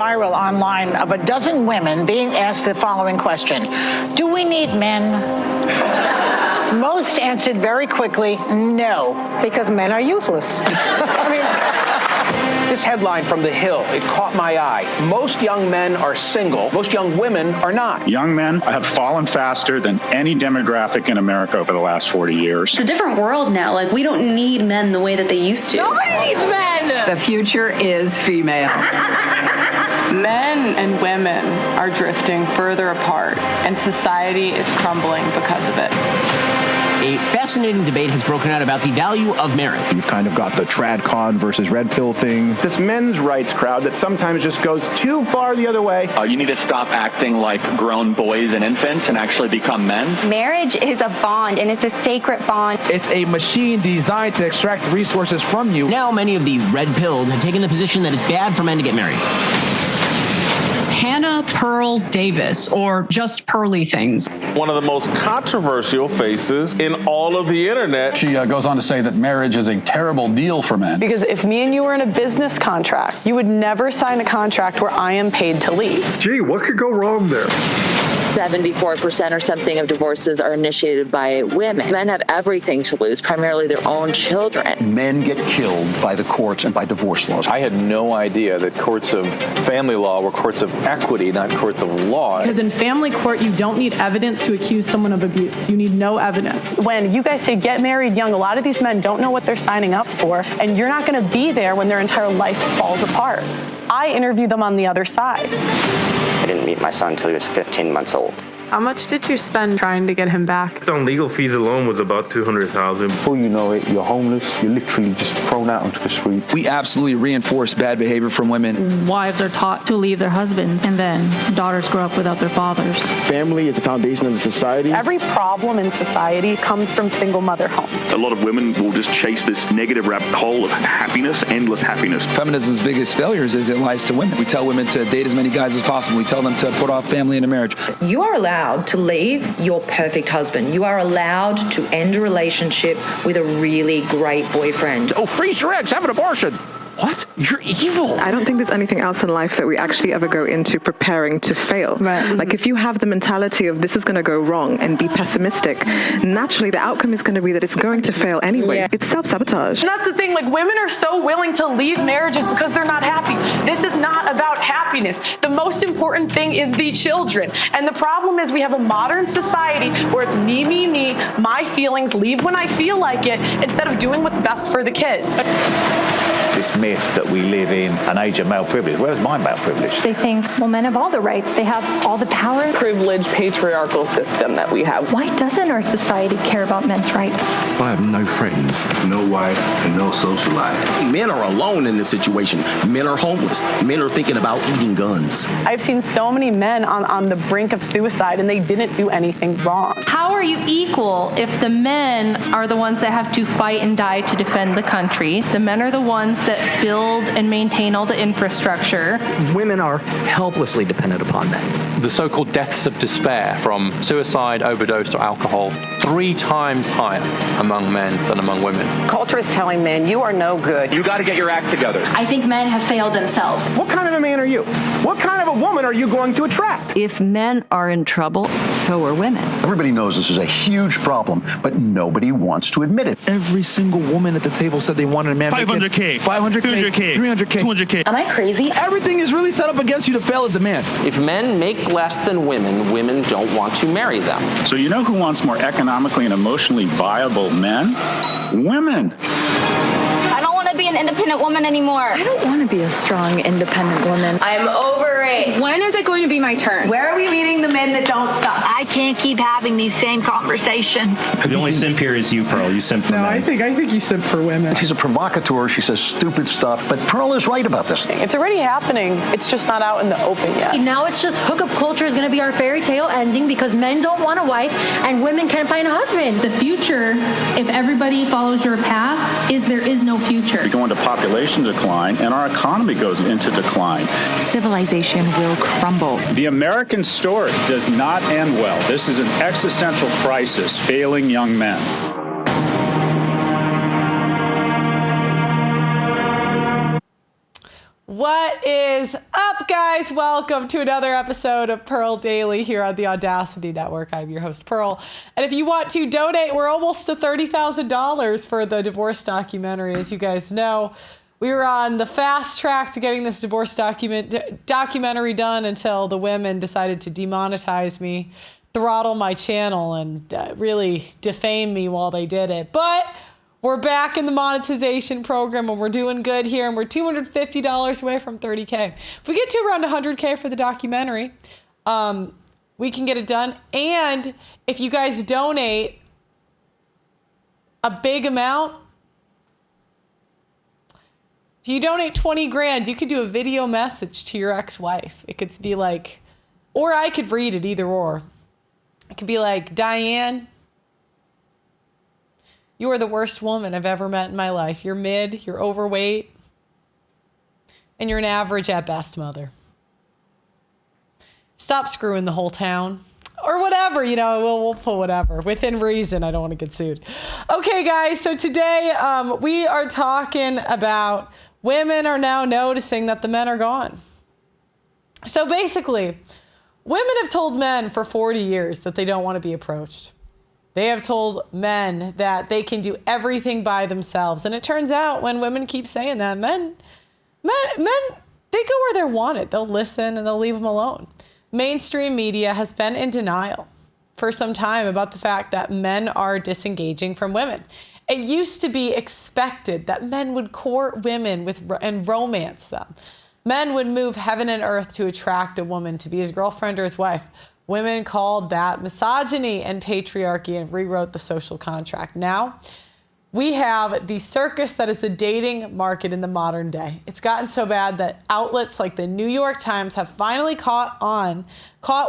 Viral online of a dozen women being asked the following question: do we need men? Most answered very quickly, no. Because men are useless. This headline from The Hill, it caught my eye. Most young men are single. Most young women are not. Young men have fallen faster than any demographic in America over the last 40 years. It's a different world now. Like, we don't need men the way that they used to. Nobody needs men! The future is female. Men and women are drifting further apart, and society is crumbling because of it. A fascinating debate has broken out about the value of marriage. You've kind of got the trad-con versus red pill thing. This men's rights crowd that sometimes just goes too far the other way. You need to stop acting like grown boys and infants and actually become men. Marriage is a bond, and it's a sacred bond. It's a machine designed to extract resources from you. Now many of the red-pilled have taken the position that it's bad for men to get married. Hannah Pearl Davis, or just Pearly things. One of the most controversial faces in all of the internet. She goes on to say that marriage is a terrible deal for men. Because if me and you were in a business contract, you would never sign a contract where I am paid to leave. Gee, what could go wrong there? 74% or something of divorces are initiated by women. Men have everything to lose, primarily their own children. Men get killed by the courts and by divorce laws. I had no idea that courts of family law were courts of equity, not courts of law. Because in family court, you don't need evidence to accuse someone of abuse. You need no evidence. When you guys say get married young, a lot of these men don't know what they're signing up for, and you're not going to be there when their entire life falls apart. I interview them on the other side. I didn't meet my son until he was 15 months old. How much did you spend trying to get him back? On legal fees alone was about $200,000. Before you know it, you're homeless. You're literally just thrown out onto the street. We absolutely reinforce bad behavior from women. Wives are taught to leave their husbands, and then daughters grow up without their fathers. Family is the foundation of society. Every problem in society comes from single mother homes. A lot of women will just chase this negative rabbit hole of happiness, endless happiness. Feminism's biggest failures is it lies to women. We tell women to date as many guys as possible. We tell them to put off family into marriage. You are allowed to leave your perfect husband. You are allowed to end a relationship with a really great boyfriend. Oh, freeze your eggs, have an abortion. What? You're evil. I don't think there's anything else in life that we actually ever go into preparing to fail. Right. Like, if you have the mentality of this is going to go wrong and be pessimistic, naturally the outcome is going to be that it's going to fail anyway. Yeah. It's self-sabotage. And that's the thing, like, women are so willing to leave marriages because they're not happy. This is not about happiness. The most important thing is the children. And the problem is we have a modern society where it's me, my feelings, leave when I feel like it, instead of doing what's best for the kids. This myth that we live in an age of male privilege. Where's my male privilege? They think, well, men have all the rights. They have all the power. Privileged patriarchal system that we have. Why doesn't our society care about men's rights? I have no friends, no wife, and no social life. Men are alone in this situation. Men are homeless. Men are thinking about eating guns. I've seen so many men on the brink of suicide, and they didn't do anything wrong. How are you equal if the men are the ones that have to fight and die to defend the country? The men are the ones that build and maintain all the infrastructure. Women are helplessly dependent upon men. The so-called deaths of despair from suicide, overdose, or alcohol, 3 times higher among men than among women. Culture is telling men, you are no good. You got to get your act together. I think men have failed themselves. What kind of a man are you? What kind of a woman are you going to attract? If men are in trouble, so are women. Everybody knows this is a huge problem, but nobody wants to admit it. Every single woman at the table said they wanted a man. 500K, 500K, 300K, 200K. Am I crazy? Everything is really set up against you to fail as a man. If men make less than women, women don't want to marry them. So you know who wants more economically and emotionally viable men? Women. I don't want to be an independent woman anymore. I don't want to be a strong, independent woman. I'm over it. When is it going to be my turn? Where are we meeting the men that don't stop? I can't keep having these same conversations. The only simp here is you, Pearl. You simp for men. I think you simp for women. She's a provocateur. She says stupid stuff, but Pearl is right about this. It's already happening. It's just not out in the open yet. Now it's just hookup culture is going to be our fairy tale ending because men don't want a wife and women can't find a husband. The future, if everybody follows your path, is there is no future. We go into population decline, and our economy goes into decline. Civilization will crumble. The American story does not end well. This is an existential crisis, failing young men. What is up, guys? Welcome to another episode of Pearl Daily here on the Audacity Network. I'm your host, Pearl. And if you want to donate, we're almost to $30,000 for the divorce documentary. As you guys know, we were on the fast track to getting this divorce documentary done until the women decided to demonetize me, throttle my channel, and really defame me while they did it. But we're back in the monetization program and we're doing good here, and we're $250 away from 30K. If we get to around 100K for the documentary, we can get it done. And if you guys donate a big amount, if you donate 20 grand, you could do a video message to your ex-wife. It could be like, or I could read it, either or. It could be like, Diane, you are the worst woman I've ever met in my life. You're mid, you're overweight, and you're an average at best mother. Stop screwing the whole town. Or whatever, we'll put whatever. Within reason, I don't want to get sued. Okay, guys, so today we are talking about women are now noticing that the men are gone. So basically, women have told men for 40 years that they don't want to be approached. They have told men that they can do everything by themselves. And it turns out when women keep saying that, men, they go where they're wanted. They'll listen and they'll leave them alone. Mainstream media has been in denial for some time about the fact that men are disengaging from women. It used to be expected that men would court women and romance them. Men would move heaven and earth to attract a woman to be his girlfriend or his wife. Women called that misogyny and patriarchy and rewrote the social contract. Now, we have the circus that is the dating market in the modern day. It's gotten so bad that outlets like the New York Times have finally caught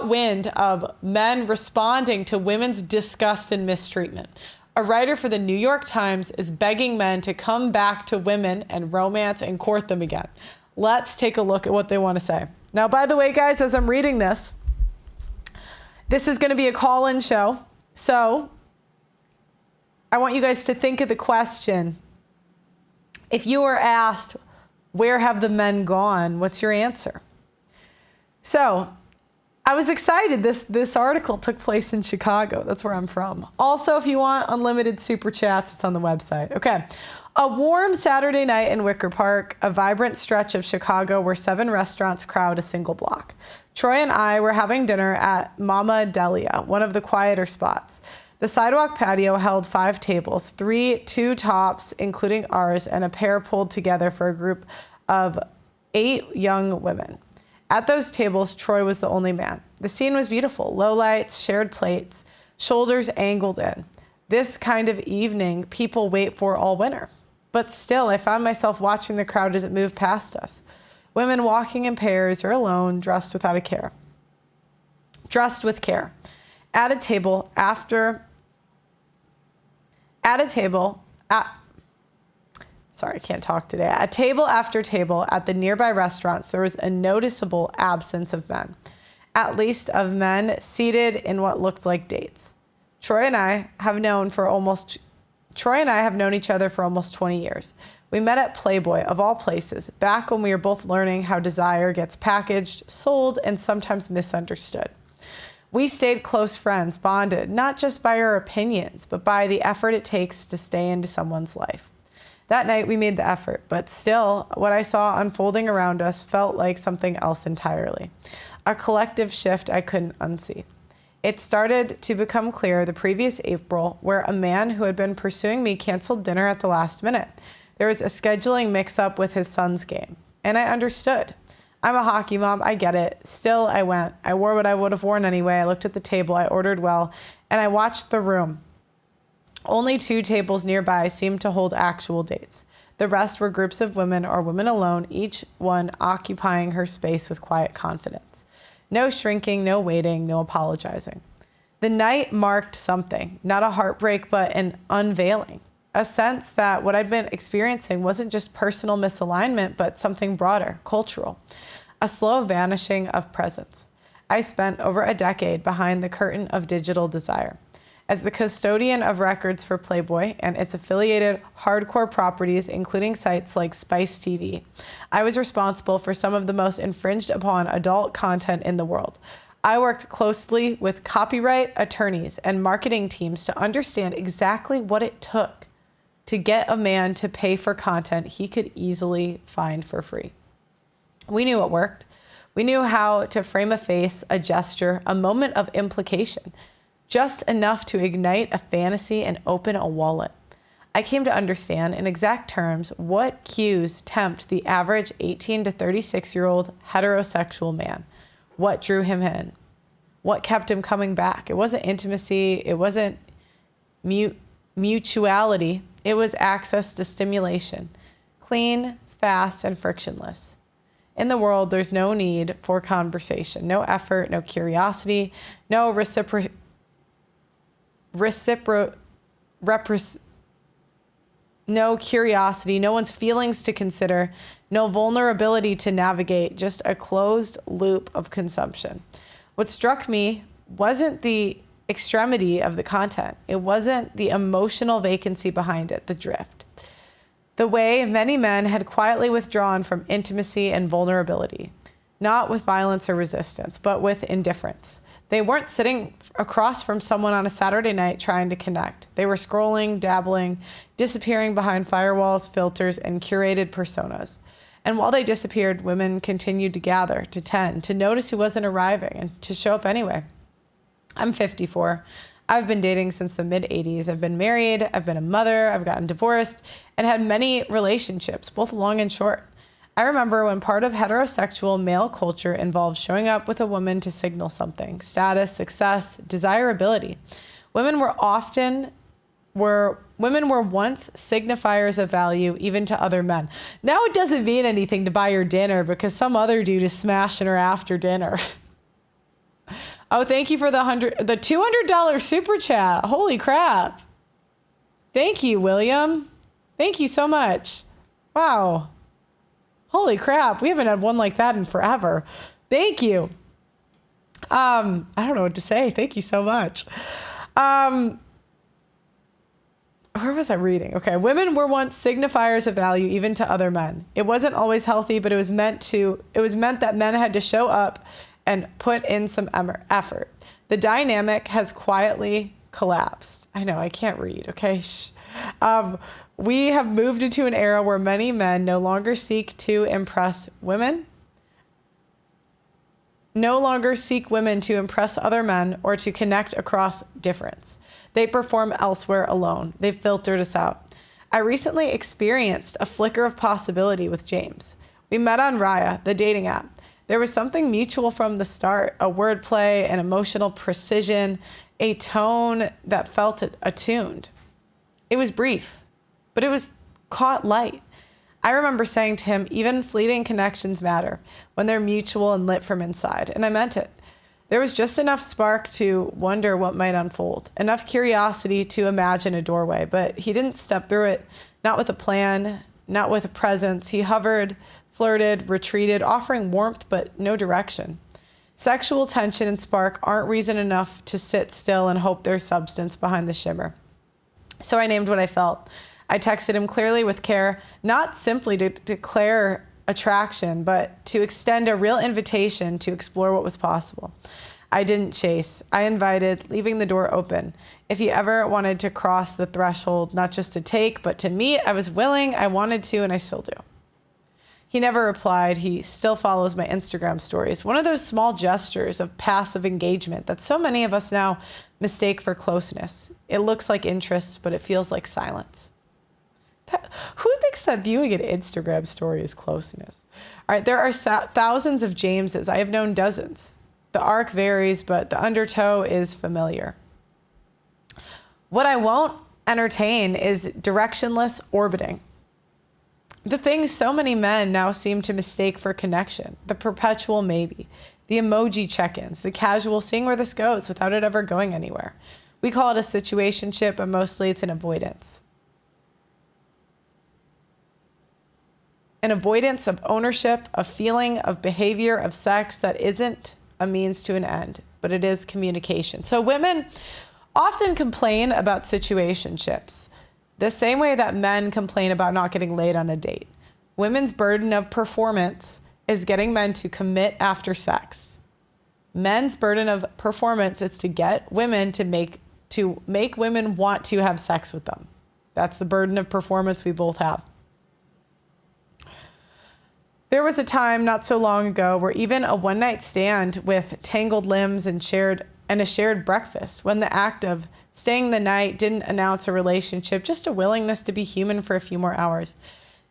wind of men responding to women's disgust and mistreatment. A writer for the New York Times is begging men to come back to women and romance and court them again. Let's take a look at what they want to say. Now, by the way, guys, as I'm reading this is going to be a call-in show. So I want you guys to think of the question. If you were asked, where have the men gone? What's your answer? So I was excited. This article took place in Chicago. That's where I'm from. Also, if you want unlimited super chats, it's on the website. Okay. A warm Saturday night in Wicker Park, a vibrant stretch of Chicago where 7 restaurants crowd a single block. Troy and I were having dinner at Mama Delia, one of the quieter spots. The sidewalk patio held 5 tables, 2 tops, including ours, and a pair pulled together for a group of 8 young women. At those tables, Troy was the only man. The scene was beautiful. Low lights, shared plates, shoulders angled in. This kind of evening, people wait for all winter. But still, I found myself watching the crowd as it moved past us. Women walking in pairs or alone, dressed with care. At a table after table at the nearby restaurants, there was a noticeable absence of men, at least of men seated in what looked like dates. Troy and I have known each other for almost 20 years. We met at Playboy, of all places, back when we were both learning how desire gets packaged, sold, and sometimes misunderstood. We stayed close friends, bonded, not just by our opinions, but by the effort it takes to stay into someone's life. That night, we made the effort, but still, what I saw unfolding around us felt like something else entirely. A collective shift I couldn't unsee. It started to become clear the previous April, where a man who had been pursuing me canceled dinner at the last minute. There was a scheduling mix-up with his son's game, and I understood. I'm a hockey mom, I get it. Still, I went. I wore what I would have worn anyway. I looked at the table, I ordered well, and I watched the room. Only 2 tables nearby seemed to hold actual dates. The rest were groups of women or women alone, each one occupying her space with quiet confidence. No shrinking, no waiting, no apologizing. The night marked something, not a heartbreak, but an unveiling. A sense that what I'd been experiencing wasn't just personal misalignment, but something broader, cultural. A slow vanishing of presence. I spent over a decade behind the curtain of digital desire. As the custodian of records for Playboy and its affiliated hardcore properties, including sites like Spice TV, I was responsible for some of the most infringed upon adult content in the world. I worked closely with copyright attorneys and marketing teams to understand exactly what it took to get a man to pay for content he could easily find for free. We knew it worked. We knew how to frame a face, a gesture, a moment of implication, just enough to ignite a fantasy and open a wallet. I came to understand in exact terms what cues tempt the average 18 to 36-year-old heterosexual man. What drew him in? What kept him coming back? It wasn't intimacy. It wasn't mutuality. It was access to stimulation. Clean, fast, and frictionless. In the world, there's no need for conversation, no effort, no curiosity, no no curiosity, no one's feelings to consider, no vulnerability to navigate, just a closed loop of consumption. What struck me wasn't the extremity of the content. It wasn't the emotional vacancy behind it, the drift. The way many men had quietly withdrawn from intimacy and vulnerability, not with violence or resistance, but with indifference. They weren't sitting across from someone on a Saturday night trying to connect. They were scrolling, dabbling, disappearing behind firewalls, filters, and curated personas. And while they disappeared, women continued to gather, to tend, to notice who wasn't arriving, and to show up anyway. I'm 54. I've been dating since the mid-'80s. I've been married, I've been a mother, I've gotten divorced, and had many relationships, both long and short. I remember when part of heterosexual male culture involved showing up with a woman to signal something: status, success, desirability. Women were once signifiers of value even to other men. Now it doesn't mean anything to buy her dinner because some other dude is smashing her after dinner. Oh, thank you for the $200 super chat. Holy crap. Thank you, William. Thank you so much. Wow. Holy crap. We haven't had one like that in forever. Thank you. I don't know what to say. Thank you so much. Where was I reading? Okay. Women were once signifiers of value even to other men. It wasn't always healthy, but it was meant that men had to show up and put in some effort. The dynamic has quietly collapsed. I know, I can't read, okay? We have moved into an era where many men no longer seek to impress women, no longer seek women to impress other men or to connect across difference. They perform elsewhere alone. They've filtered us out. I recently experienced a flicker of possibility with James. We met on Raya, the dating app. There was something mutual from the start, a wordplay, an emotional precision, a tone that felt attuned. It was brief, but it was caught light. I remember saying to him, even fleeting connections matter when they're mutual and lit from inside, and I meant it. There was just enough spark to wonder what might unfold, enough curiosity to imagine a doorway, but he didn't step through it, not with a plan, not with a presence. He hovered, flirted, retreated, offering warmth but no direction. Sexual tension and spark aren't reason enough to sit still and hope there's substance behind the shimmer. So I named what I felt. I texted him clearly with care, not simply to declare attraction, but to extend a real invitation to explore what was possible. I didn't chase. I invited, leaving the door open. If he ever wanted to cross the threshold, not just to take, but to meet, I was willing, I wanted to, and I still do. He never replied. He still follows my Instagram stories. One of those small gestures of passive engagement that so many of us now mistake for closeness. It looks like interest, but it feels like silence. Who thinks that viewing an Instagram story is closeness? All right, there are thousands of Jameses. I have known dozens. The arc varies, but the undertow is familiar. What I won't entertain is directionless orbiting. The things so many men now seem to mistake for connection, the perpetual maybe, the emoji check-ins, the casual seeing where this goes without it ever going anywhere. We call it a situationship, but mostly it's an avoidance. An avoidance of ownership, of feeling, of behavior, of sex that isn't a means to an end, but it is communication. So women often complain about situationships, the same way that men complain about not getting laid on a date. Women's burden of performance is getting men to commit after sex. Men's burden of performance is to get women to make women want to have sex with them. That's the burden of performance we both have. There was a time not so long ago where even a one-night stand with tangled limbs and a shared breakfast, when the act of staying the night didn't announce a relationship, just a willingness to be human for a few more hours.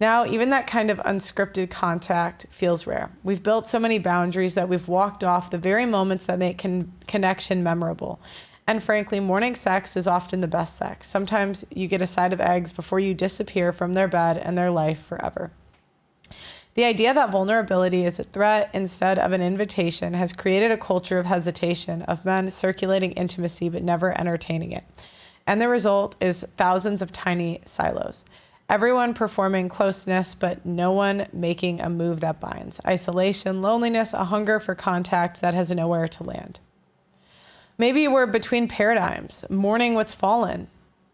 Now, even that kind of unscripted contact feels rare. We've built so many boundaries that we've walked off the very moments that make connection memorable. And frankly, morning sex is often the best sex. Sometimes you get a side of eggs before you disappear from their bed and their life forever. The idea that vulnerability is a threat instead of an invitation has created a culture of hesitation, of men circulating intimacy but never entertaining it. And the result is thousands of tiny silos. Everyone performing closeness, but no one making a move that binds. Isolation, loneliness, a hunger for contact that has nowhere to land. Maybe we're between paradigms, mourning what's fallen,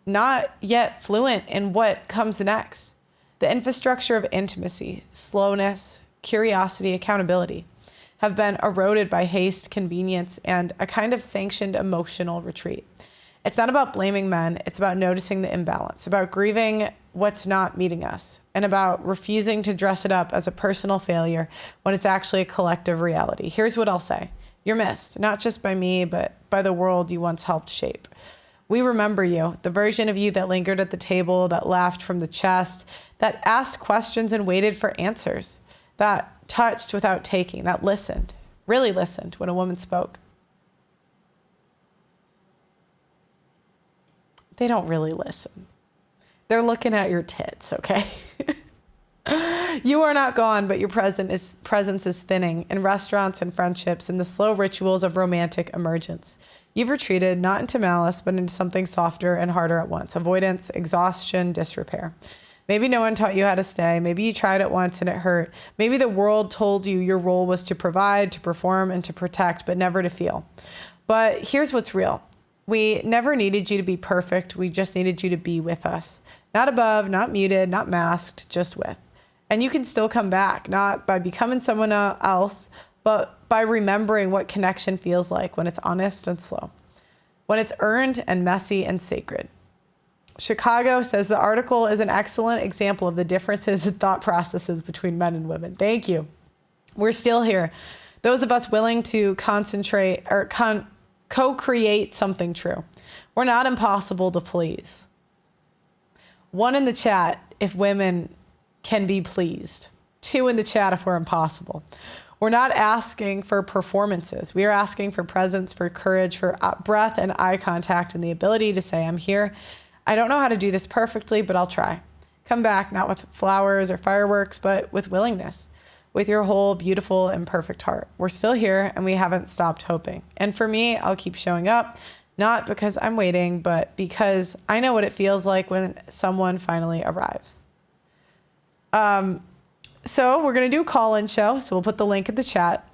not yet fluent in what comes next. The infrastructure of intimacy, slowness, curiosity, accountability have been eroded by haste, convenience, and a kind of sanctioned emotional retreat. It's not about blaming men, it's about noticing the imbalance, about grieving what's not meeting us, and about refusing to dress it up as a personal failure when it's actually a collective reality. Here's what I'll say. You're missed, not just by me, but by the world you once helped shape. We remember you, the version of you that lingered at the table, that laughed from the chest, that asked questions and waited for answers, that touched without taking, that listened, really listened when a woman spoke. They don't really listen. They're looking at your tits, okay? You are not gone, but your presence is thinning in restaurants and friendships and the slow rituals of romantic emergence. You've retreated not into malice, but into something softer and harder at once. Avoidance, exhaustion, disrepair. Maybe no one taught you how to stay. Maybe you tried it once and it hurt. Maybe the world told you your role was to provide, to perform, and to protect, but never to feel. But here's what's real. We never needed you to be perfect. We just needed you to be with us. Not above, not muted, not masked, just with. And you can still come back, not by becoming someone else, but by remembering what connection feels like when it's honest and slow, when it's earned and messy and sacred. Chicago says the article is an excellent example of the differences in thought processes between men and women. Thank you. We're still here. Those of us willing to concentrate or co-create something true. We're not impossible to please. One in the chat if women can be pleased. 2 in the chat if we're impossible. We're not asking for performances. We are asking for presence, for courage, for breath and eye contact, and the ability to say, I'm here. I don't know how to do this perfectly, but I'll try. Come back, not with flowers or fireworks, but with willingness, with your whole beautiful and perfect heart. We're still here and we haven't stopped hoping. And for me, I'll keep showing up, not because I'm waiting, but because I know what it feels like when someone finally arrives. So we're going to do a call-in show. So we'll put the link in the chat.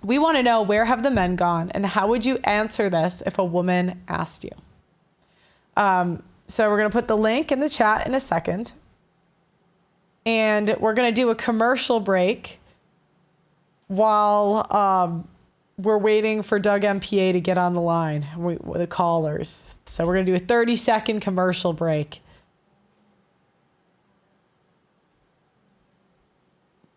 We want to know, where have the men gone? And how would you answer this if a woman asked you? So we're going to put the link in the chat in a second. And we're going to do a commercial break while we're waiting for Doug MPA to get on the line, the callers. So we're going to do a 30-second commercial break.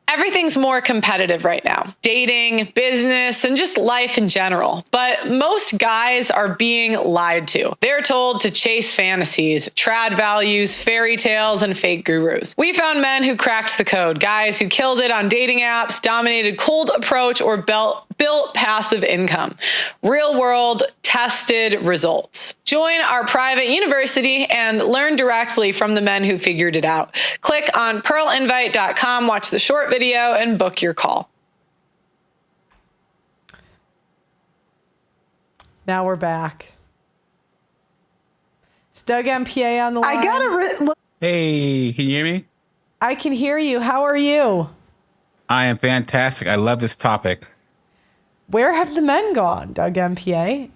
Everything's more competitive right now. Dating, business, and just life in general. But most guys are being lied to. They're told to chase fantasies, trad values, fairy tales, and fake gurus. We found men who cracked the code, guys who killed it on dating apps, dominated cold approach, or built passive income. Real world, tested results. Join our private university and learn directly from the men who figured it out. Click on pearlinvite.com, watch the short video, and book your call. Now we're back. Is Doug MPA on the line? Hey, can you hear me? I can hear you. How are you? I am fantastic. I love this topic. Where have the men gone, Doug MPA?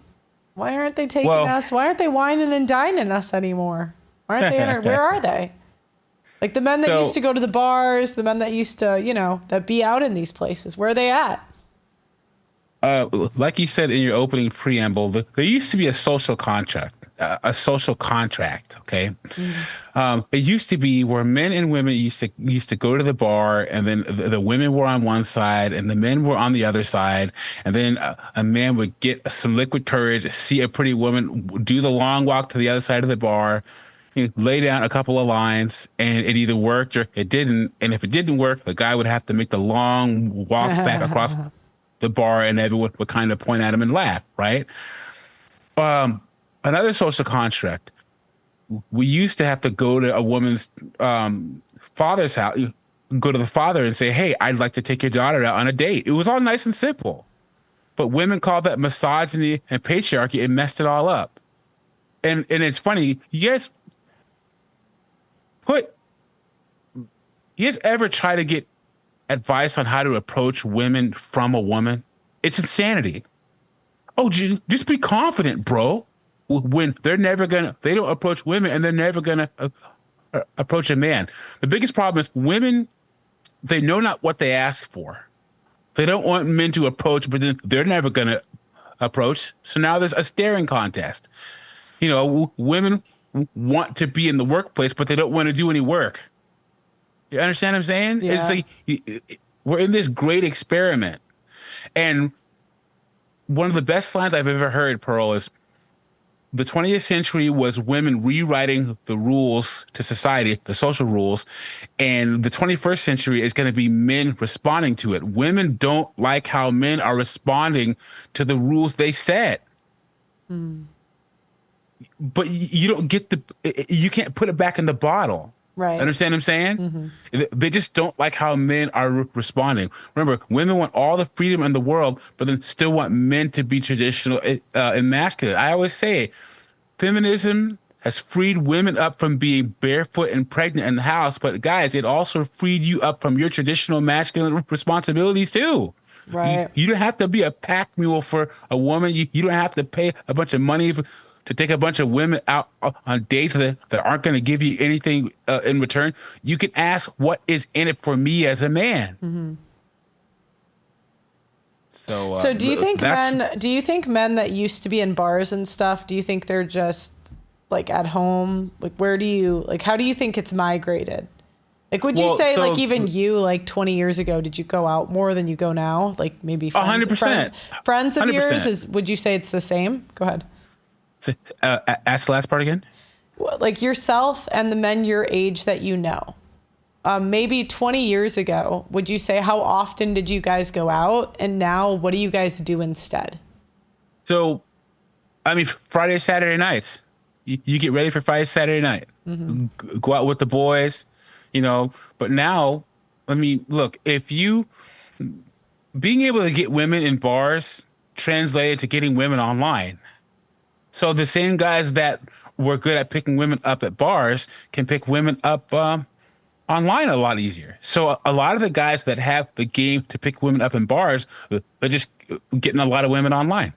Why aren't they taking us? Why aren't they whining and dining us anymore? Why aren't they? Where are they? Like the men that used to go to the bars, the men that used to, that be out in these places. Where are they at? Like you said in your opening preamble, there used to be a social contract. Okay. It used to be where men and women used to go to the bar, and then the women were on one side and the men were on the other side, and then a man would get some liquid courage, see a pretty woman, do the long walk to the other side of the bar, lay down a couple of lines, and it either worked or it didn't. And if it didn't work, the guy would have to make the long walk back across the bar, and everyone would kind of point at him and laugh, right? Another social contract. We used to have to go to a woman's father's house, go to the father and say, hey, I'd like to take your daughter out on a date. It was all nice and simple. But women called that misogyny and patriarchy and messed it all up. And it's funny, you guys ever try to get advice on how to approach women from a woman? It's insanity. Oh, just be confident, bro. When they don't approach women, and they're never gonna approach a man. The biggest problem is women, they know not what they ask for. They don't want men to approach, but then they're never gonna approach. So now there's a staring contest. Women want to be in the workplace, but they don't want to do any work. You understand what I'm saying? Yeah. It's like we're in this great experiment. And one of the best lines I've ever heard, Pearl, is the 20th century was women rewriting the rules to society, the social rules, and the 21st century is going to be men responding to it. Women don't like how men are responding to the rules they set. But you don't get you can't put it back in the bottle. Right. Understand what I'm saying? They just don't like how men are responding. Remember, women want all the freedom in the world, but then still want men to be traditional and masculine. I always say, feminism has freed women up from being barefoot and pregnant in the house, but guys, it also freed you up from your traditional masculine responsibilities too. Right. You don't have to be a pack mule for a woman. You don't have to pay a bunch of money to take a bunch of women out on dates that aren't going to give you anything in return. You can ask, what is in it for me as a man? So do you think men that used to be in bars and stuff, do you think they're just like at home? Like, how do you think it's migrated? Like, would you say, like, even you, like 20 years ago, did you go out more than you go now? Like maybe 100%. Friends of 100%. yours, would you say it's the same? Go ahead. Ask the last part again. Like yourself and the men your age that you know. Maybe 20 years ago, would you say, how often did you guys go out? And now what do you guys do instead? So, Friday, Saturday nights. You get ready for Friday, Saturday night. Go out with the boys, But now, look, being able to get women in bars translated to getting women online. So the same guys that were good at picking women up at bars can pick women up online a lot easier. So a lot of the guys that have the game to pick women up in bars, they're just getting a lot of women online.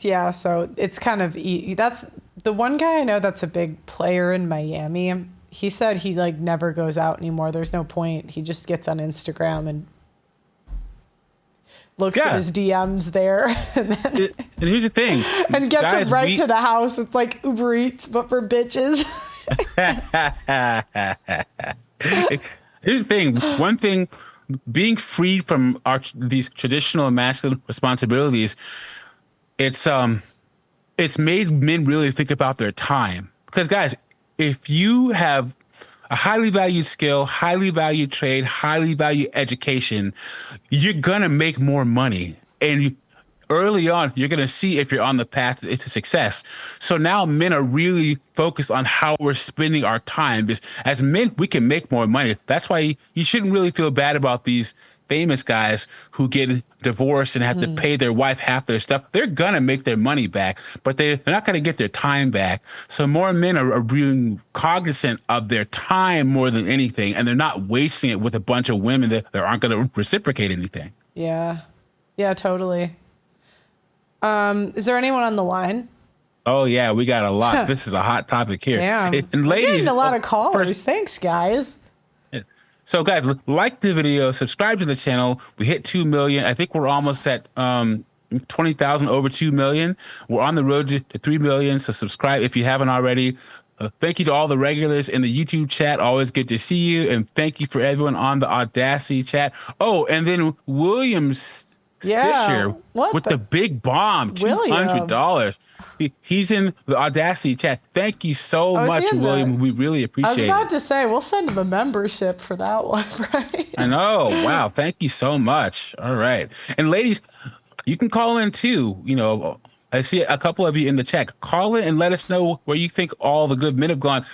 Yeah, so it's kind of that's the one guy I know that's a big player in Miami. He said he like never goes out anymore. There's no point. He just gets on Instagram and looks at his DMs there. And here's the thing. And gets it right to the house. It's like Uber Eats, but for bitches. Here's the thing. One thing, being freed from these traditional masculine responsibilities, it's made men really think about their time. Because guys, if you have a highly valued skill, highly valued trade, highly valued education, you're going to make more money. And early on, you're going to see if you're on the path to success. So now men are really focused on how we're spending our time. Because as men, we can make more money. That's why you shouldn't really feel bad about these famous guys who get divorced and have to pay their wife half their stuff. They're going to make their money back, but they're not going to get their time back. So more men are being cognizant of their time more than anything, and they're not wasting it with a bunch of women that aren't going to reciprocate anything. Yeah. Yeah, totally. Is there anyone on the line? Oh yeah, we got a lot. This is a hot topic here. Damn. And We're ladies, getting a lot of callers. first- Thanks, guys. So guys, like the video, subscribe to the channel. We hit 2 million. I think we're almost at 20,000, over 2 million. We're on the road to 3 million. So subscribe if you haven't already. Thank you to all the regulars in the YouTube chat. Always good to see you. And thank you for everyone on the Audacity chat. Oh, and then Williams Stisher with the big bomb, $200. He's in the Audacity chat. Thank you so much, William. We really appreciate it. I was about to say, we'll send him a membership for that one, right? I know. Wow. Thank you so much. All right. And ladies, you can call in too. You know, I see a couple of you in the chat. Call in and let us know where you think all the good men have gone.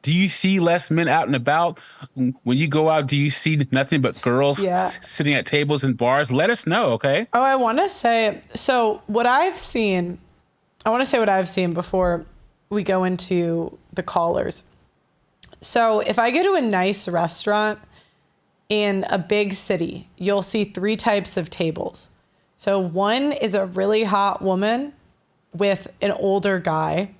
Do you see less men out and about? When you go out, do you see nothing but girls sitting at tables and bars? Let us know, okay? Oh, I want to say, so what I've seen, I want to say what I've seen before we go into the callers. So if I go to a nice restaurant in a big city, you'll see 3 types of tables. So one is a really hot woman with an older guy.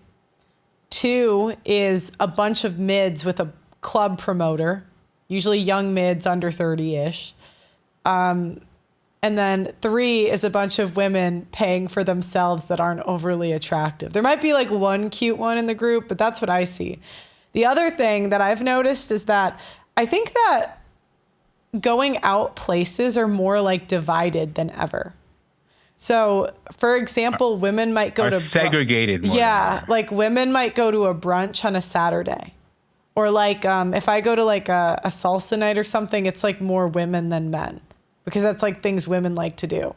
2 is a bunch of mids with a club promoter, usually young mids under 30-ish. And then 3 is a bunch of women paying for themselves that aren't overly attractive. There might be like one cute one in the group, but that's what I see. The other thing that I've noticed is that I think that going out places are more like divided than ever. So, for example, women might go to segregated. Like women might go to a brunch on a Saturday, or like if I go to like a salsa night or something, it's like more women than men because that's like things women like to do.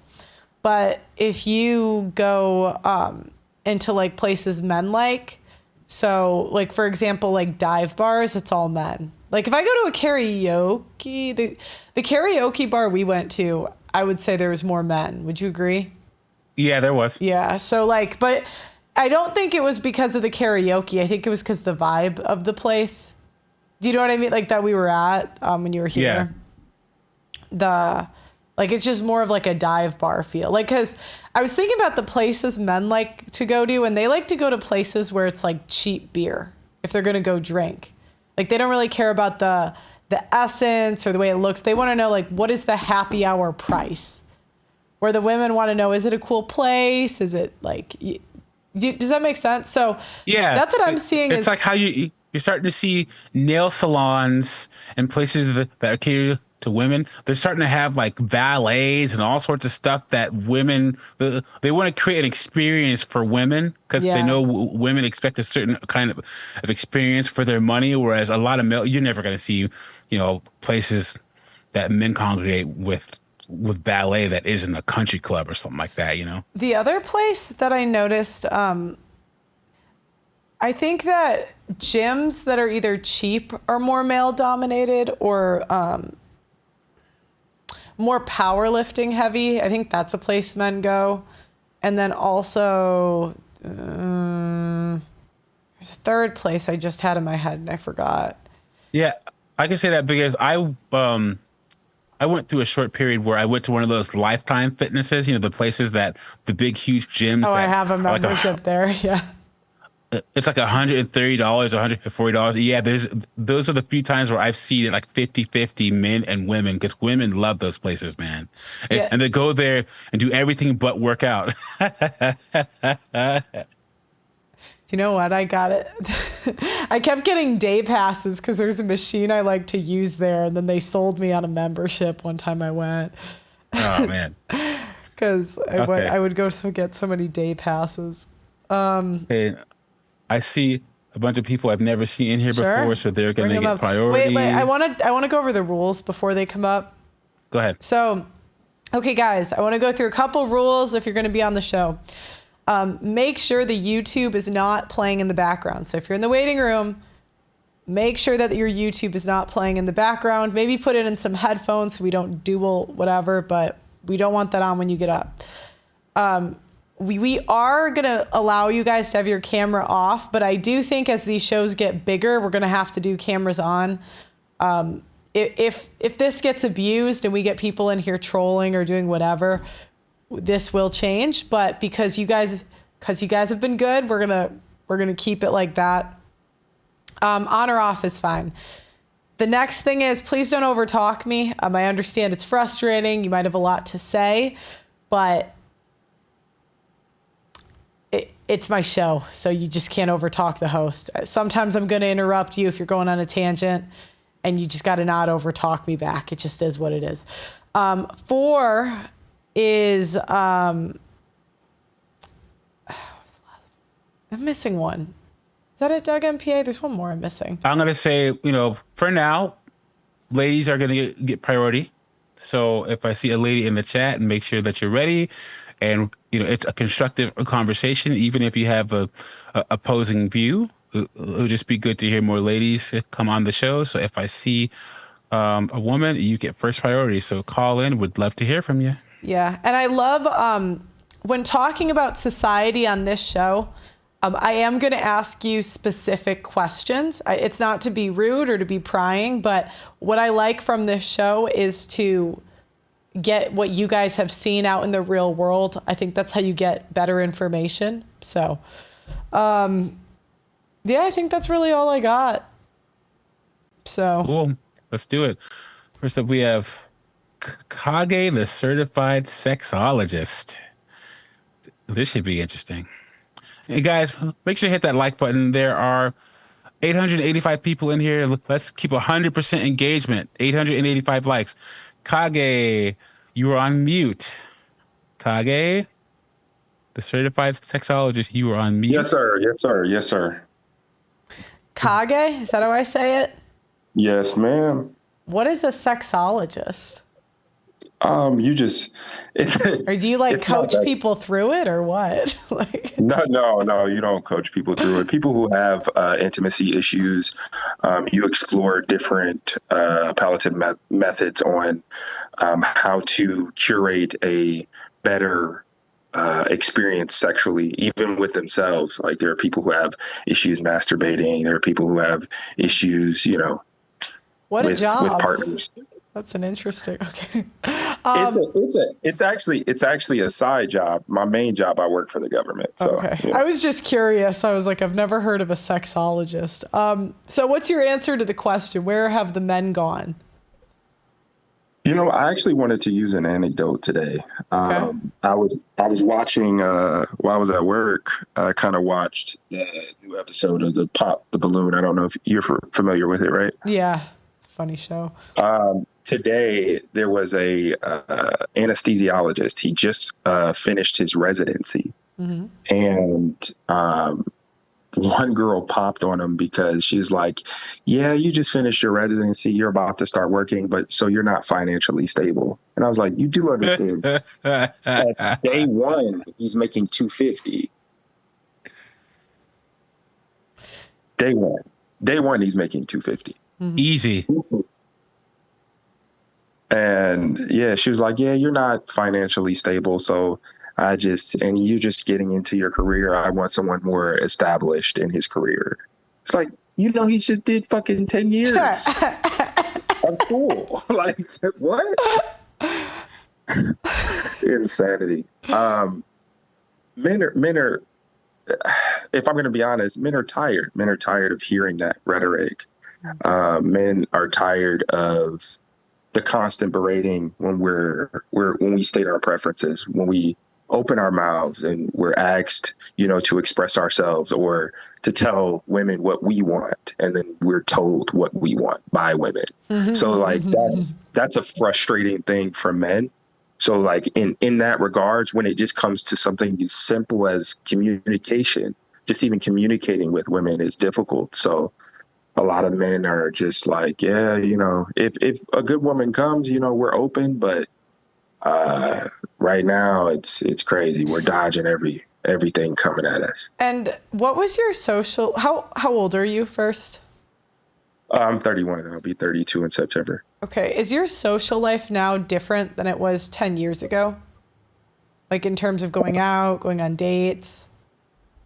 But if you go into like places men like, so like for example, like dive bars, it's all men. Like if I go to a karaoke, the karaoke bar we went to, I would say there was more men. Would you agree? Yeah, there was. Yeah. So like, but I don't think it was because of the karaoke. I think it was because the vibe of the place. Do you know what I mean? Like that we were at when you were here. Yeah. Like it's just more of like a dive bar feel. Like, cause I was thinking about the places men like to go to, and they like to go to places where it's like cheap beer if they're gonna go drink. Like they don't really care about the essence or the way it looks. They want to know like what is the happy hour price. Where the women want to know, is it a cool place? Is it like, does that make sense? So yeah, that's what I'm seeing. It's like how you're starting to see nail salons and places that are catered to women. They're starting to have like valets and all sorts of stuff that women, they want to create an experience for women because they know women expect a certain kind of experience for their money. Whereas a lot of male, you're never going to see, places that men congregate with ballet that isn't a country club or something like that, The other place that I noticed, I think that gyms that are either cheap are more male dominated or more powerlifting heavy. I think that's a place men go. And then also, there's a third place I just had in my head and I forgot. Yeah, I can say that because I went through a short period where I went to one of those Lifetime Fitnesses, the places that the big, huge gyms. Oh, I have a membership there. Yeah. It's like $130, $140. Yeah, those are the few times where I've seen it like 50-50 men and women because women love those places, man. And they go there and do everything but work out. Do you know what? I got it. I kept getting day passes because there's a machine I like to use there. And then they sold me on a membership one time I went. Oh, man. Because I would go get so many day passes. Hey, I see a bunch of people I've never seen in here before, so they're going to get priority. Wait, I want to go over the rules before they come up. Go ahead. So, okay, guys, I want to go through a couple rules if you're going to be on the show. Make sure the YouTube is not playing in the background. So if you're in the waiting room, make sure that your YouTube is not playing in the background. Maybe put it in some headphones so we don't dual whatever, but we don't want that on when you get up. We are going to allow you guys to have your camera off, but I do think as these shows get bigger, we're going to have to do cameras on. If this gets abused and we get people in here trolling or doing whatever, this will change, but because you guys have been good, we're gonna keep it like that. On or off is fine. The next thing is, please don't overtalk me. I understand it's frustrating. You might have a lot to say, but it's my show, so you just can't overtalk the host. Sometimes I'm going to interrupt you if you're going on a tangent, and you just got to not overtalk me back. It just is what it is. 4 is, I'm missing one. Is that it, Doug MPA? There's one more I'm missing. I'm going to say, for now, ladies are going to get priority. So if I see a lady in the chat, and make sure that you're ready. And, it's a constructive conversation, even if you have a opposing view. It'll just be good to hear more ladies come on the show. So if I see a woman, you get first priority. So call in. Would love to hear from you. Yeah. And I love when talking about society on this show, I am going to ask you specific questions. It's not to be rude or to be prying, but what I like from this show is to get what you guys have seen out in the real world. I think that's how you get better information. So, yeah, I think that's really all I got. So cool. Let's do it. First up, we have Kage, the certified sexologist. This should be interesting. Hey guys, make sure you hit that like button. There are 885 people in here. Let's keep 100% engagement. 885 likes. Kage, you are on mute. Kage, the certified sexologist, you are on mute. Yes, sir. Yes, sir. Yes, sir. Kage, is that how I say it? Yes, ma'am. What is a sexologist? You just... or do you coach people through it or what? No, you don't coach people through it. People who have intimacy issues, you explore different palliative methods on how to curate a better experience sexually, even with themselves. Like there are people who have issues masturbating. There are people who have issues, what a job with partners. That's an interesting. Okay. It's actually a side job. My main job, I work for the government. So, okay. Yeah. I was just curious. I was like, I've never heard of a sexologist. So what's your answer to the question? Where have the men gone? I actually wanted to use an anecdote today. Okay. I was watching while I was at work. I kind of watched the new episode of the Pop the Balloon. I don't know if you're familiar with it, right? Yeah, it's a funny show. Today there was a anesthesiologist. He just finished his residency, and one girl popped on him because she's like, "Yeah, you just finished your residency. You're about to start working, but so you're not financially stable." And I was like, "You do understand? At day one, he's making $250. Day one, he's making $250. Easy." And yeah, she was like, "Yeah, you're not financially stable. So and you're just getting into your career. I want someone more established in his career." It's like, he just did fucking 10 years of school. Like, what? Insanity. Men are, if I'm going to be honest, men are tired. Men are tired of hearing that rhetoric. Men are tired of the constant berating when when we state our preferences, when we open our mouths and we're asked, to express ourselves or to tell women what we want, and then we're told what we want by women. So like that's a frustrating thing for men. So like in that regards, when it just comes to something as simple as communication, just even communicating with women is difficult. So a lot of men are just like, yeah, if a good woman comes, we're open, but right now it's crazy. We're dodging everything coming at us. And what was your social? How old are you first? I'm 31. And I'll be 32 in September. Okay, is your social life now different than it was 10 years ago? Like in terms of going out, going on dates?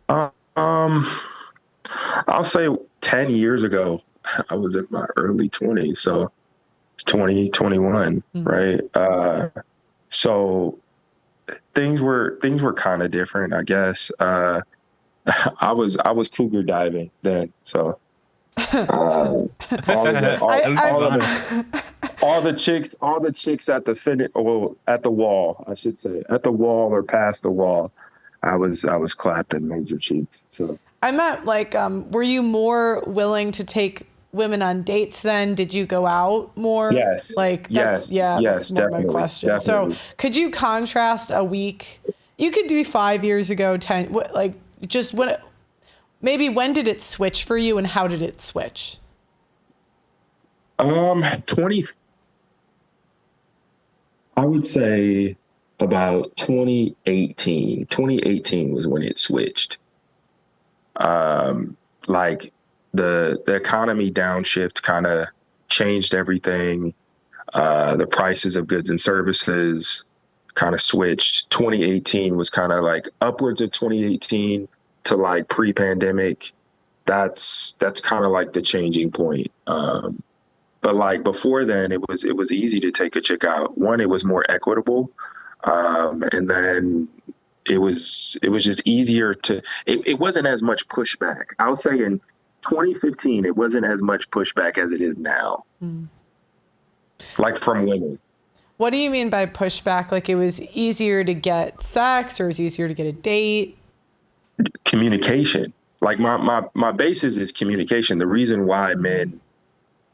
I'll say 10 years ago, I was in my early 20s, so it's 2021, right? So things were kind of different, I guess. I was cougar diving then, so all the chicks at the finish, well, at the wall, I should say, at the wall or past the wall, I was clapping major cheeks. So I meant like, were you more willing to take women on dates then? Did you go out more? Yes. Like that's that's more my question. Definitely. So could you contrast a week? You could do 5 years ago, 10, like just when did it switch for you and how did it switch? 20, I would say about 2018. 2018 was when it switched. Like the economy downshift kind of changed everything. The prices of goods and services kind of switched. 2018 was kind of like upwards of 2018 to like pre-pandemic. That's kind of like the changing point. But like before then, it was easy to take a chick out. One, it was more equitable, and then it was just easier to. It wasn't as much pushback. I'll say in 2015, it wasn't as much pushback as it is now. Like from women. What do you mean by pushback? Like it was easier to get sex, or it was easier to get a date? Communication. Like my basis is communication. The reason why men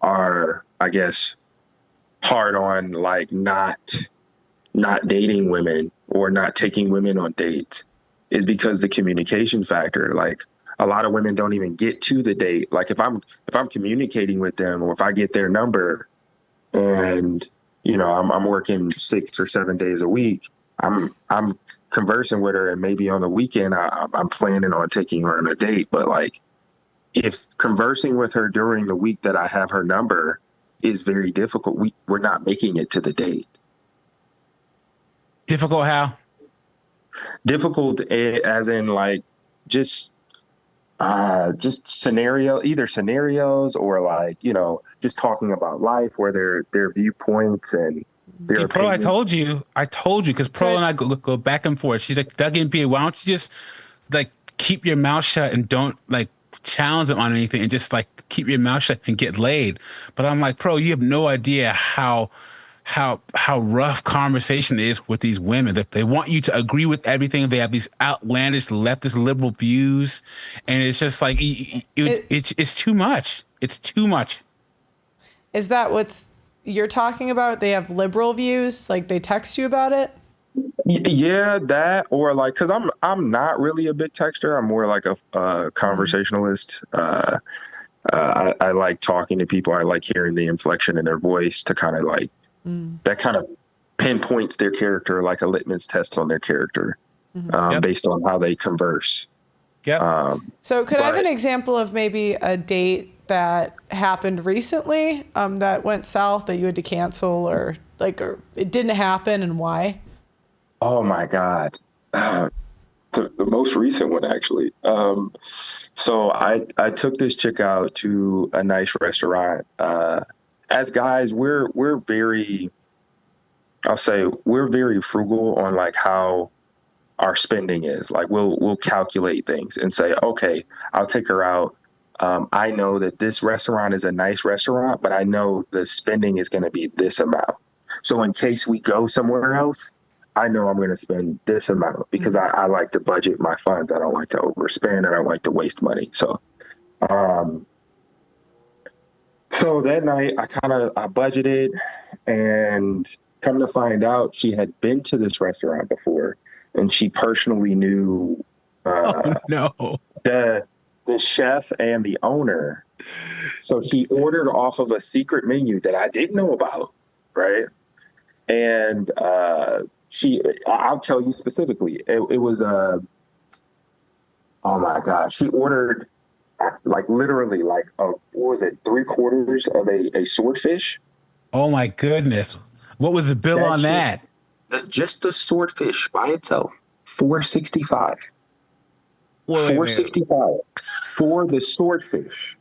are, I guess, hard on like not dating women or not taking women on dates is because the communication factor. Like a lot of women don't even get to the date. Like if I'm communicating with them, or if I get their number and I'm working 6 or 7 days a week, I'm conversing with her, and maybe on the weekend I'm planning on taking her on a date. But like, if conversing with her during the week that I have her number is very difficult, we're not making it to the date. Difficult how? Difficult as in like just either scenarios or like, just talking about life, where their viewpoints and their Pro, I opinions. told you, because Pro and I go back and forth. She's like, Doug and B, why don't you just like keep your mouth shut and don't like challenge them on anything, and just like keep your mouth shut and get laid. But I'm like, Pro, you have no idea how rough conversation is with these women, that they want you to agree with everything. They have these outlandish leftist liberal views, and it's just like it's too much. It's too much. Is that what's you're talking about? They have liberal views, like they text you about it? Yeah, that, or like, because I'm not really a big texter. I'm more like a conversationalist. I like talking to people. I like hearing the inflection in their voice to kind of like that kind of pinpoints their character, like a litmus test on their character, based on how they converse. Yeah. So could I have an example of maybe a date that happened recently that went south that you had to cancel, or it didn't happen, and why? Oh my God. The most recent one, actually. So I took this chick out to a nice restaurant. As guys, we're very frugal on like how our spending is. Like we'll calculate things and say, okay, I'll take her out. I know that this restaurant is a nice restaurant, but I know the spending is going to be this amount. So in case we go somewhere else, I know I'm going to spend this amount, because I like to budget my funds. I don't like to overspend. I don't like to waste money. So, so that night I budgeted, and come to find out, she had been to this restaurant before, and she personally knew the chef and the owner. So she ordered off of a secret menu that I didn't know about, right? And I'll tell you specifically, it was oh my God, she ordered like literally like what was it, 3/4 of a swordfish. Oh my goodness, what was the bill on that? Just the swordfish by itself, $465. $465 for the swordfish.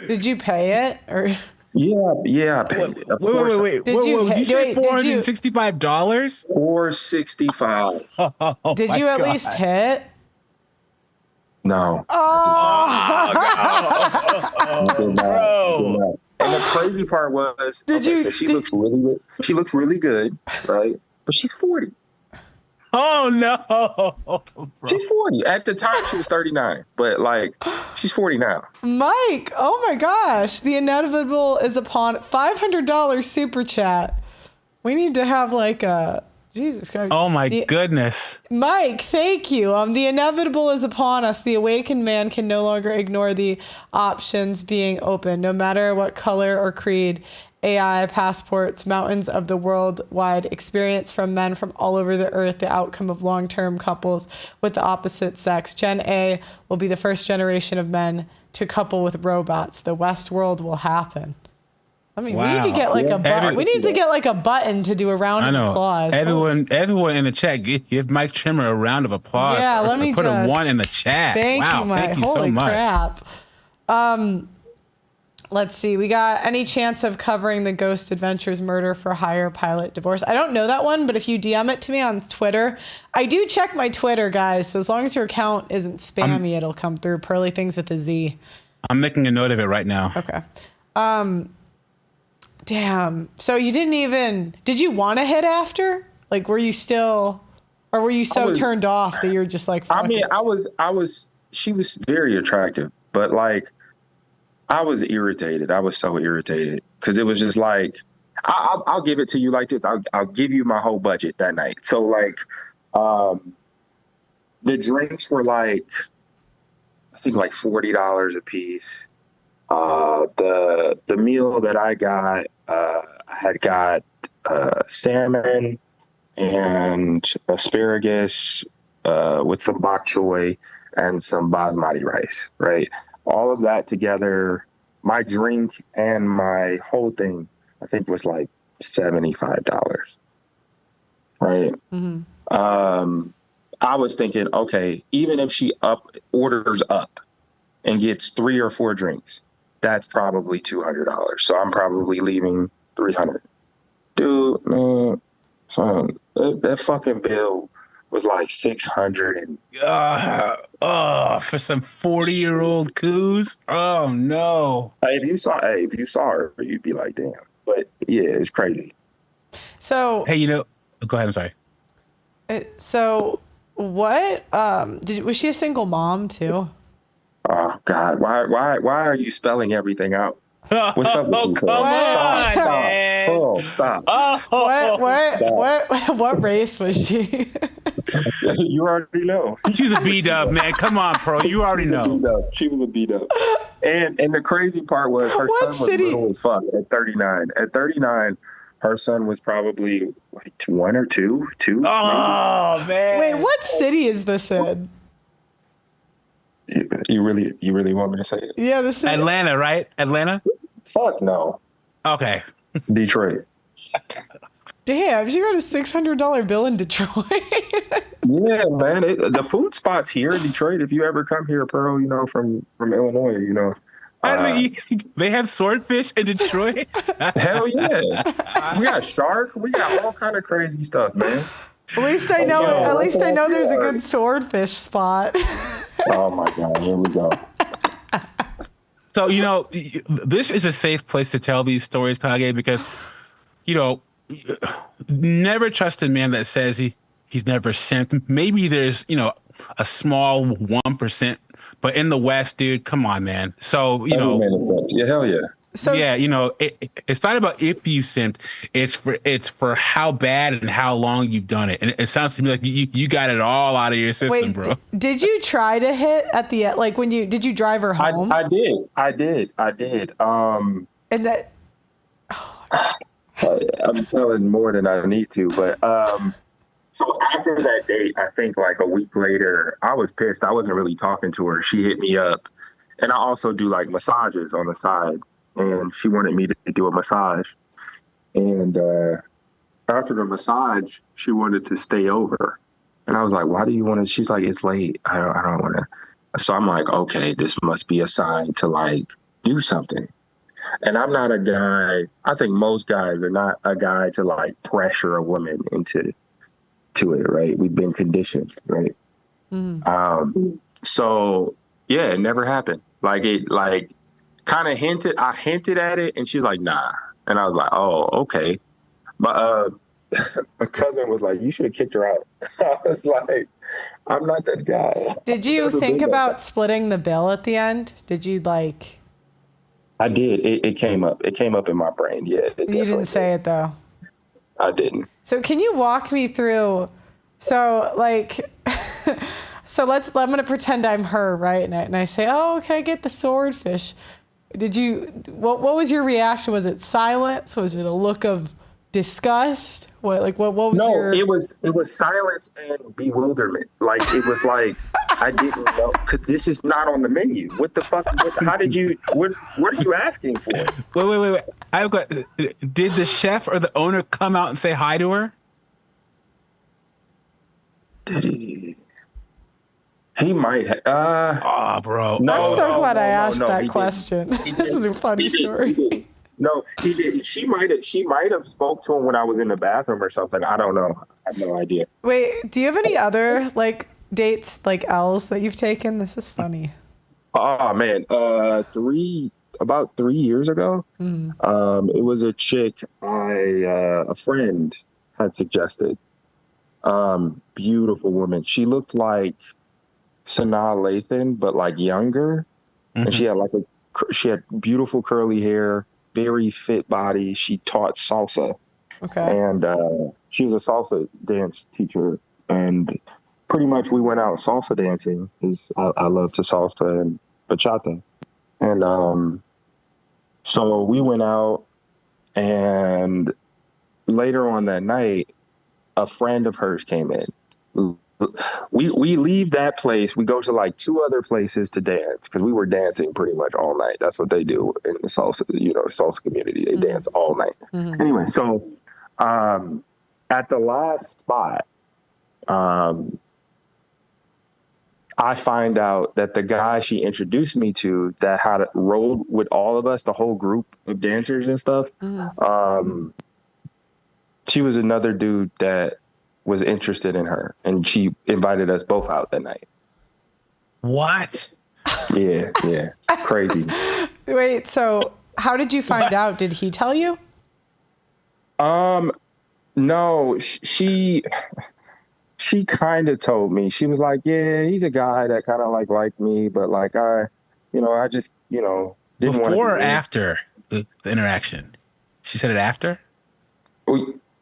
Did you pay it, or? Yeah, I paid it. Of course. Wait. Did you say $465? $465. Did you at least hit? No. Bro. And the crazy part was, so she looks really good. She looks really good, right? But she's 40. Oh no. She's 40. At the time she was 39, but like she's 40 now. Mike, oh my gosh. The inevitable is upon. $500 super chat. We need to have like a Jesus Christ. Oh my goodness. Mike, thank you. The inevitable is upon us. The awakened man can no longer ignore the options being open, no matter what color or creed. AI passports, mountains of the worldwide experience from men from all over the earth, the outcome of long-term couples with the opposite sex. Gen A will be the first generation of men to couple with robots. The West world will happen. I mean, we need to get like a button. We need to get like a button to do a round of applause. Everyone in the chat, give Mike Trimmer a round of applause. Yeah, let me put a 1 in the chat. Thank you, Mike. Thank you Holy so much. crap. Let's see. We got any chance of covering the Ghost Adventures murder for hire pilot divorce? I don't know that one, but if you DM it to me on Twitter, I do check my Twitter, guys. So as long as your account isn't spammy, it'll come through. Pearly Things with a Z. I'm making a note of it right now. Okay. Damn. So you didn't even, did you want to hit after? Like, were you still, or were you so turned off that you're just like, fuck it? She was very attractive, but like, I was irritated. I was so irritated because it was just like, I'll give it to you like this. I'll give you my whole budget that night. So like, the drinks were like, I think like $40 a piece. The meal that I got, I had got salmon and asparagus with some bok choy and some basmati rice, right? All of that together, my drink and my whole thing, I think was like $75, right? Mm-hmm. I was thinking, okay, even if she orders up and gets 3 or 4 drinks, that's probably $200. So I'm probably leaving $300. Dude, man, son, that fucking bill was like $600 and for some 40-year-old coos. Oh no! If you saw her, you'd be like, damn. But yeah, it's crazy. So hey, go ahead. I'm sorry. So what? Was she a single mom too? Oh God! Why are you spelling everything out? What's up with you? Come on, man. Stop. What race was she? You already know. She's a B-dub, man. Come on, bro. You already know. She was a B-dub. And the crazy part was her son was little as fuck at 39. At 39, her son was probably like 1 or 2. Oh, man. Wait, what city is this in? You really want me to say it? Yeah, this is Atlanta, right? Atlanta? Fuck no. Okay. Detroit. Damn, she got a $600 bill in Detroit. Yeah, man. The food spots here in Detroit, if you ever come here, Pearl, from Illinois, I mean, they have swordfish in Detroit? Hell yeah. We got shark. We got all kind of crazy stuff, man. At least I know there's a good swordfish spot. Oh my God, here we go. So, this is a safe place to tell these stories, Kage, because, never trust a man that says he's never simped. Maybe there's, a small 1%, but in the West, dude, come on, man. So, yeah, hell yeah. So yeah, it's not about if you simped. It's for how bad and how long you've done it. And it sounds to me like you got it all out of your system, bro. Did you try to hit at the end? Like did you drive her home? I did. And that. I'm telling more than I need to, but so after that date, I think like a week later, I was pissed. I wasn't really talking to her. She hit me up, and I also do like massages on the side. And she wanted me to do a massage. And after the massage, she wanted to stay over. And I was like, why do you want to? She's like, it's late. I don't want to. So I'm like, okay, this must be a sign to like do something. And I'm not a guy. I think most guys are not a guy to like pressure a woman into it, right? We've been conditioned, right? So yeah, it never happened. Like it, like kind of I hinted at it, and she's like, nah. And I was like, oh, okay. But my cousin was like, you should have kicked her out. I was like, I'm not that guy. Did you think about splitting the bill at the end? Did you like? I did. It came up. It came up in my brain. Yeah. You didn't say it though. I didn't. So can you walk me through? So like, so I'm gonna pretend I'm her, right? And I say, oh, can I get the swordfish? Did you? What was your reaction? Was it silence? Was it a look of disgust? What was your? No, it was silence and bewilderment. Like it was like I didn't know because this is not on the menu. What the fuck? How did you? What are you asking for? Wait. I've got. Did the chef or the owner come out and say hi to her? Did he? He might have. Oh, bro. No, I'm so glad I asked no, that question. This is a funny story. No, he didn't. She might have spoke to him when I was in the bathroom or something. I don't know. I have no idea. Wait, do you have any other like dates, like L's that you've taken? This is funny. Oh man, about 3 years ago, it was a chick a friend had suggested. Beautiful woman. She looked like Sanaa Lathan, but like younger, and she had beautiful curly hair, very fit body. She taught salsa, and she was a salsa dance teacher. And pretty much we went out salsa dancing because I love to salsa and bachata. And so we went out, and later on that night, a friend of hers came in. We leave that place. We go to like 2 other places to dance because we were dancing pretty much all night. That's what they do in the salsa, salsa community. They dance all night. Anyway, so at the last spot, I find out that the guy she introduced me to that had rode with all of us, the whole group of dancers and stuff, she was another dude that was interested in her, and she invited us both out that night. What? Yeah, crazy. Wait, so how did you find out? Did he tell you? No, she kind of told me. She was like, yeah, he's a guy that kind of liked me, but like I just didn't want to. Before or after the interaction? She said it after?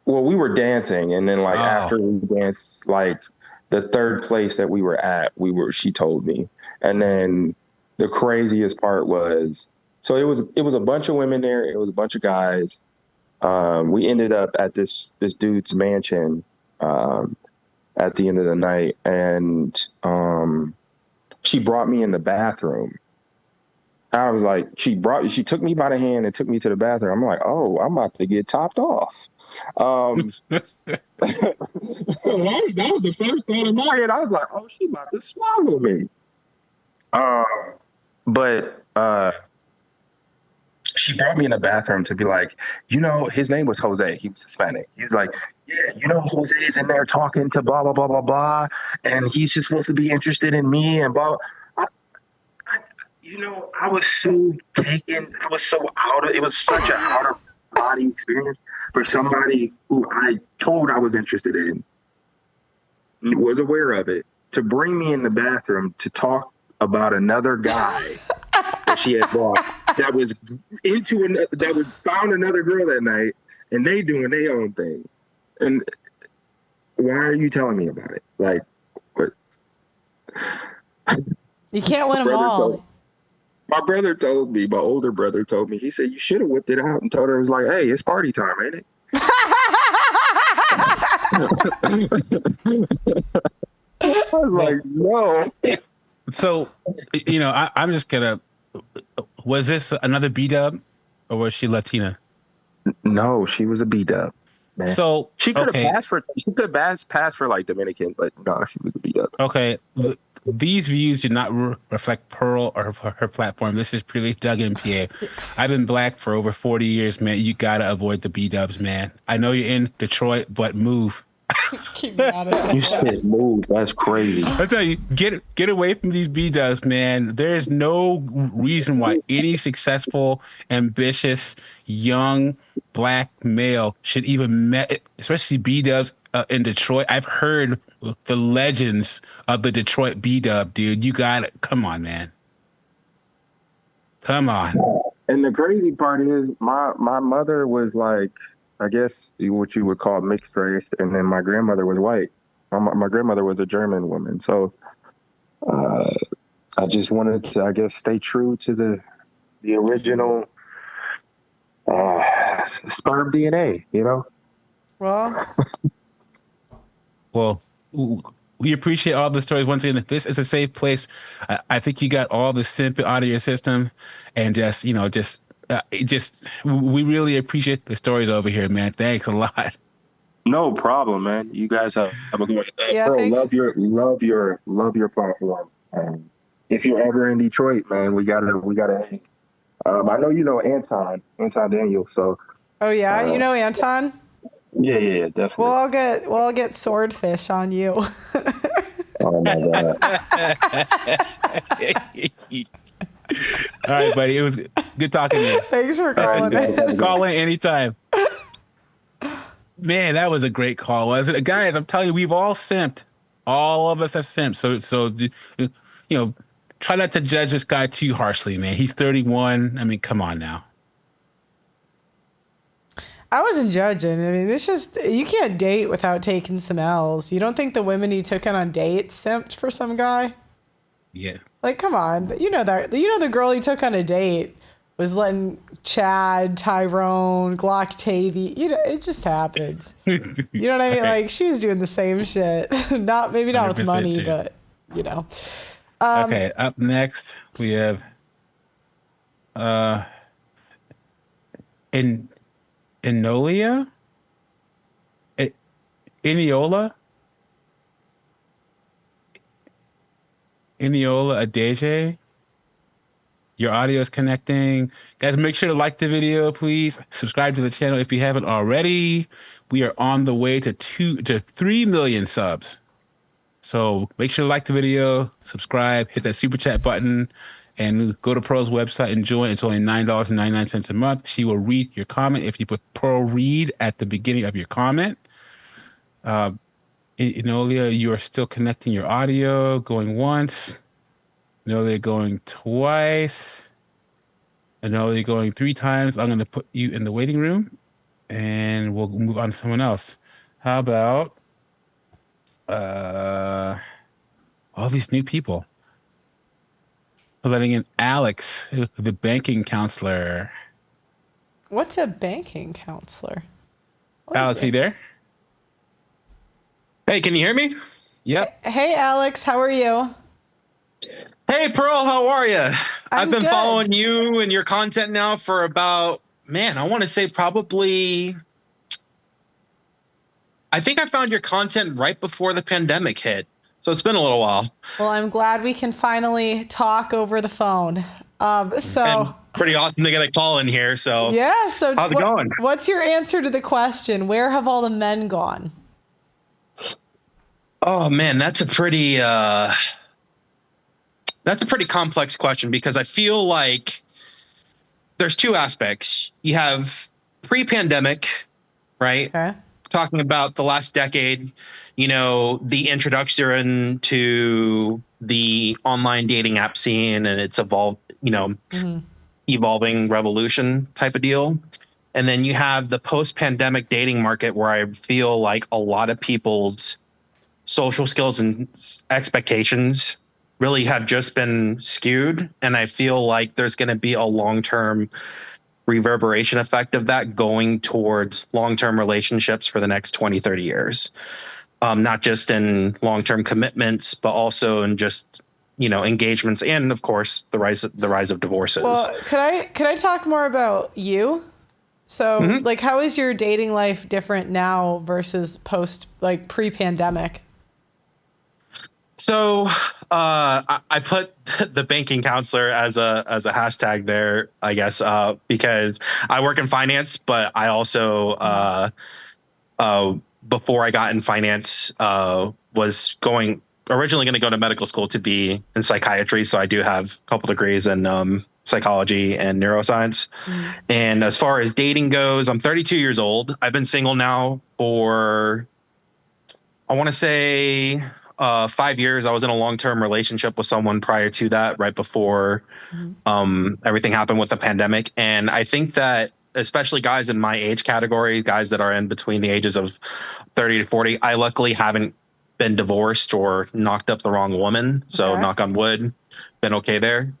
Well, we were dancing, and then after we danced, like the third place that we were at, she told me. And then the craziest part was, so it was a bunch of women there, it was a bunch of guys. We ended up at this dude's mansion at the end of the night, and she brought me in the bathroom. I was like, she took me by the hand and took me to the bathroom. I'm like, oh, I'm about to get topped off. That was the first thought in my head. I was like, oh, she about to swallow me. But she brought me in the bathroom to be like, his name was Jose. He was Hispanic. He was like, yeah, Jose's in there talking to blah, blah, blah, blah, blah. And he's just supposed to be interested in me and blah. I was so taken. I was so it was such an out of body experience for somebody who I told I was interested in, was aware of it, to bring me in the bathroom to talk about another guy that she had brought that was found another girl that night, and they doing their own thing. And why are you telling me about it? Like, what? You can't win them all. My older brother told me, he said, you should have whipped it out and told her, it was like, hey, it's party time, ain't it? I was like, no. So, I'm just gonna, was this another B-dub or was she Latina? No, she was a B-dub, man. So she could have passed for like Dominican, but no, she was a B-dub. Okay. These views do not reflect Pearl or her platform. This is purely Doug MPA. I've been black for over 40 years, man. You gotta avoid the B-dubs, man. I know you're in Detroit, but move. You said move. That's crazy. I tell you, get away from these B-dubs, man. There's no reason why any successful, ambitious, young black male should even especially B-dubs in Detroit. I've heard the legends of the Detroit B-dub, dude. You got it. Come on, man. Come on. And the crazy part is, my mother was like, I guess what you would call mixed race, and then my grandmother was white. My grandmother was a German woman, so I just wanted to, I guess, stay true to the original sperm DNA, you know. Well, we appreciate all the stories. Once again, this is a safe place. I think you got all the simp out of your system, and we really appreciate the stories over here, man. Thanks a lot. No problem, man. You guys have a good one. Yeah, Bro, thanks. love your platform. If you're ever in Detroit, man, we gotta hang. I know you know Anton Daniel, so. Oh yeah, you know Anton? Yeah, definitely. We'll all get swordfish on you. Oh my God. All right, buddy. It was good talking to you. Thanks for calling in. Call in anytime. Man, that was a great call, wasn't it? Guys, I'm telling you, we've all simped. All of us have simped. So try not to judge this guy too harshly, man. He's 31. I mean, come on now. I wasn't judging. I mean, it's just, you can't date without taking some L's. You don't think the women you took on dates simped for some guy? Yeah. Like, come on. You know the girl you took on a date was letting Chad, Tyrone, Glock Tavy, it just happens. You know what I mean? Okay. Like, she was doing the same shit. Maybe not with money, true. but, you know. Okay, up next, we have Enola Adeje. Your audio is connecting. Guys, make sure to like the video, please. Subscribe to the channel if you haven't already. We are on the way to 3 million subs. So make sure to like the video, subscribe, hit that super chat button, and go to Pearl's website and join. It's only $9.99 a month. She will read your comment if you put Pearl read at the beginning of your comment. Enola, you are still connecting your audio, going once. Enola going twice. Enola going 3 times. I'm going to put you in the waiting room, and we'll move on to someone else. How about all these new people? We're letting in Alex, the banking counselor. What's a banking counselor? Alex, are you there? Hey, can you hear me? Yep. Hey, Alex, how are you? Hey, Pearl, how are you? I've been good. following you and your content now for about, I want to say probably, I think I found your content right before the pandemic hit. So it's been a little while. Well, I'm glad we can finally talk over the phone. And pretty awesome to get a call in here. So yeah. So how's it going? What's your answer to the question? Where have all the men gone? Oh man, that's a pretty complex question, because I feel like there's 2 aspects. You have pre-pandemic, right? Okay. Talking about the last decade, the introduction to the online dating app scene and its evolving revolution type of deal. And then you have the post-pandemic dating market, where I feel like a lot of people's social skills and expectations really have just been skewed. And I feel like there's going to be a long-term reverberation effect of that going towards long-term relationships for the next 20, 30 years. Not just in long-term commitments, but also in just, engagements, and of course the rise of divorces. Well, could I talk more about you? So like, how is your dating life different now versus pre-pandemic? So I put the banking counselor as a hashtag there, I guess, because I work in finance, but I also before I got in finance, was originally going to go to medical school to be in psychiatry. So I do have a couple degrees in psychology and neuroscience. And as far as dating goes, I'm 32 years old. I've been single now for, I want to say, 5 years. I was in a long-term relationship with someone prior to that, right before everything happened with the pandemic. And I think that especially guys in my age category, guys that are in between the ages of 30 to 40, I luckily haven't been divorced or knocked up the wrong woman. So knock on wood, been okay there.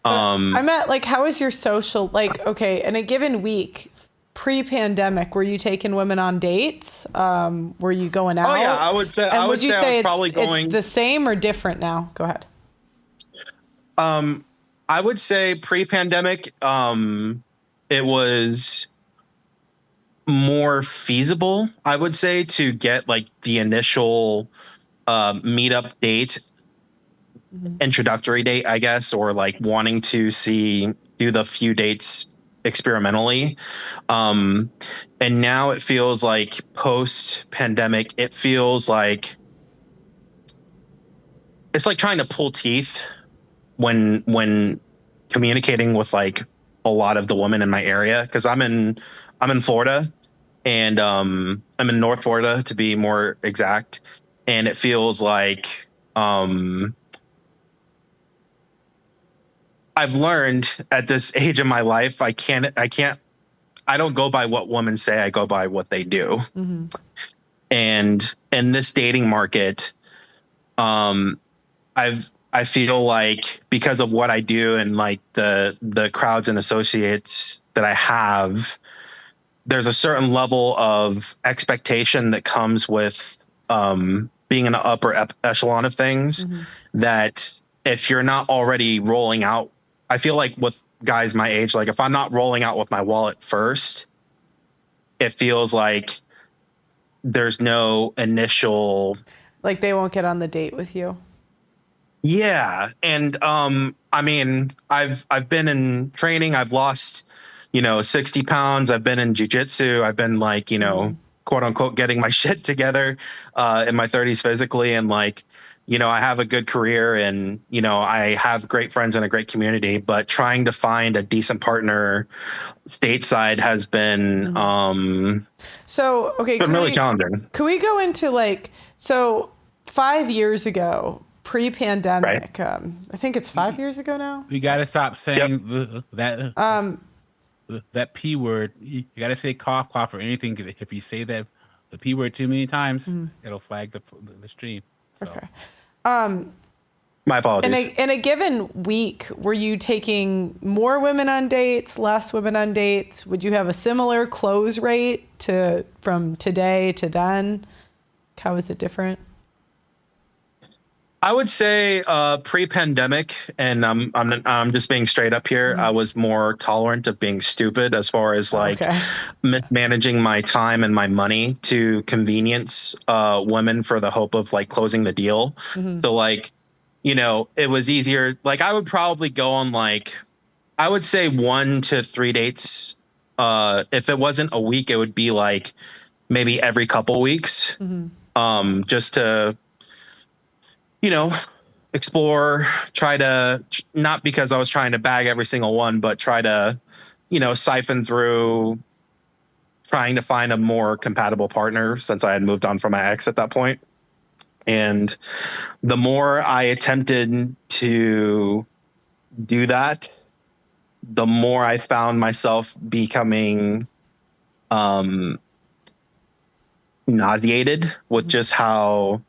I meant, like, how is your social, like, okay, in a given week, pre-pandemic, were you taking women on dates? Were you going out? Oh yeah, I would say. I would say I was probably going. It's the same or different now? Go ahead. I would say pre-pandemic, it was more feasible, I would say, to get like the initial meetup date, introductory date, I guess, or like wanting to do the few dates experimentally. And now it feels like post-pandemic, it feels like it's like trying to pull teeth when communicating with like a lot of the women in my area, because I'm in Florida, and I'm in North Florida to be more exact, and it feels like I've learned at this age in my life I don't go by what women say, I go by what they do. And in this dating market, I feel like because of what I do and like the crowds and associates that I have, there's a certain level of expectation that comes with being in an upper echelon of things that if you're not already rolling out, I feel like with guys my age, like if I'm not rolling out with my wallet first, it feels like there's no initial, like they won't get on the date with you. Yeah. And I mean, I've been in training, I've lost, 60 pounds. I've been in jujitsu. I've been like, quote unquote, getting my shit together in my 30s physically. And like, I have a good career and, I have great friends and a great community, but trying to find a decent partner stateside has been so okay, really challenging. Can we go into like, so 5 years ago, pre-pandemic, I think it's 5 years ago now. You got to stop saying that P word. You got to say cough, cough, or anything, because if you say that the P word too many times, it'll flag the stream. So. Okay. My apologies. In a given week, were you taking more women on dates, less women on dates? Would you have a similar close rate from today to then? How is it different? I would say pre-pandemic, and I'm just being straight up here. I was more tolerant of being stupid as far as like managing my time and my money to convenience women for the hope of like closing the deal. So like, it was easier. Like I would probably go on like, I would say 1 to 3 dates. If it wasn't a week, it would be like maybe every couple weeks, just to explore, try to, not because I was trying to bag every single one, but try to, siphon through, trying to find a more compatible partner since I had moved on from my ex at that point. And the more I attempted to do that, the more I found myself becoming nauseated with just how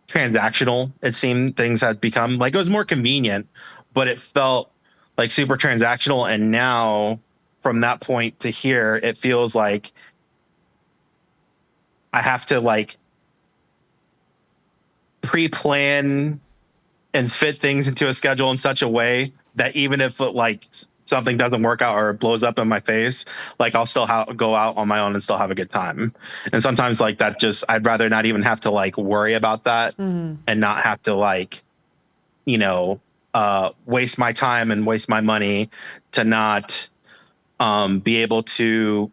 transactional it seemed things had become. Like it was more convenient, but it felt like super transactional. And now from that point to here, it feels like I have to like pre-plan and fit things into a schedule in such a way that even if like something doesn't work out or it blows up in my face, like I'll still go out on my own and still have a good time. And sometimes like that, just I'd rather not even have to like worry about that and not have to like, waste my time and waste my money to not be able to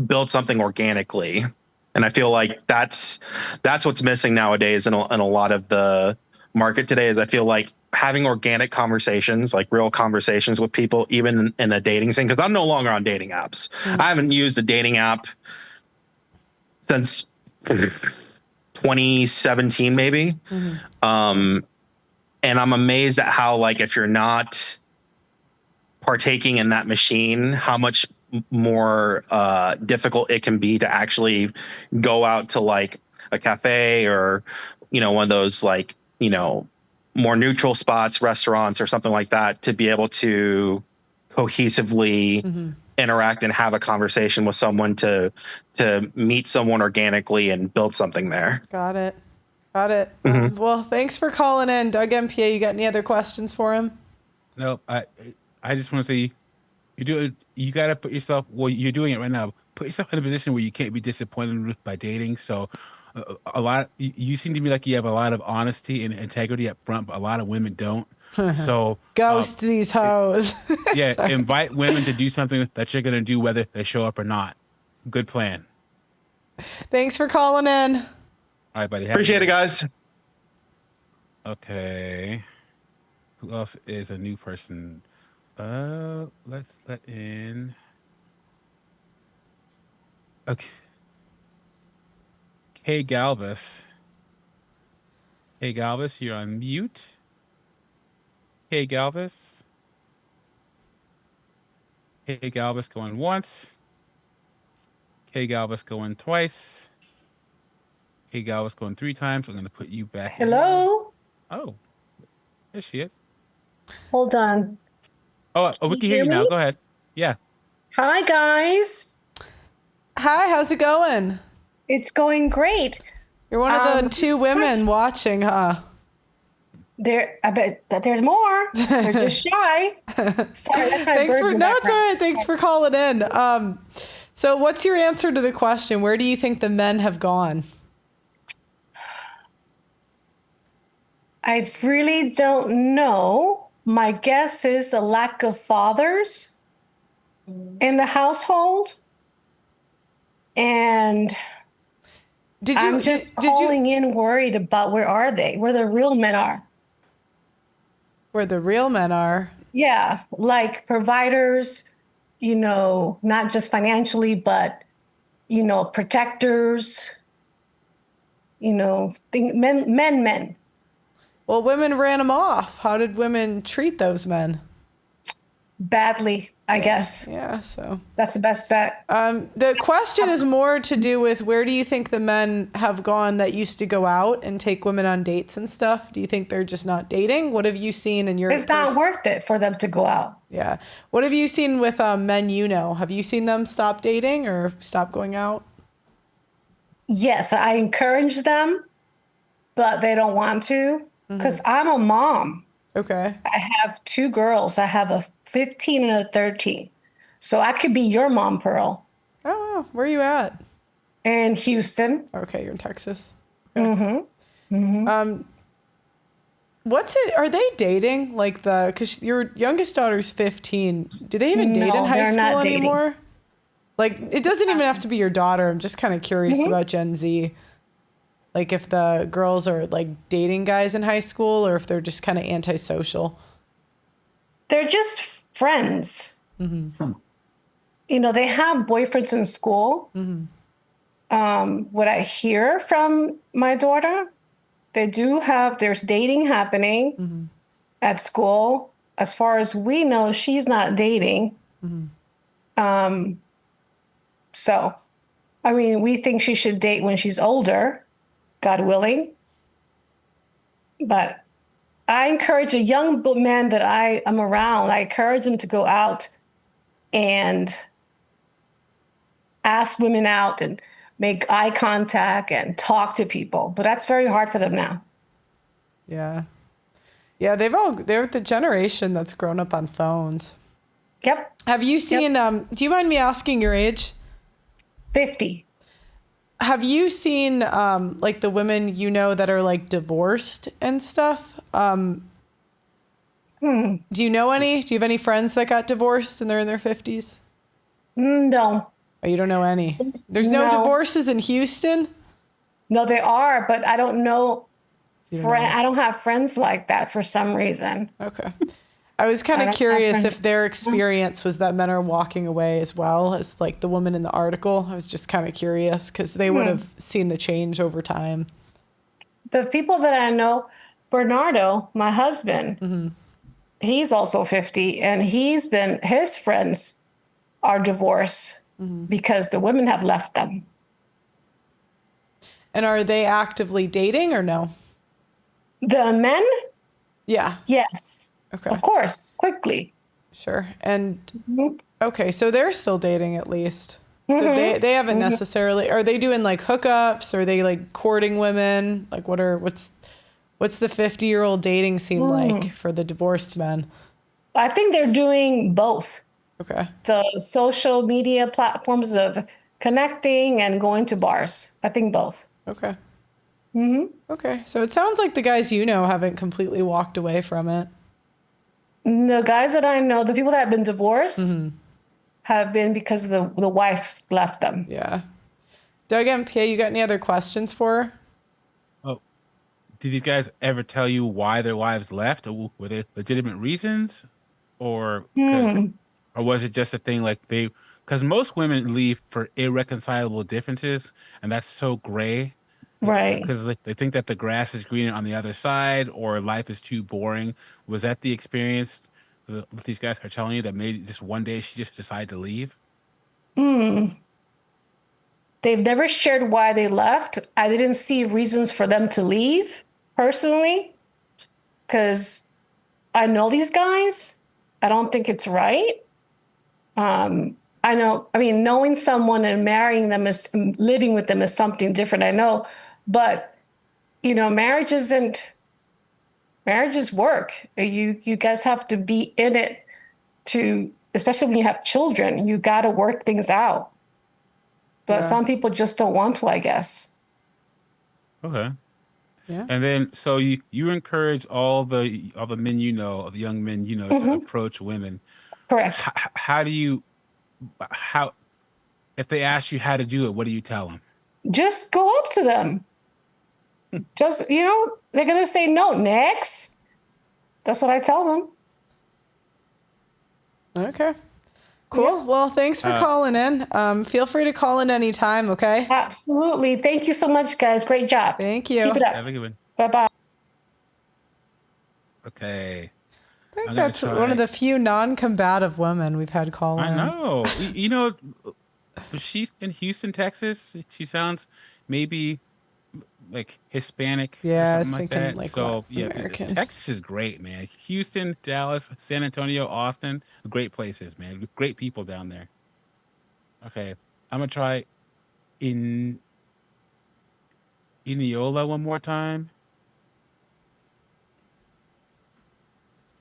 build something organically. And I feel like that's what's missing nowadays in a lot of the market today. Is I feel like having organic conversations, like real conversations with people, even in a dating scene, because I'm no longer on dating apps. I haven't used a dating app since 2017, maybe. And I'm amazed at how, like, if you're not partaking in that machine, how much more difficult it can be to actually go out to like a cafe or, one of those like, more neutral spots, restaurants or something like that, to be able to cohesively interact and have a conversation with someone, to meet someone organically and build something there. Got it. Well, thanks for calling in. Doug MPA, you got any other questions for him? Nope. I just want to say, you got to put yourself, well, you're doing it right now. Put yourself in a position where you can't be disappointed by dating. So you seem to me like you have a lot of honesty and integrity up front, but a lot of women don't. So ghost these hoes. Yeah. Invite women to do something that you're going to do, whether they show up or not. Good plan. Thanks for calling in. All right, buddy. Appreciate it, guys. Okay. Who else is a new person? Let's let in. Okay. Hey Galvis. Hey Galvis, you're on mute. Hey Galvis. Hey Galvis going once. Hey Galvis going twice. Hey Galvis going 3 times. I'm going to put you back. Hello? Oh, there she is. Hold on. Oh, we can hear you now. Go ahead. Yeah. Hi, guys. Hi, how's it going? It's going great. You're one of the 2 women watching, huh? I bet that there's more. They're just shy. Sorry, that's my bird in the No, it's all background. right. Thanks for calling in. So what's your answer to the question? Where do you think the men have gone? I really don't know. My guess is a lack of fathers in the household. And I'm just calling in worried about where are they, where the real men are. Where the real men are? Yeah, like providers, not just financially, but, protectors, men. Well, women ran them off. How did women treat those men? Badly, I guess. Yeah, so. That's the best bet. The question is more to do with, where do you think the men have gone that used to go out and take women on dates and stuff? Do you think they're just not dating? What have you seen in your... It's not worth it for them to go out. Yeah. What have you seen with men you know? Have you seen them stop dating or stop going out? Yes, I encourage them, but they don't want to, because I'm a mom. Okay. I have 2 girls. I have a 15 and a 13. So I could be your mom, Pearl. Oh, where are you at? In Houston. Okay, you're in Texas. Okay. What's it? Are they dating? Like because your youngest daughter's 15. Do they even date in high school anymore? Like, it doesn't even have to be your daughter. I'm just kind of curious about Gen Z. Like, if the girls are like dating guys in high school, or if they're just kind of antisocial. They're just friends. They have boyfriends in school. What I hear from my daughter, there's dating happening at school. As far as we know, she's not dating. So, I mean, we think she should date when she's older, God willing. But I encourage a young man that I am around, I encourage him to go out and ask women out and make eye contact and talk to people. But that's very hard for them now. Yeah. Yeah, they're the generation that's grown up on phones. Yep. Have you seen, do you mind me asking your age? 50. Have you seen like the women you know that are like divorced and stuff? Do you know any? Do you have any friends that got divorced and they're in their 50s? No. Oh, you don't know any? There's no divorces in Houston? No, there are, but I don't know. You don't know. I don't have friends like that for some reason. Okay. I was kind I of don't curious have if their experience was that men are walking away as well as like the woman in the article. I was just kind of curious because they would have seen the change over time. The people that I know, Bernardo, my husband, he's also 50, and his friends are divorced because the women have left them. And are they actively dating or no? The men? Yeah. Yes. Okay. Of course, quickly. Sure. And okay, so they're still dating at least. So they haven't necessarily, are they doing like hookups? Are they like courting women? Like what's the 50-year-old dating scene like for the divorced men? I think they're doing both. Okay. The social media platforms of connecting and going to bars. I think both. Okay. Okay. So it sounds like the guys you know haven't completely walked away from it. The guys that I know, the people that have been divorced, have been because the wives left them. Yeah. Doug MP, you got any other questions for her? Oh, did these guys ever tell you why their wives left? Or were they legitimate reasons? Or was it just a thing like because most women leave for irreconcilable differences, and that's so gray. Right. Because they think that the grass is greener on the other side, or life is too boring. Was that the experience that these guys are telling you, that maybe just one day she just decided to leave? They've never shared why they left. I didn't see reasons for them to leave personally, because I know these guys. I don't think it's right. Knowing someone and marrying them is living with them is something different. I know, but marriage is work. You guys have to be in it especially when you have children, you got to work things out. But some people just don't want to, I guess. Okay. Yeah. And then, so you encourage all the men the young men to approach women. Correct. How if they ask you how to do it, what do you tell them? Just go up to them. Just, they're going to say no. Next. That's what I tell them. Okay. Cool. Yeah. Well, thanks for calling in. Feel free to call in anytime, okay? Absolutely. Thank you so much, guys. Great job. Thank you. Keep it up. Have a good one. Bye-bye. Okay. I think that's one of the few non-combative women we've had call in. I know. She's in Houston, Texas. She sounds maybe like Hispanic or something like that. Like so American. Texas is great, man. Houston, Dallas, San Antonio, Austin, great places, man. Great people down there. Okay, I'm gonna try Iniola one more time.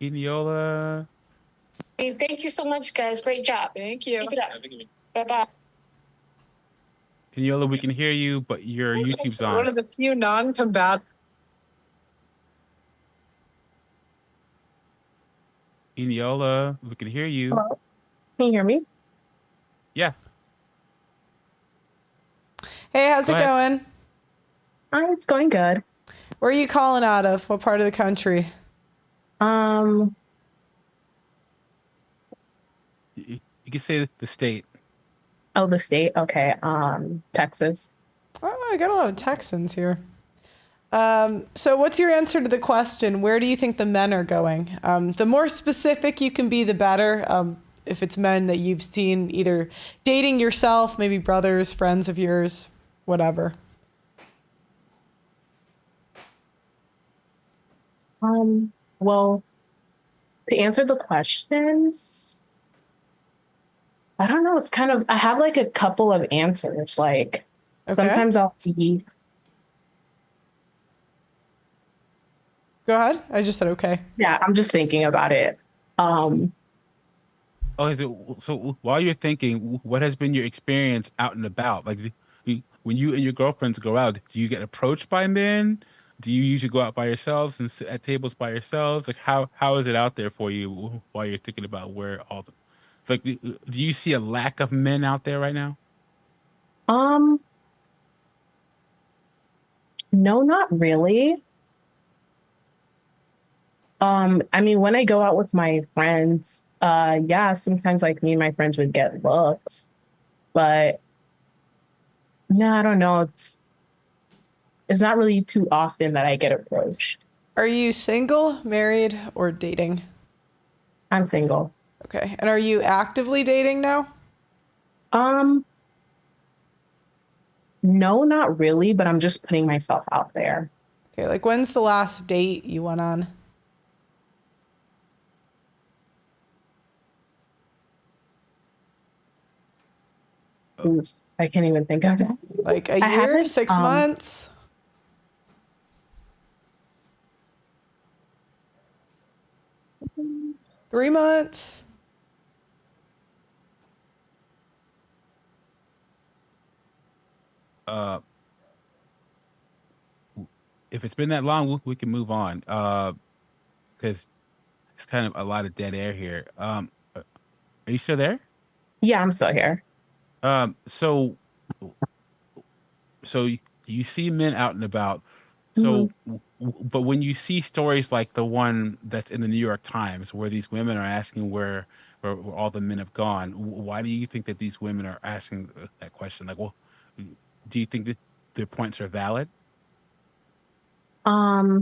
Iniola. Hey, thank you so much, guys. Great job. Thank you. Keep it up. Bye-bye. Iniola, we can hear you, but your YouTube's on. One of the few non-combative. Iniola, we can hear you. Hello? Can you hear me? Yeah. Hey, how's it going? It's going good. Where are you calling out of? What part of the country? You can say the state. Oh, the state. Okay. Texas. Oh, I got a lot of Texans here. So what's your answer to the question? Where do you think the men are going? The more specific you can be, the better. If it's men that you've seen either dating yourself, maybe brothers, friends of yours, whatever. Well, to answer the questions, I don't know. It's kind of, I have like a couple of answers. Like sometimes I'll see. Go ahead. I just said okay. Yeah, I'm just thinking about it. Okay, so while you're thinking, what has been your experience out and about? Like, when you and your girlfriends go out, do you get approached by men? Do you usually go out by yourselves and sit at tables by yourselves? Like, how is it out there for you while you're thinking about where all the, like, do you see a lack of men out there right now? Um, no, not really. I mean, when I go out with my friends, yeah, sometimes like me and my friends would get looks, but no, I don't know. It's not really too often that I get approached. Are you single, married, or dating? I'm single. Okay. And are you actively dating now? No, not really, but I'm just putting myself out there. Okay, like when's the last date you went on? Oof, I can't even think of that. Like a year, 6 months? Mm. 3 months? If it's been that long, we can move on. Because it's kind of a lot of dead air here. Are you still there? Yeah, I'm still here. So you see men out and about. So, but when you see stories like the one that's in the New York Times, where these women are asking where all the men have gone, why do you think that these women are asking that question? Like, well, do you think that their points are valid? Yeah,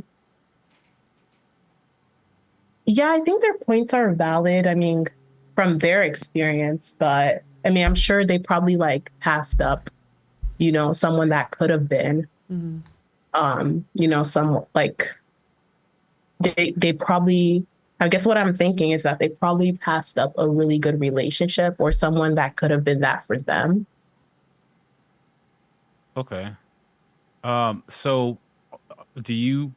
I think their points are valid. I mean, from their experience, but I mean, I'm sure they probably like passed up, someone that could have been, some like they probably, I guess what I'm thinking is that they probably passed up a really good relationship or someone that could have been that for them. Okay. So do you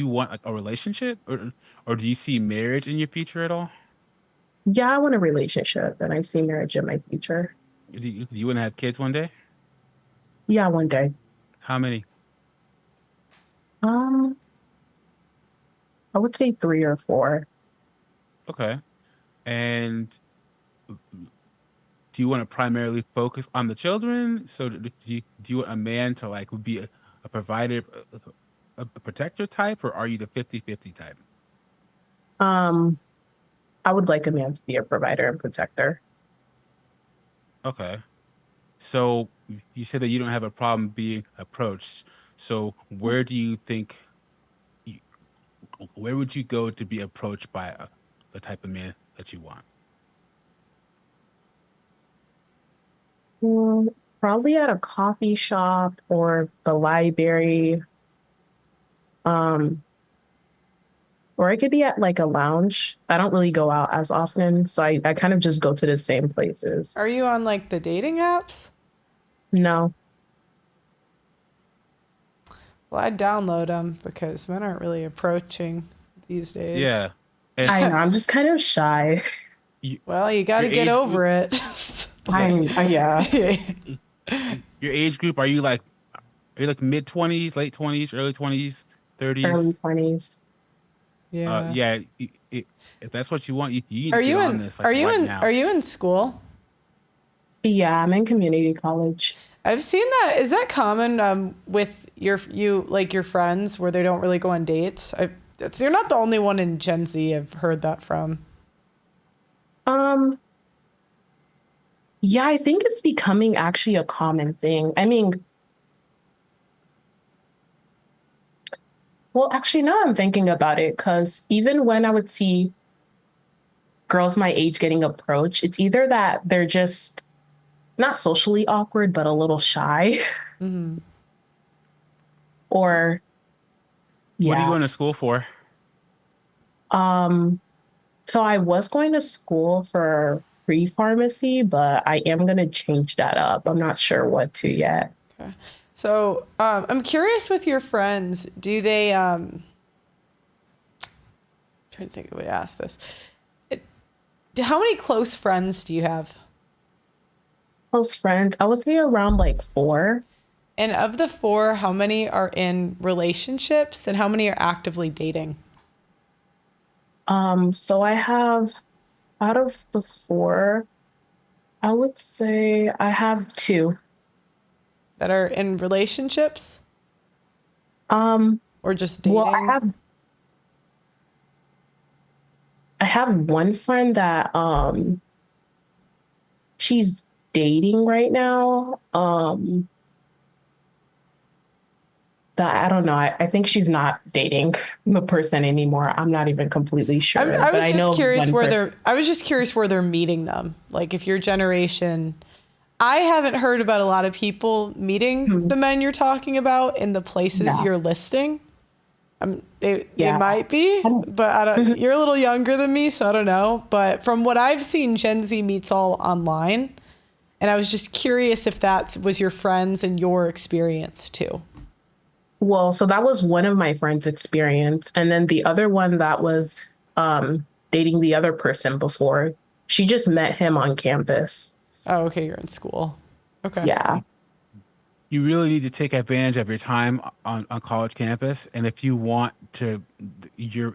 want like a relationship, or do you see marriage in your future at all? Yeah, I want a relationship and I see marriage in my future. Do you want to have kids one day? Yeah, one day. How many? I would say 3 or 4. Okay. And do you want to primarily focus on the children? So do you want a man to like be a provider, a protector type, or are you the 50-50 type? I would like a man to be a provider and protector. Okay. So you said that you don't have a problem being approached. So you, where would you go to be approached by the type of man that you want? Probably at a coffee shop or the library. Or it could be at like a lounge. I don't really go out as often, so I kind of just go to the same places. Are you on like the dating apps? No. Well, I'd download them because men aren't really approaching these days. Yeah. I know, I'm just kind of shy. Well, you got to get over it. Yeah. Your age group, are you like mid 20s, late 20s, early 20s, 30s? Early 20s. Yeah. Yeah. If that's what you want, you need Are to you get in? on this. Like, Are you right in? now. Are you in school? Yeah, I'm in community college. I've seen that. Is that common with your friends where they don't really go on dates? You're not the only one in Gen Z I've heard that from. Yeah, I think it's becoming actually a common thing. I mean, well, actually, now I'm thinking about it, because even when I would see girls my age getting approached, it's either that they're just not socially awkward, but a little shy. Mm-hmm. Or, yeah. What are you going to school for? So I was going to school for pre-pharmacy, but I am going to change that up. I'm not sure what to yet. Okay. So I'm curious with your friends, do they, trying to think of a way to ask this. How many close friends do you have? Close friends, I would say around like 4. And of the 4, how many are in relationships and how many are actively dating? So I have, out of the 4, I would say I have 2 that are in relationships. Or just dating. Well, I have one friend that she's dating right now. That I don't know. I think she's not dating the person anymore. I'm not even completely sure. I was but just curious where they're meeting them. Like if your generation, I haven't heard about a lot of people meeting the men you're talking about in the places you're listing. They might be, but I don't. You're a little younger than me, so I don't know. But from what I've seen, Gen Z meets all online, and I was just curious if that was your friends and your experience too. Well, so that was one of my friends' experience. And then the other one that was dating the other person before, she just met him on campus. Oh, okay. You're in school. Okay. Yeah. You really need to take advantage of your time on college campus. And if you want to, your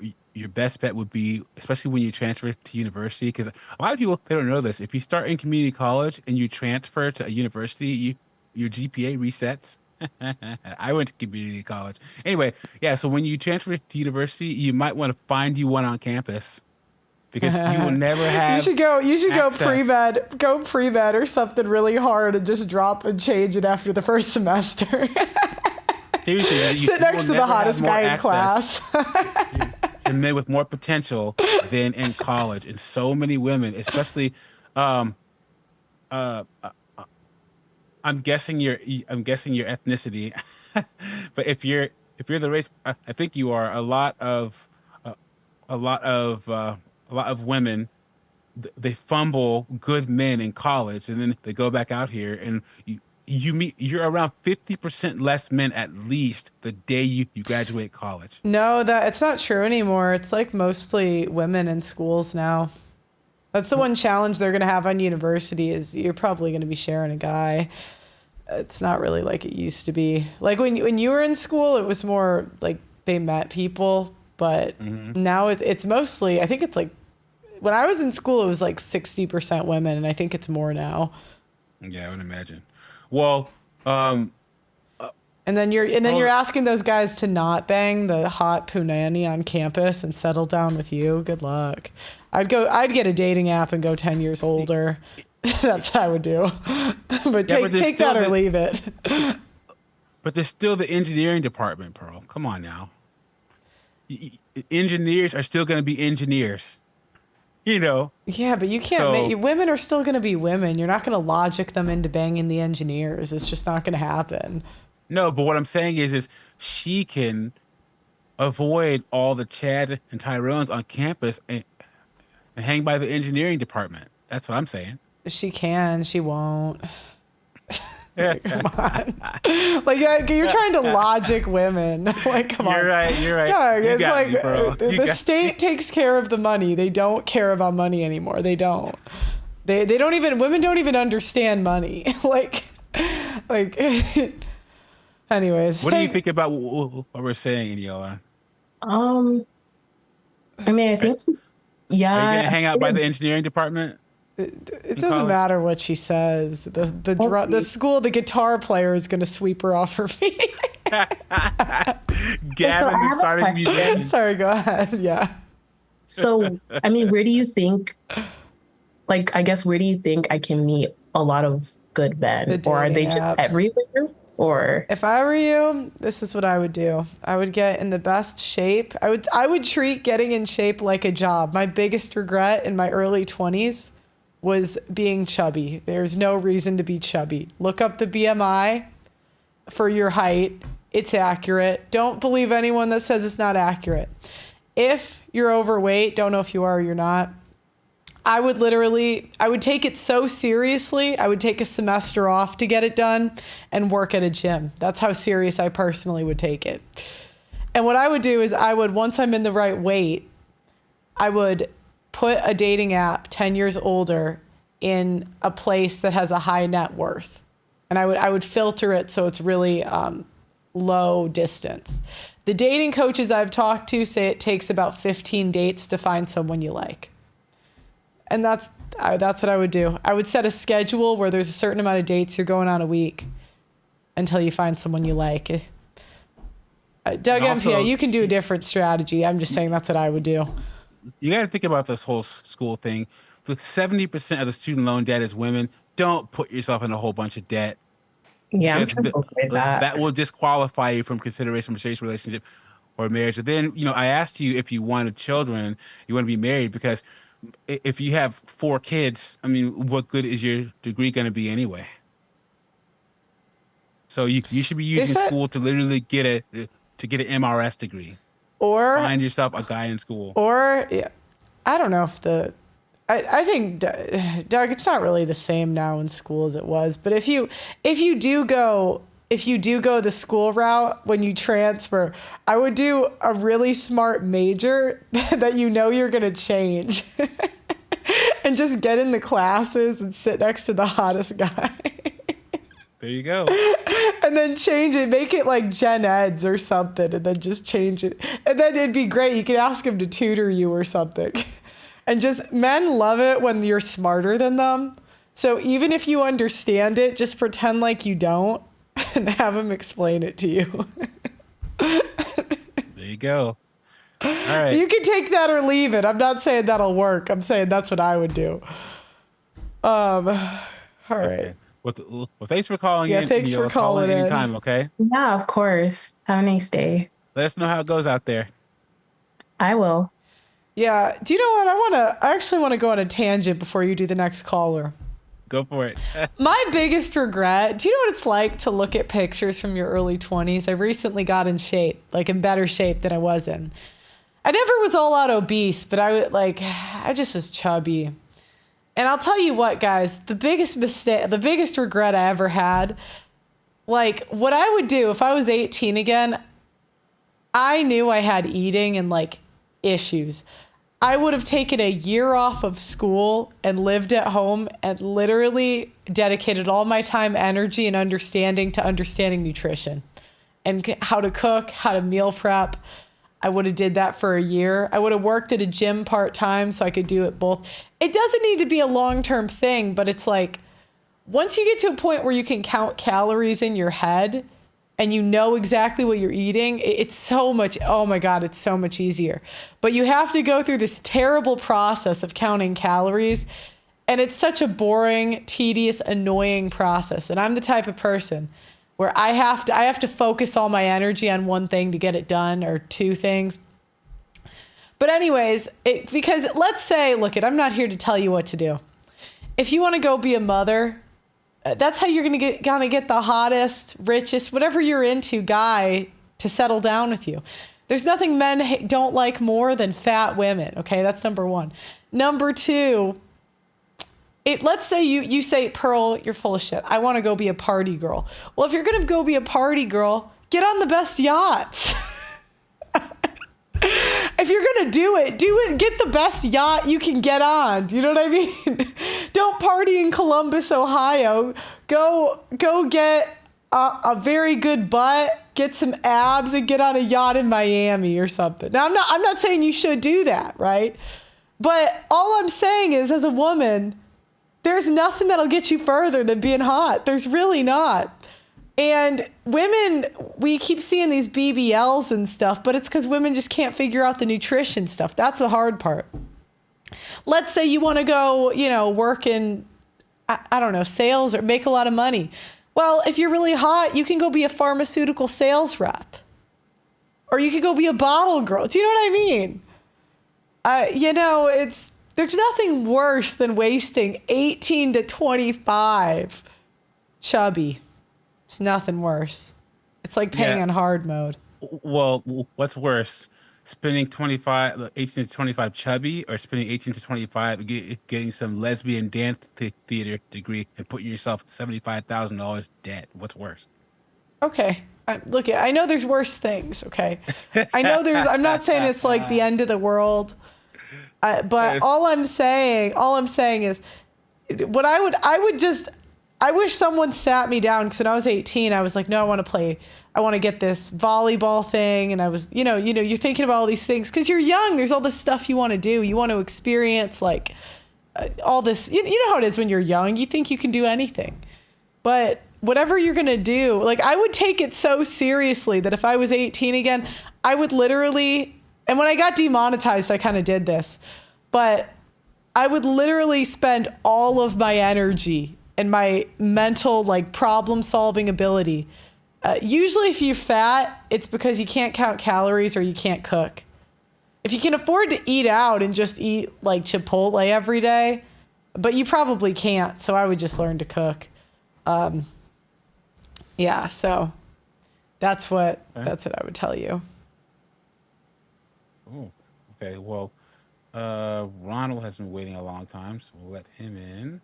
best bet would be, especially when you transfer to university, because a lot of people, they don't know this. If you start in community college and you transfer to a university, your GPA resets. I went to community college. Anyway, yeah, so when you transfer to university, you might want to find you one on campus because you will never have You should go access. pre-med or something really hard and just drop and change it after the first semester. Seriously, Sit next to the hottest guy in class. And men with more potential than in college. And so many women, especially I'm guessing your ethnicity, but if you're the race, I think you are. A lot of women, they fumble good men in college, and then they go back out here, and you're around 50% less men at least the day you graduate college. No, it's not true anymore. It's like mostly women in schools now. That's the one challenge they're going to have on university is you're probably going to be sharing a guy. It's not really like it used to be. Like when you were in school, it was more like they met people, but now it's mostly, I think it's like, when I was in school, it was like 60% women, and I think it's more now. Yeah, I would imagine. Well, and then you're asking those guys to not bang the hot punani on campus and settle down with you. Good luck. I'd get a dating app and go 10 years older. That's what I would do. But take that or leave it. But there's still the engineering department, Pearl. Come on now. Engineers are still going to be engineers. You know. Yeah, but you can't women are still going to be women. You're not going to logic them into banging the engineers. It's just not going to happen. No, but what I'm saying is she can avoid all the Chads and Tyrones on campus and hang by the engineering department. That's what I'm saying. She can. She won't. Come on. Like you're trying to logic women. Like, come on. You're right. Dog, it's like the state takes care of the money. They don't care about money anymore. They don't. They don't even. Women don't even understand money. like. Anyways. What do you think about what we're saying, Yola? I mean, I think. Yeah. Are you gonna hang out by the engineering department? It doesn't matter what she says. The school, the guitar player is going to sweep her off her feet. Gavin, the starting musician. Sorry, go ahead. Yeah. So, I mean, where do you think I can meet a lot of good men? Or are they just everywhere? Or if I were you, this is what I would do. I would get in the best shape. I would treat getting in shape like a job. My biggest regret in my early 20s was being chubby. There's no reason to be chubby. Look up the BMI for your height. It's accurate. Don't believe anyone that says it's not accurate. If you're overweight, don't know if you are or you're not, I would take it so seriously. I would take a semester off to get it done and work at a gym. That's how serious I personally would take it. And what I would do is once I'm in the right weight, I would put a dating app 10 years older in a place that has a high net worth. And I would filter it so it's really low distance. The dating coaches I've talked to say it takes about 15 dates to find someone you like. And that's what I would do. I would set a schedule where there's a certain amount of dates you're going on a week until you find someone you like. Doug Also, MPA, you can do a different strategy. I'm just saying that's what I would do. You got to think about this whole school thing. Look, 70% of the student loan debt is women. Don't put yourself in a whole bunch of debt. Yeah, I'm Because trying to avoid that. that will disqualify you from consideration for a serious relationship or marriage. And then, I asked you if you wanted children, you want to be married, because if you have 4 kids, I mean, what good is your degree going to be anyway? So you should be using school to literally get an MRS degree. Or find yourself a guy in school. Or I don't know if I think, Doug, it's not really the same now in school as it was. But if you do go the school route when you transfer, I would do a really smart major that you're going to change. And just get in the classes and sit next to the hottest guy. There you go. And then change it, make it like gen eds or something, and then just change it. And then it'd be great. You could ask him to tutor you or something. And just, men love it when you're smarter than them. So even if you understand it, just pretend like you don't and have him explain it to you. There you go. All right. You can take that or leave it. I'm not saying that'll work. I'm saying that's what I would do. All right. Okay. Well, thanks for calling in. Yeah, thanks for calling in. Anytime, okay? Yeah, of course. Have a nice day. Let us know how it goes out there. I will. Yeah. Do you know what? I actually want to go on a tangent before you do the next caller. Go for it. My biggest regret, do you know what it's like to look at pictures from your early 20s? I recently got in shape, like in better shape than I was in. I never was all out obese, but I just was chubby. And I'll tell you what, guys, the biggest regret I ever had, like what I would do if I was 18 again, I knew I had eating and like issues. I would have taken a year off of school and lived at home and literally dedicated all my time, energy, and understanding to understanding nutrition and how to cook, how to meal prep. I would have did that for a year. I would have worked at a gym part-time so I could do it both. It doesn't need to be a long-term thing, but it's like once you get to a point where you can count calories in your head and you know exactly what you're eating, it's so much, oh my God, it's so much easier. But you have to go through this terrible process of counting calories. And it's such a boring, tedious, annoying process. And I'm the type of person where I have to focus all my energy on one thing to get it done, or 2 things. But anyways, because let's say, I'm not here to tell you what to do. If you want to go be a mother, that's how you're going to get the hottest, richest, whatever you're into guy to settle down with you. There's nothing men don't like more than fat women. Okay, that's number 1. Number 2, let's say you say, Pearl, you're full of shit. I want to go be a party girl. Well, if you're going to go be a party girl, get on the best yachts. If you're going to do it, get the best yacht you can get on. Do you know what I mean? Don't party in Columbus, Ohio. Go get a very good butt, get some abs, and get on a yacht in Miami or something. Now, I'm not saying you should do that, right? But all I'm saying is, as a woman, there's nothing that'll get you further than being hot. There's really not. And women, we keep seeing these BBLs and stuff, but it's because women just can't figure out the nutrition stuff. That's the hard part. Let's say you want to go, work in, I don't know, sales or make a lot of money. Well, if you're really hot, you can go be a pharmaceutical sales rep. Or you could go be a bottle girl. Do you know what I mean? There's nothing worse than wasting 18 to 25 chubby. It's nothing worse. It's like paying on hard mode. Well, what's worse? Spending 18 to 25 chubby, or spending 18 to 25 getting some lesbian dance theater degree and putting yourself $75,000 debt? What's worse? Okay. Look, I know there's worse things, okay? I'm not saying it's like the end of the world. But all I'm saying is, what I wish someone sat me down, because when I was 18, I was like, no, I want to get this volleyball thing. And I was, you're thinking about all these things because you're young. There's all this stuff you want to do. You want to experience like all this. You know how it is when you're young. You think you can do anything. But whatever you're going to do, like I would take it so seriously that if I was 18 again, I would literally, and when I got demonetized, I kind of did this, but I would literally spend all of my energy and my mental like problem solving ability. Usually if you're fat, it's because you can't count calories or you can't cook. If you can afford to eat out and just eat like Chipotle every day, but you probably can't. So I would just learn to cook. Yeah. So that's what I would tell you. Oh, okay. Well, Ronald has been waiting a long time, so we'll let him in.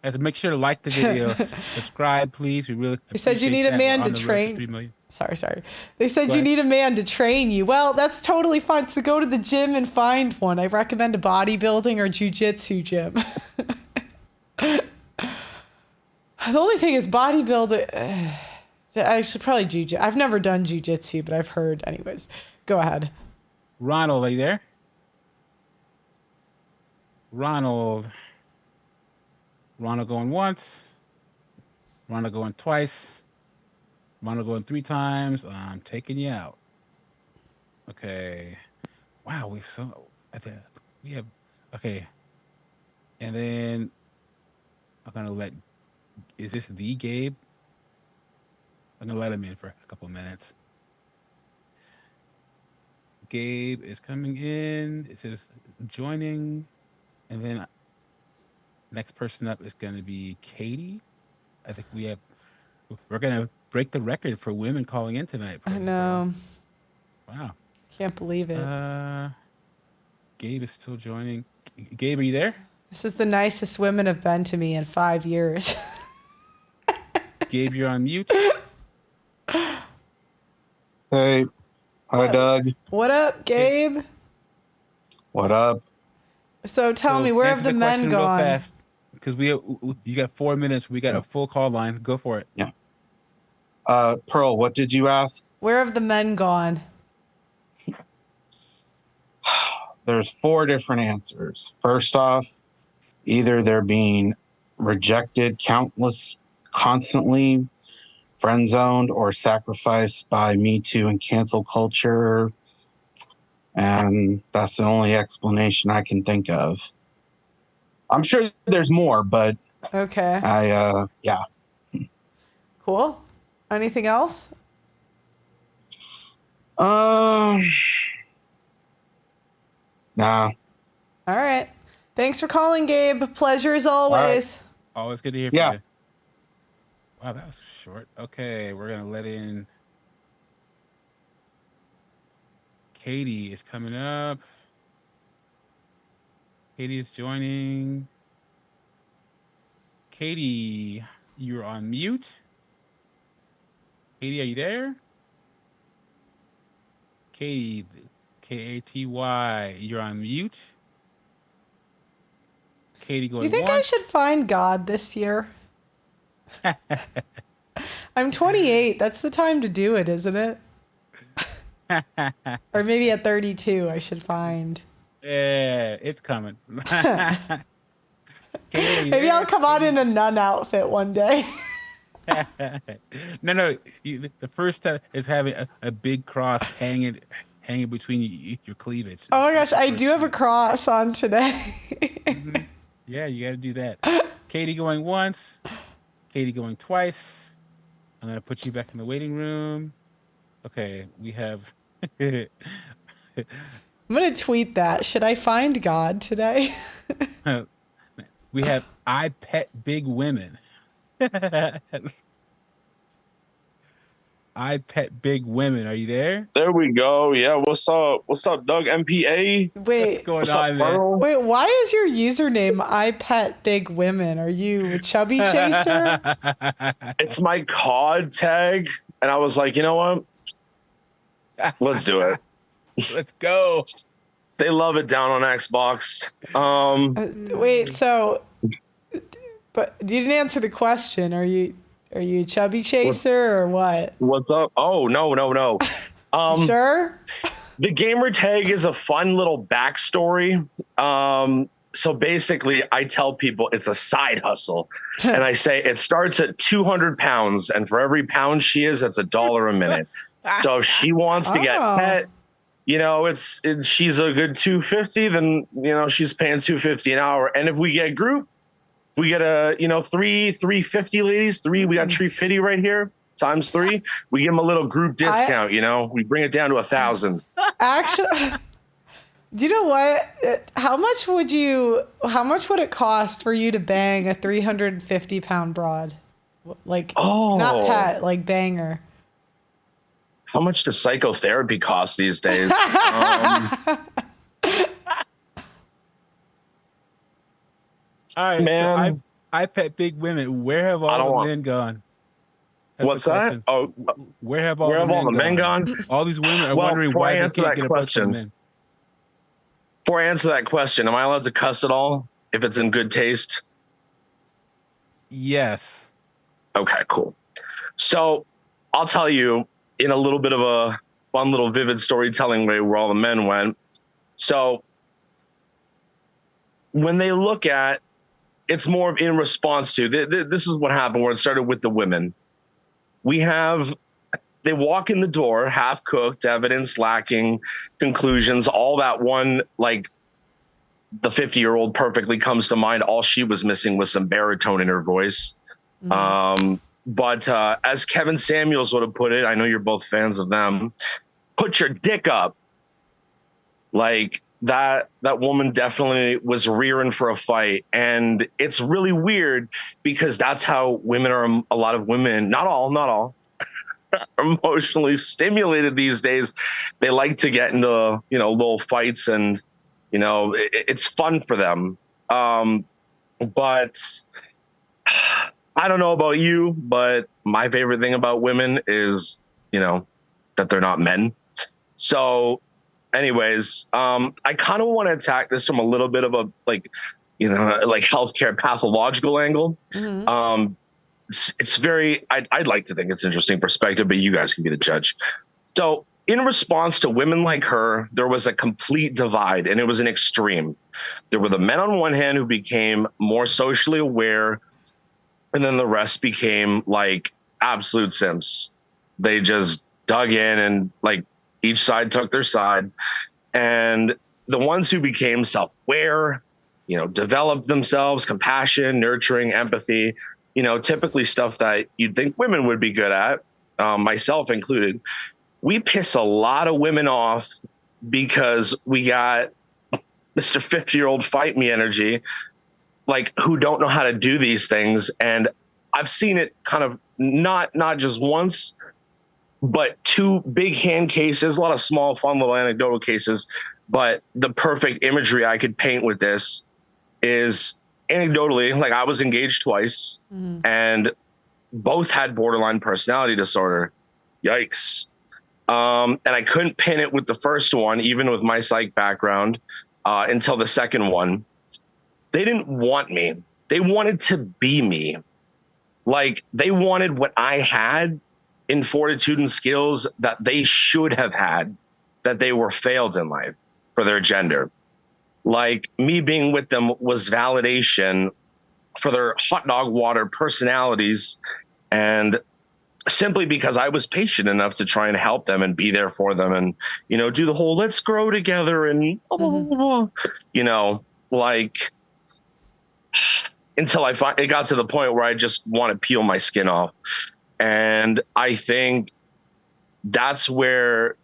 Have to make sure to like the video, subscribe, please. We really. They said you need a man to train. Sorry. They said you need a man to train you. Well, that's totally fine. So go to the gym and find one. I recommend a bodybuilding or jiu-jitsu gym. The only thing is bodybuilding. I should probably jiu-jitsu. I've never done jiu-jitsu, but I've heard. Anyways, go ahead. Ronald, are you there? Ronald going once. Ronald going twice. Ronald going 3 times. I'm taking you out. Okay. Wow, we have. Okay. And then I'm gonna let. Is this the Gabe? I'm gonna let him in for a couple minutes. Gabe is coming in. It says joining, and then next person up is gonna be Katie. I think we're gonna break the record for women calling in tonight. I know. Wow. Can't believe it. Gabe is still joining. Gabe, are you there? This is the nicest women have been to me in 5 years. Gabe, you're on mute. Hey. Hi, Doug. What up, Gabe? What up? So tell me, where have the men gone? Because you got 4 minutes. We got a full call line. Go for it. Yeah. Pearl, what did you ask? Where have the men gone? There's 4 different answers. First off, either they're being rejected constantly, friend zoned, or sacrificed by Me Too and cancel culture. And that's the only explanation I can think of. I'm sure there's more, but okay. Yeah. Cool. Anything else? Nah. All right. Thanks for calling, Gabe. Pleasure as always. Right. Always good to hear from you. Wow, that was short. Okay, we're gonna let in. Katie is coming up. Katie is joining. Katie, you're on mute. Katie, are you there? Katie, Katy, you're on mute. Katie going. You think I should find God this year? I'm 28. That's the time to do it, isn't it? Or maybe at 32, I should find. Yeah, it's coming. Maybe I'll come on in a nun outfit one day. No. The first step is having a big cross hanging between your cleavage. Oh my gosh, I do have a cross on today. Mm-hmm. Yeah, you got to do that. Katie going once. Katie going twice. I'm going to put you back in the waiting room. Okay, we have... I'm going to tweet that. Should I find God today? We have I Pet Big Women. I Pet Big Women. Are you there? There we go. Yeah, what's up? What's up, Doug? MPA? Wait. What's going on, man? Wait, why is your username I Pet Big Women? Are you a chubby chaser? It's my COD tag. And I was like, you know what? Let's do it. Let's go. They love it down on Xbox. Wait, so, but you didn't answer the question. Are you a chubby chaser or what? What's up? Oh, no. Sure. The gamer tag is a fun little backstory. So basically, I tell people it's a side hustle. And I say it starts at 200 pounds. And for every pound she is, it's $1 a minute. So if she wants to get pet, you know, she's a good 250, then, you know, she's paying 250 an hour. And if we get group, if we get three 350 ladies, we got 350 right here, times 3, we give them a little group discount, you know, we bring it down to 1,000. Actually, do you know what? How much would it cost for you to bang a 350-pound broad? Like, not pet, like banger. How much does psychotherapy cost these days? All right, man. So I pet big women. Where have all the men gone? What's that? Oh, where have all the men gone? All these women are wondering why they can't get a bunch of men. Before I answer that question, am I allowed to cuss at all if it's in good taste? Yes. Okay, cool. So I'll tell you in a little bit of a fun little vivid storytelling way where all the men went. So when they look at, it's more of in response to, this is what happened where it started with the women. They walk in the door, half cooked, evidence lacking, conclusions, all that one, like the 50-year-old perfectly comes to mind. All she was missing was some baritone in her voice. But as Kevin Samuels would have put it, I know you're both fans of them, put your dick up. Like that woman definitely was rearing for a fight. And it's really weird because that's how women are, a lot of women, not all, emotionally stimulated these days. They like to get into, you know, little fights and, you know, it's fun for them. But I don't know about you, but my favorite thing about women is, you know, that they're not men. So anyways, I kind of want to attack this from a little bit of a, like, you know, like healthcare pathological angle. It's very, I'd like to think it's an interesting perspective, but you guys can be the judge. So in response to women like her, there was a complete divide, and it was an extreme. There were the men on one hand who became more socially aware, and then the rest became like absolute simps. They just dug in and like each side took their side. And the ones who became self-aware, you know, developed themselves, compassion, nurturing, empathy, you know, typically stuff that you'd think women would be good at, myself included. We piss a lot of women off because we got Mr. 50-year-old fight me energy, like who don't know how to do these things. And I've seen it kind of not just once, but 2 big hand cases, a lot of small, fun little anecdotal cases. But the perfect imagery I could paint with this is anecdotally, like I was engaged twice and both had borderline personality disorder. Yikes. And I couldn't pin it with the first one, even with my psych background, until the second one. They didn't want me. They wanted to be me. Like they wanted what I had in fortitude and skills that they should have had, that they were failed in life for their gender. Like me being with them was validation for their hot dog water personalities, and simply because I was patient enough to try and help them and be there for them and, you know, do the whole let's grow together and, you know, like until it got to the point where I just want to peel my skin off. And I think that's where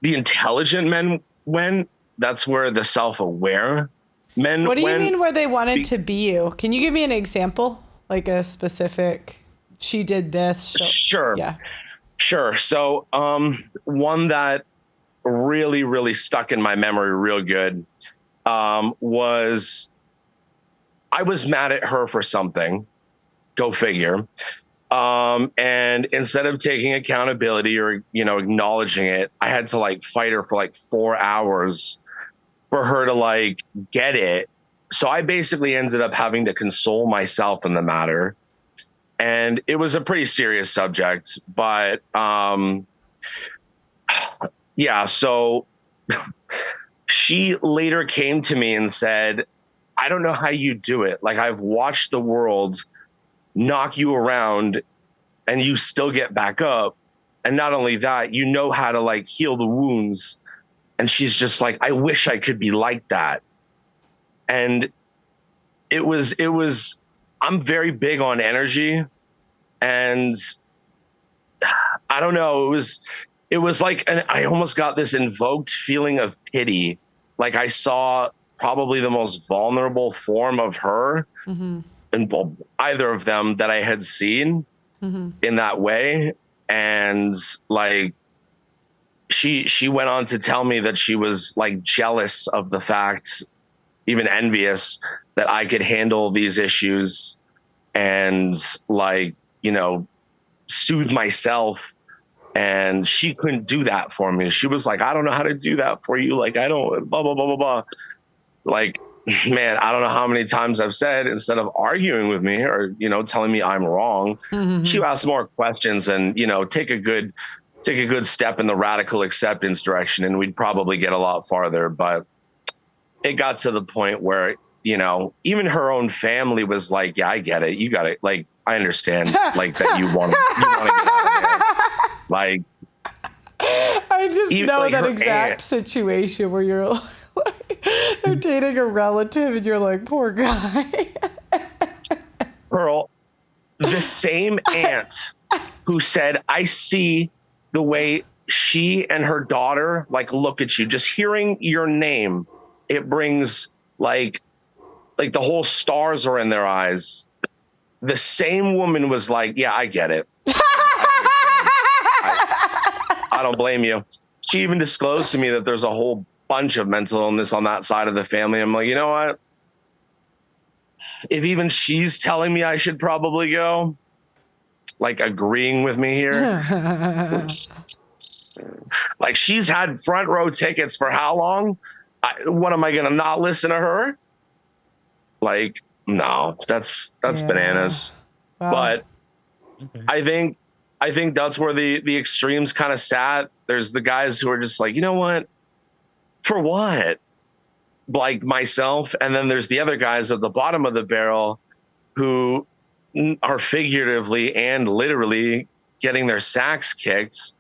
the intelligent men went. That's where the self-aware men What do you went. mean where they wanted to be you? Can you give me an example? Like a specific, she did this? Sure. Yeah. Sure. So one that really, really stuck in my memory real good was I was mad at her for something. Go figure. And instead of taking accountability or, acknowledging it, I had to like fight her for like 4 hours for her to like get it. So I basically ended up having to console myself in the matter. And it was a pretty serious subject, but yeah, so she later came to me and said, I don't know how you do it. Like, I've watched the world knock you around and you still get back up. And not only that, you know how to like heal the wounds. And she's just like, I wish I could be like that. And it was, I'm very big on energy. And I don't know, it was like, I almost got this invoked feeling of pity. Like I saw probably the most vulnerable form of her in either of them that I had seen in that way. And like, she went on to tell me that she was like jealous of the fact, even envious, that I could handle these issues and like, soothe myself. And she couldn't do that for me. She was like, I don't know how to do that for you. Like, I don't, blah, blah, blah, blah, blah. Like, man, I don't know how many times I've said, instead of arguing with me or, telling me I'm wrong, she asked more questions and, take a good step in the radical acceptance direction. And we'd probably get a lot farther. But it got to the point where, even her own family was like, yeah, I get it. You got it. Like, I understand like that you want to get out of there. Like, I just know like that her exact aunt. situation where you're like, they're dating a relative and you're like, poor guy. Pearl, the same aunt who said, I see the way she and her daughter like look at you, just hearing your name, it brings like the whole stars are in their eyes. The same woman was like, yeah, I get it. I don't blame you. She even disclosed to me that there's a whole bunch of mental illness on that side of the family. I'm like, you know what? If even she's telling me I should probably go, like agreeing with me here. Like, she's had front row tickets for how long? What am I going to not listen to her? Like, no, that's bananas. Wow. But I think that's where the extremes kind of sat. There's the guys who are just like, you know what? For what? Like myself. And then there's the other guys at the bottom of the barrel who are figuratively and literally getting their sacks kicked,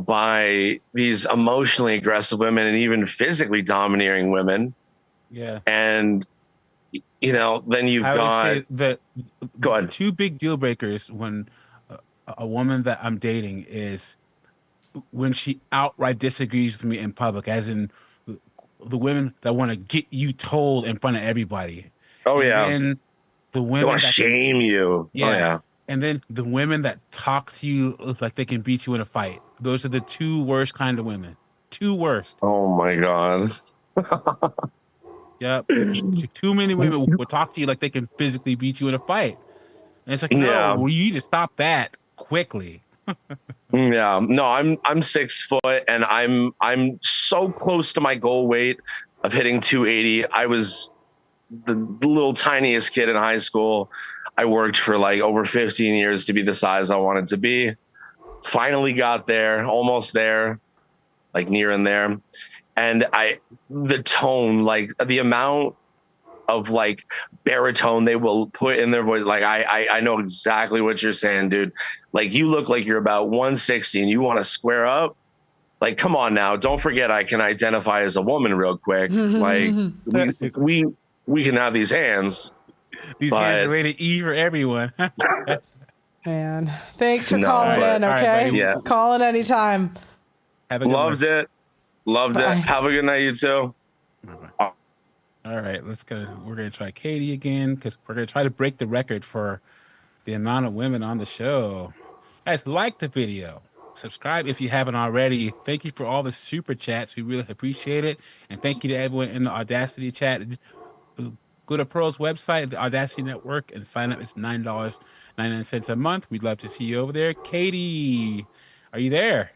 by these emotionally aggressive women and even physically domineering women. Yeah. And, then you've got. Would say that go ahead. Two big deal breakers when a woman that I'm dating is when she outright disagrees with me in public, as in the women that want to get you told in front of everybody. Oh, and yeah. then the women They want to that shame you. Yeah. Oh, yeah. And then the women that talk to you like they can beat you in a fight. Those are the two worst kind of women. Two worst. Oh my God. Yep. Too many women will talk to you like they can physically beat you in a fight. And it's like, no, Yeah. well, you need to stop that quickly. Yeah. No, I'm 6 foot and I'm so close to my goal weight of hitting 280. I was the little tiniest kid in high school. I worked for like over 15 years to be the size I wanted to be. Finally got there, almost there, like near in there. And the tone, like the amount of like baritone they will put in their voice. Like, I know exactly what you're saying, dude. Like, you look like you're about 160 and you want to square up. Like, come on now. Don't forget I can identify as a woman real quick. Like, we can have these hands. These hands are rated E for everyone. Man, thanks for calling in, okay? Right, yeah. Call in anytime. Have a good Loved one. it. Loved Bye. it. Have a good night, you too. All right, we're gonna try Katie again because we're gonna try to break the record for the amount of women on the show. Guys, like the video, subscribe if you haven't already. Thank you for all the super chats. We really appreciate it, and thank you to everyone in the Audacity chat. go to Pearl's website, the Audacity Network, and sign up. It's $9.99 a month. We'd love to see you over there. Katie, are you there?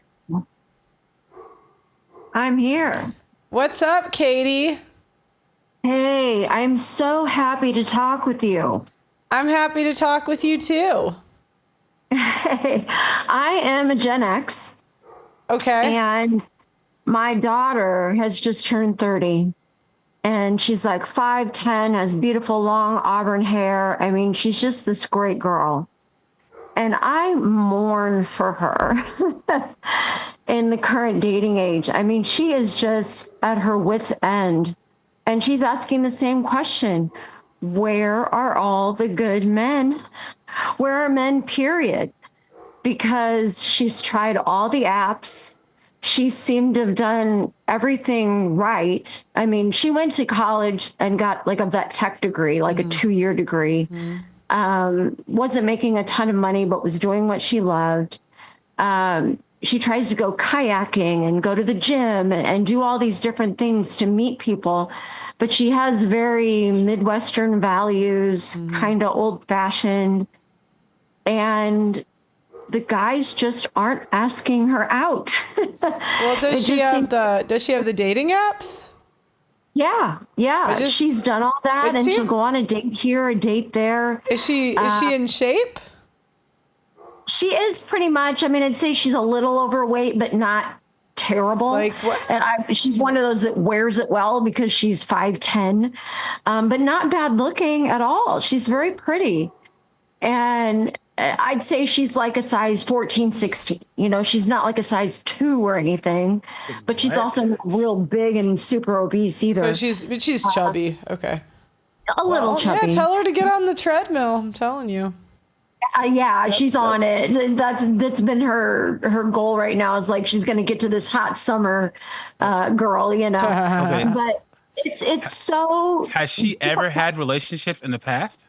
I'm here. What's up, Katie? Hey, I'm so happy to talk with you. I'm happy to talk with you too. Hey, I am a Gen X. Okay. And my daughter has just turned 30. And she's like 5'10", has beautiful long auburn hair. I mean, she's just this great girl. And I mourn for her in the current dating age. I mean, she is just at her wit's end. And she's asking the same question. Where are all the good men? Where are men, period? Because she's tried all the apps. She seemed to have done everything right. I mean, she went to college and got like a vet tech degree, like a 2-year degree. Wasn't making a ton of money, but was doing what she loved. She tries to go kayaking and go to the gym and do all these different things to meet people. But she has very Midwestern values, kind of old fashioned. And the guys just aren't asking her out. Well, does she have the dating apps? Yeah. She's done all that, and she'll go on a date here, a date there. Is she in shape? She is pretty much. I mean, I'd say she's a little overweight, but not terrible. Like what? And she's one of those that wears it well because she's 5'10", but not bad looking at all. She's very pretty. And I'd say she's like a size 14, 16. You know, she's not like a size 2 or anything, but she's also not real big and super obese either. So she's chubby. Okay. A little chubby. Yeah, tell her to get on the treadmill. I'm telling you. She's on it. That's been her goal right now, is like she's going to get to this hot summer girl, you know. Okay. But it's so. Has she ever had relationships in the past?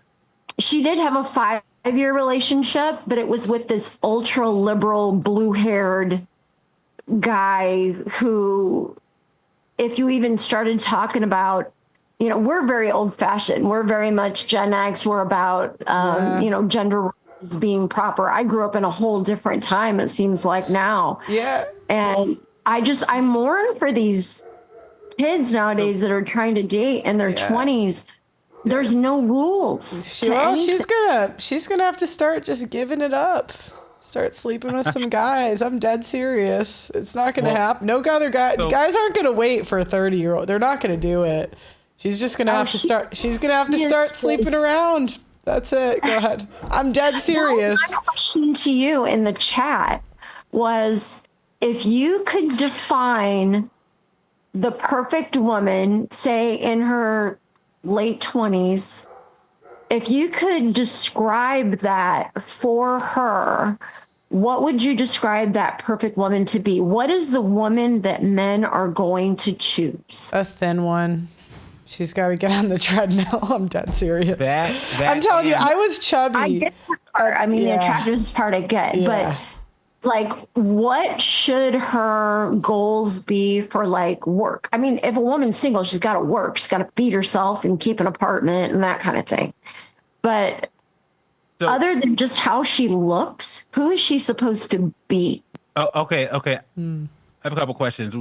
She did have a 5-year relationship, but it was with this ultra liberal, blue-haired guy who, if you even started talking about, you know, we're very old-fashioned. We're very much Gen X. We're about, you know, gender roles being proper. I grew up in a whole different time, it seems like now. Yeah. And I mourn for these kids nowadays that are trying to date in their 20s. There's no rules. She's gonna have to start just giving it up. Start sleeping with some guys. I'm dead serious. It's not gonna happen. No other guys aren't gonna wait for a 30-year-old. They're not gonna do it. She's just gonna have to start. She's gonna have to start sleeping around. That's it. Go ahead. I'm dead serious. My question to you in the chat was, if you could define the perfect woman, say in her late 20s, if you could describe that for her, what would you describe that perfect woman to be? What is the woman that men are going to choose? A thin one. She's got to get on the treadmill. I'm dead serious. I'm telling you, I was chubby. I get that part. I mean, the attractiveness part I get, but like, what should her goals be for like work? I mean, if a woman's single, she's got to work. She's got to feed herself and keep an apartment and that kind of thing. But other than just how she looks, who is she supposed to be? Oh, okay. I have a couple questions.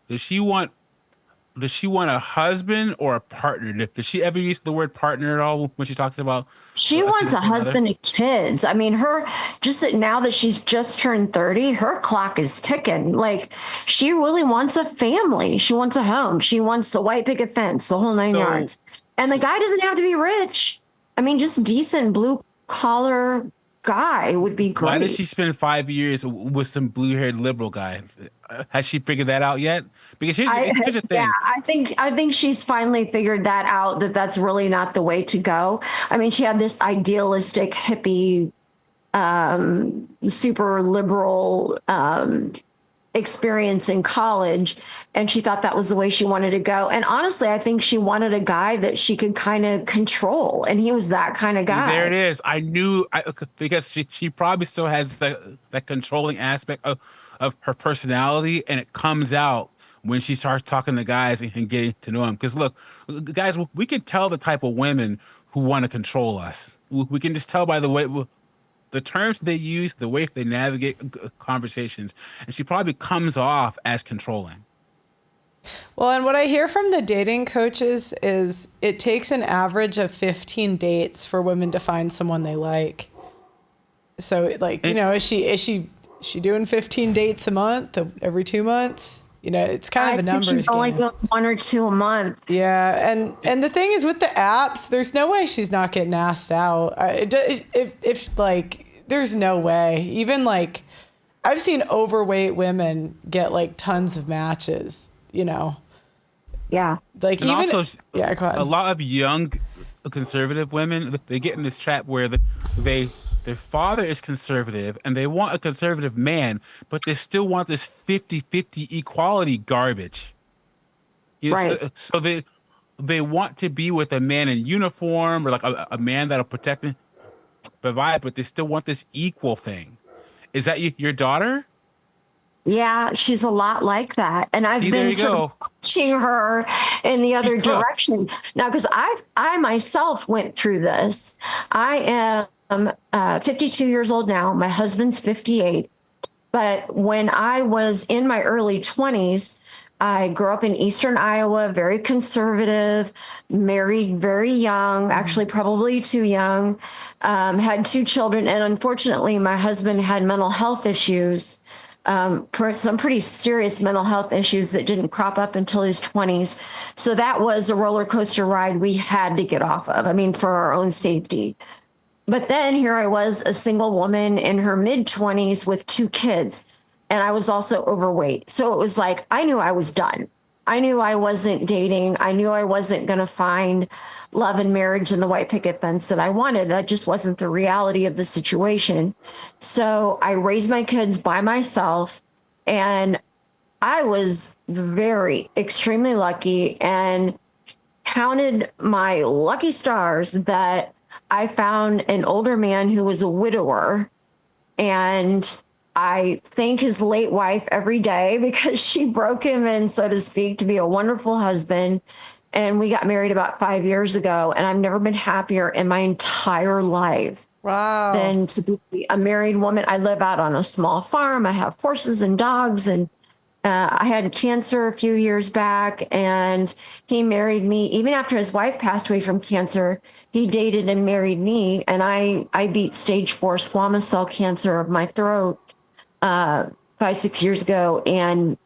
Does she want a husband or a partner? Does she ever use the word partner at all when she talks about? She wants a husband and kids. I mean, now that she's just turned 30, her clock is ticking. Like, she really wants a family. She wants a home. She wants the white picket fence, the whole 9 yards. And the guy doesn't have to be rich. I mean, just decent blue collar guy would be great. Why did she spend 5 years with some blue-haired liberal guy? Has she figured that out yet? Because here's the thing. Yeah, I think she's finally figured that out, that's really not the way to go. I mean, she had this idealistic hippie, super liberal experience in college, and she thought that was the way she wanted to go. And honestly, I think she wanted a guy that she could kind of control, and he was that kind of guy. There it is. I knew, because she probably still has that controlling aspect of her personality, and it comes out when she starts talking to guys and getting to know them. Because look, guys, we can tell the type of women who want to control us. We can just tell by the way, the terms they use, the way they navigate conversations, and she probably comes off as controlling. Well, and what I hear from the dating coaches is it takes an average of 15 dates for women to find someone they like. So, like, you know, is she doing 15 dates a month, every 2 months? You know, it's kind of a numbers she's only game. doing 1 or 2 a month. Yeah, and the thing is with the apps, there's no way she's not getting asked out. If like, there's no way. Even like, I've seen overweight women get like tons of matches. You know. Yeah. Like, and even also, yeah, go ahead. A lot of young conservative women, they get in this trap where their father is conservative and they want a conservative man, but they still want this 50-50 equality garbage. You know, right. So they want to be with a man in uniform or like a man that'll protect and provide, but they still want this equal thing. Is that your daughter? Yeah, she's a lot like that. And I've been sort of pushing her in the other direction. Now, because I myself went through this. I am 52 years old now. My husband's 58. But when I was in my early 20s, I grew up in Eastern Iowa, very conservative, married very young, actually probably too young, had 2 children. And unfortunately, my husband had mental health issues. Some pretty serious mental health issues that didn't crop up until his 20s. So that was a roller coaster ride we had to get off of, I mean, for our own safety. But then here I was, a single woman in her mid-20s with 2 kids, and I was also overweight. So it was like, I knew I was done. I knew I wasn't dating. I knew I wasn't going to find love and marriage and the white picket fence that I wanted. That just wasn't the reality of the situation. So I raised my kids by myself, and I was extremely lucky and counted my lucky stars that I found an older man who was a widower, and I thank his late wife every day because she broke him in, so to speak, to be a wonderful husband. And we got married about 5 years ago, and I've never been happier in my entire life than to be a married woman. I live out on a small farm. I have horses and dogs, and I had cancer a few years back, and he married me. Even after his wife passed away from cancer, he dated and married me, and I beat stage 4 squamous cell cancer of my throat 5-6 years ago, and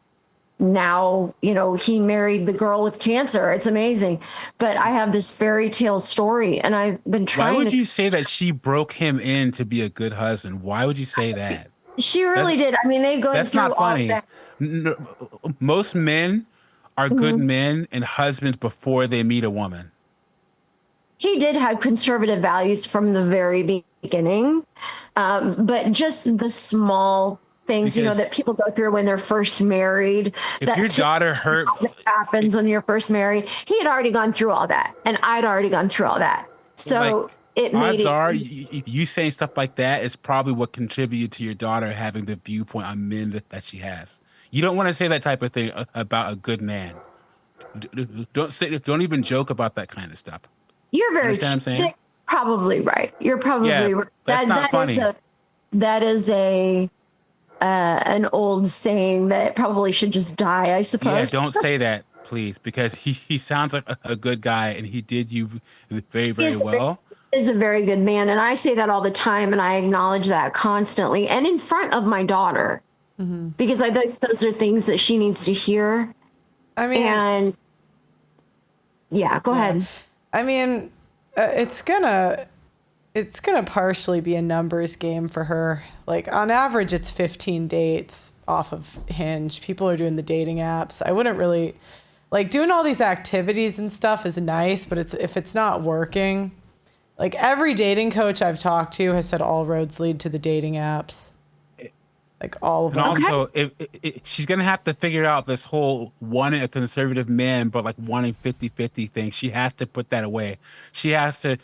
now, you know, he married the girl with cancer. It's amazing. But I have this fairy tale story, and I've been trying. Why would you say that she broke him in to be a good husband? Why would you say that? She really did. I mean, they go through that's not funny. all that. Most men are good men and husbands before they meet a woman. He did have conservative values from the very beginning, but just the small things, you know, that people go through when they're first married. If your daughter hurt, that happens when you're first married. He had already gone through all that, and I'd already gone through all that. So it made it. You saying stuff like that is probably what contributed to your daughter having the viewpoint on men that she has. You don't want to say that type of thing about a good man. Don't even joke about that kind of stuff. You're very probably right. You're probably right. That's not funny. That is an old saying that probably should just die, I suppose. Yeah, don't say that, please, because he sounds like a good guy, and he did you very, very well. He is a very good man, and I say that all the time, and I acknowledge that constantly, and in front of my daughter, because I think those are things that she needs to hear. I mean, and go ahead. I mean, it's gonna partially be a numbers game for her. Like, on average, it's 15 dates off of Hinge. People are doing the dating apps. I wouldn't really like doing all these activities and stuff is nice, but if it's not working, like every dating coach I've talked to has said all roads lead to the dating apps. Like all of them. And also, she's going to have to figure out this whole wanting a conservative man, but like wanting 50-50 thing. She has to put that away. She has to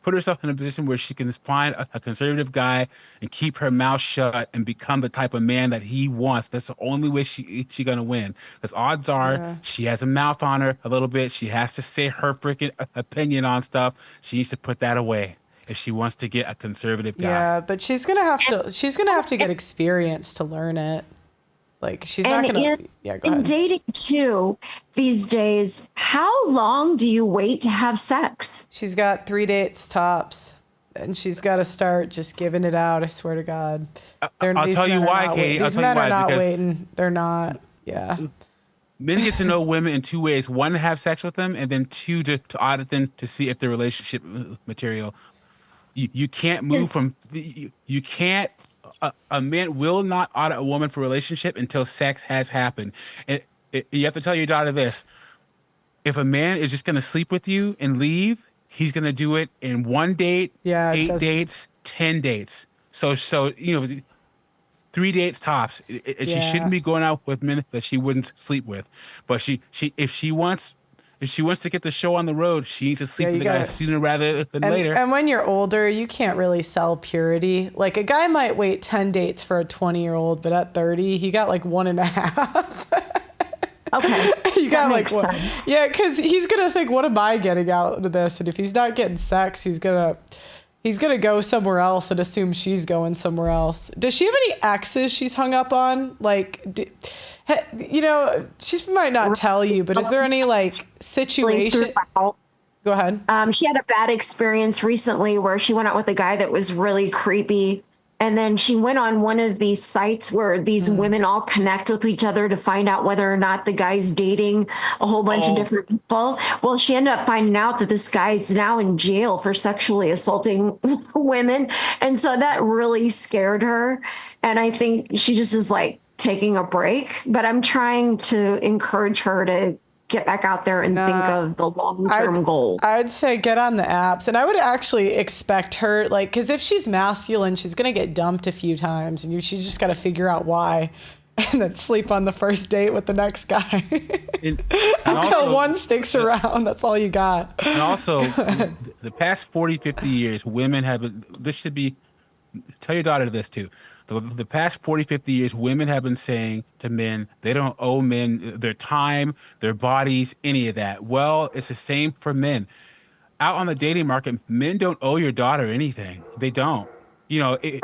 put herself in a position where she can find a conservative guy and keep her mouth shut and become the type of man that he wants. That's the only way she gonna win. Because odds are she has a mouth on her a little bit. She has to say her freaking opinion on stuff. She needs to put that away if she wants to get a conservative guy. Yeah, but she's gonna have to get experience to learn it. Like she's not gonna. Go ahead. In dating too, these days, how long do you wait to have sex? She's got 3 dates tops, and she's got to start just giving it out. I swear to God. I'll tell you why, Katie. These men are not waiting. They're not. Yeah. Men get to know women in two ways: one, to have sex with them, and then two, to audit them to see if they're relationship material. You can't move from you can't a man will not audit a woman for relationship until sex has happened. And you have to tell your daughter this: if a man is just going to sleep with you and leave, he's going to do it in 1 date, 8 dates, 10 dates. So 3 dates tops. She shouldn't be going out with men that she wouldn't sleep with. But if she wants to get the show on the road, she needs to sleep with the guy sooner rather than later. And when you're older, you can't really sell purity. Like a guy might wait 10 dates for a 20-year-old, but at 30, he got like 1.5. Okay, you got that makes like sense. Yeah, because he's gonna think, what am I getting out of this? And if he's not getting sex, he's gonna go somewhere else and assume she's going somewhere else. Does she have any exes she's hung up on? Like, she might not tell you, but is there any like situation? Go ahead. She had a bad experience recently where she went out with a guy that was really creepy. And then she went on one of these sites where these women all connect with each other to find out whether or not the guy's dating a whole bunch of different people. Well, she ended up finding out that this guy's now in jail for sexually assaulting women. And so that really scared her. And I think she just is like taking a break. But I'm trying to encourage her to get back out there and think of the long-term goal. I'd say get on the apps. And I would actually expect her, like, because if she's masculine, she's going to get dumped a few times. And she's just got to figure out why. And then sleep on the first date with the next guy. Until one sticks around. That's all you got. And also, the past 40, 50 years, women have been, this should be, tell your daughter this too. The past 40, 50 years, women have been saying to men, they don't owe men their time, their bodies, any of that. Well, it's the same for men. Out on the dating market, men don't owe your daughter anything. They don't. They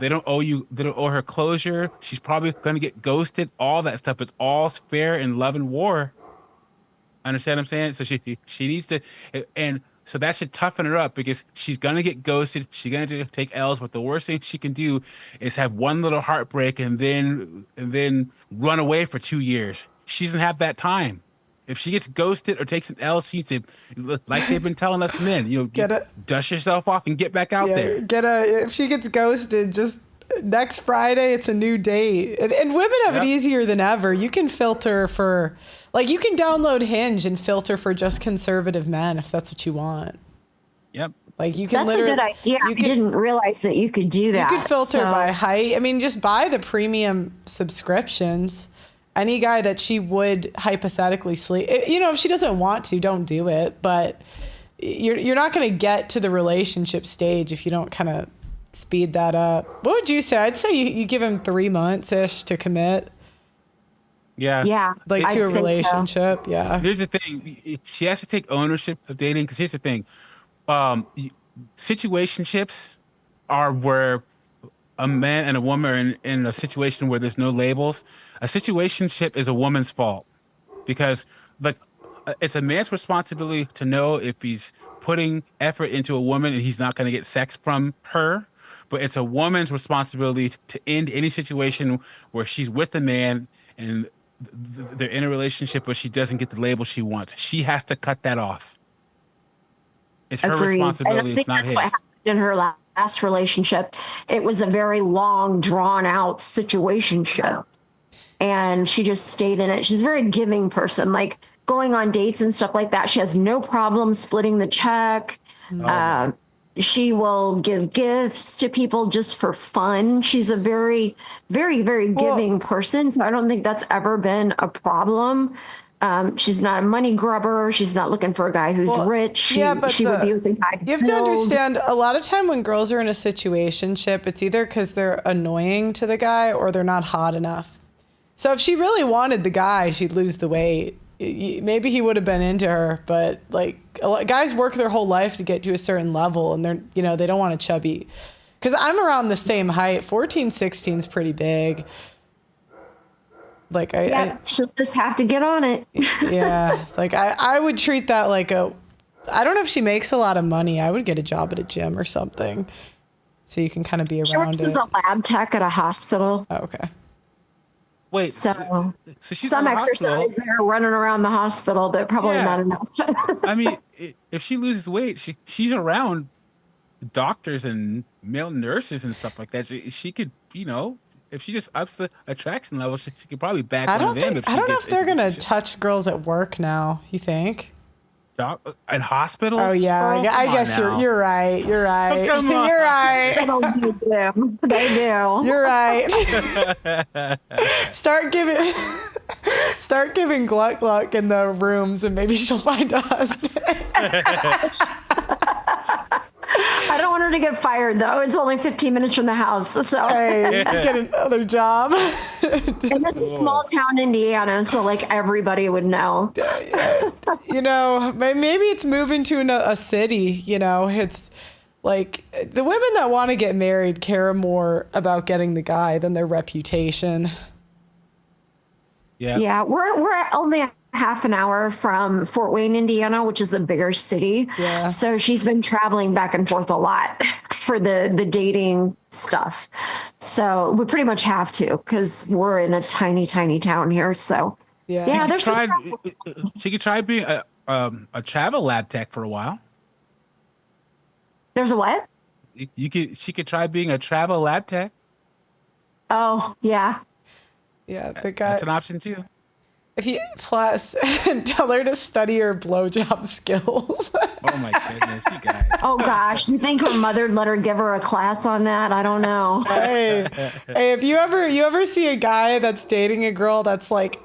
don't owe you. They don't owe her closure. She's probably going to get ghosted. All that stuff. It's all fair in love and war. Understand what I'm saying? So she needs to, and so that should toughen her up because she's going to get ghosted. She's going to take L's. But the worst thing she can do is have one little heartbreak and then run away for 2 years. She doesn't have that time. If she gets ghosted or takes an L, she needs to, like they've been telling us men, dust yourself off and get back out there. If she gets ghosted, just next Friday, it's a new date. And women have it easier than ever. You can filter for, like, you can download Hinge and filter for just conservative men if that's what you want. Yep. Like you can. That's a good idea. I didn't realize that you could do that. You could filter by height. I mean, just buy the premium subscriptions. Any guy that she would hypothetically sleep, if she doesn't want to, don't do it. But you're not going to get to the relationship stage if you don't kind of speed that up. What would you say? I'd say you give him 3 months ish to commit. Yeah. Yeah. Like to a relationship. So. Yeah. Here's the thing. She has to take ownership of dating because here's the thing. Situationships are where a man and a woman are in a situation where there's no labels. A situationship is a woman's fault because it's a man's responsibility to know if he's putting effort into a woman and he's not going to get sex from her. But it's a woman's responsibility to end any situation where she's with a man and they're in a relationship but she doesn't get the label she wants. She has to cut that off. It's her responsibility. And I think not that's his. what happened in her last relationship. It was a very long, drawn-out situationship, and she just stayed in it. She's a very giving person, like going on dates and stuff like that. She has no problem splitting the check. She will give gifts to people just for fun. She's a very, very, very giving person. So I don't think that's ever been a problem. She's not a money grubber. She's not looking for a guy who's rich. She would be with a guy. You have to understand, a lot of time when girls are in a situationship, it's either because they're annoying to the guy or they're not hot enough. So if she really wanted the guy, she'd lose the weight. Maybe he would have been into her, but like guys work their whole life to get to a certain level, and they don't want a chubby. Because I'm around the same height. 14, 16 is pretty big. Like she'll just have to get on it. Yeah, like I would treat that like I don't know if she makes a lot of money. I would get a job at a gym or something, so you can kind of be around. She works as a lab tech at a hospital. Oh, okay. Wait. So she's some in the hospital. exercise there running around the hospital, but probably not enough. I mean, if she loses weight, she's around doctors and male nurses and stuff like that. She could, if she just ups the attraction level, she could probably back one of them. I don't know if they're gonna touch girls at work now. You think? At hospitals? Oh yeah, I guess you're right. You're right. Oh, come on. You're right. They do. You're right. Start giving Gluck in the rooms, and maybe she'll find us. I don't want her to get fired, though. It's only 15 minutes from the house, so hey, get another job. And this is small town Indiana, so like everybody would know. Maybe it's moving to a city. It's like the women that want to get married care more about getting the guy than their reputation. Yeah, we're only a half an hour from Fort Wayne, Indiana, which is a bigger city. Yeah. So she's been traveling back and forth a lot for the dating stuff. So we pretty much have to, because we're in a tiny, tiny town here. So yeah, there's she could try being a travel lab tech for a while. There's a what? She could try being a travel lab tech. Oh yeah. Yeah, the guy. That's an option too. If you tell her to study her blowjob skills. Oh my goodness, you guys. Oh gosh, you think her mother let her give her a class on that? I don't know. Hey, if you ever see a guy that's dating a girl that's like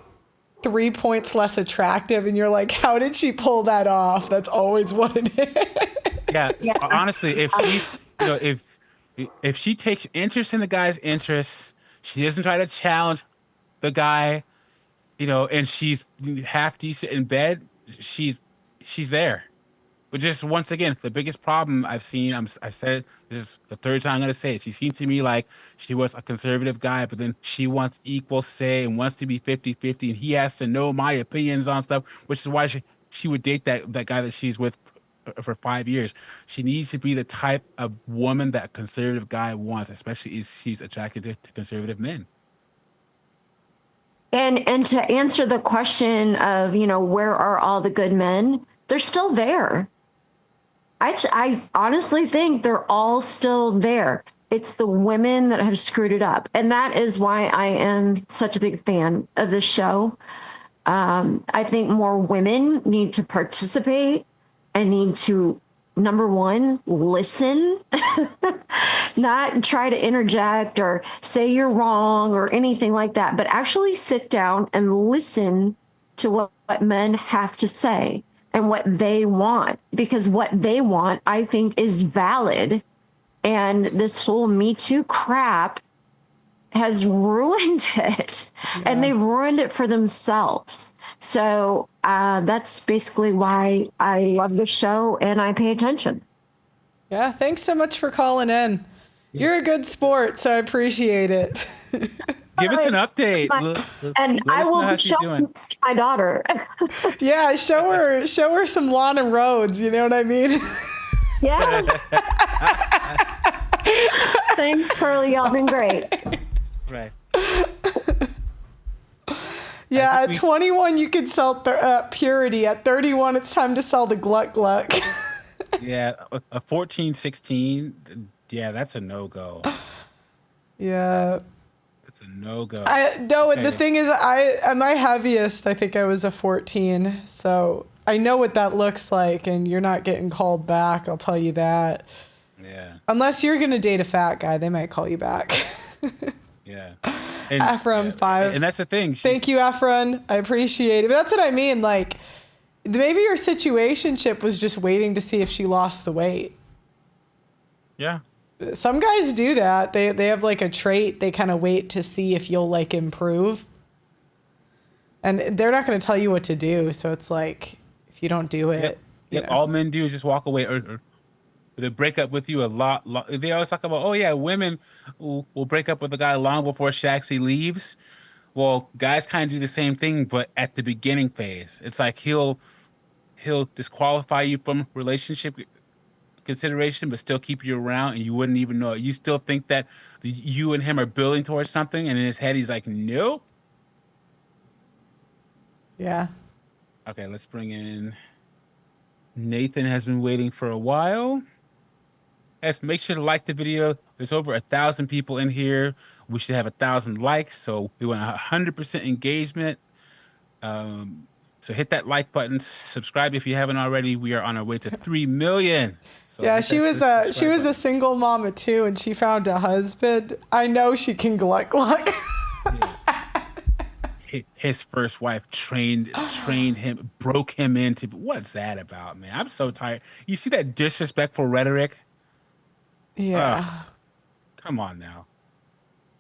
3 points less attractive, and you're like, how did she pull that off? That's always what it is. Yeah. Honestly, if she, if she takes interest in the guy's interests, she doesn't try to challenge the guy, and she's half decent in bed, she's there. But just once again, the biggest problem I've seen, I've said it, this is the third time I'm going to say it. She seems to me like she was a conservative guy, but then she wants equal say and wants to be 50-50, and he has to know my opinions on stuff, which is why she would date that guy that she's with for 5 years. She needs to be the type of woman that a conservative guy wants, especially if she's attracted to conservative men. And to answer the question of, where are all the good men? They're still there. I honestly think they're all still there. It's the women that have screwed it up. And that is why I am such a big fan of this show. I think more women need to participate and need to, number one, listen, not try to interject or say you're wrong or anything like that, but actually sit down and listen to what men have to say and what they want, because what they want, I think, is valid. And this whole Me Too crap has ruined it, and they've ruined it for themselves. So that's basically why I love the show and I pay attention. Yeah, thanks so much for calling in. You're a good sport, so I appreciate it. Give us an update. And I will be showing this to my daughter. Yeah, show her some lawn and roads. You know what I mean? Yeah. Thanks, Pearly. Y'all been great. Right. Yeah, at 21 you could sell Purity. At 31 it's time to sell the Gluck Gluck. Yeah, a 14, 16. Yeah, that's a no-go. Yeah. It's a no-go. The thing is, at my heaviest, I think I was a 14. So I know what that looks like, and you're not getting called back. I'll tell you that. Yeah. Unless you're going to date a fat guy, they might call you back. Yeah. Ephraim 5. And that's the thing. Thank you, Ephraim. I appreciate it. But that's what I mean. Like, maybe your situationship was just waiting to see if she lost the weight. Yeah. Some guys do that. They have like a trait. They kind of wait to see if you'll like improve. And they're not going to tell you what to do. So it's like, if you don't do it. Yep. All men do is just walk away or they break up with you a lot. They always talk about, oh yeah, women will break up with a guy long before she actually leaves. Well, guys kind of do the same thing, but at the beginning phase. It's like he'll disqualify you from relationship consideration, but still keep you around, and you wouldn't even know it. You still think that you and him are building towards something, and in his head, he's like, nope. Yeah. Okay, let's bring in Nathan. Has been waiting for a while. Yes, make sure to like the video. There's over 1,000 people in here. We should have 1,000 likes, so we want 100% engagement. So hit that like button. Subscribe if you haven't already. We are on our way to 3 million. So yeah, she was a single mom of 2, and she found a husband. I know she can gluck. His first wife trained him, broke him into. What's that about, man? I'm so tired. You see that disrespectful rhetoric? Yeah. Ugh, come on now.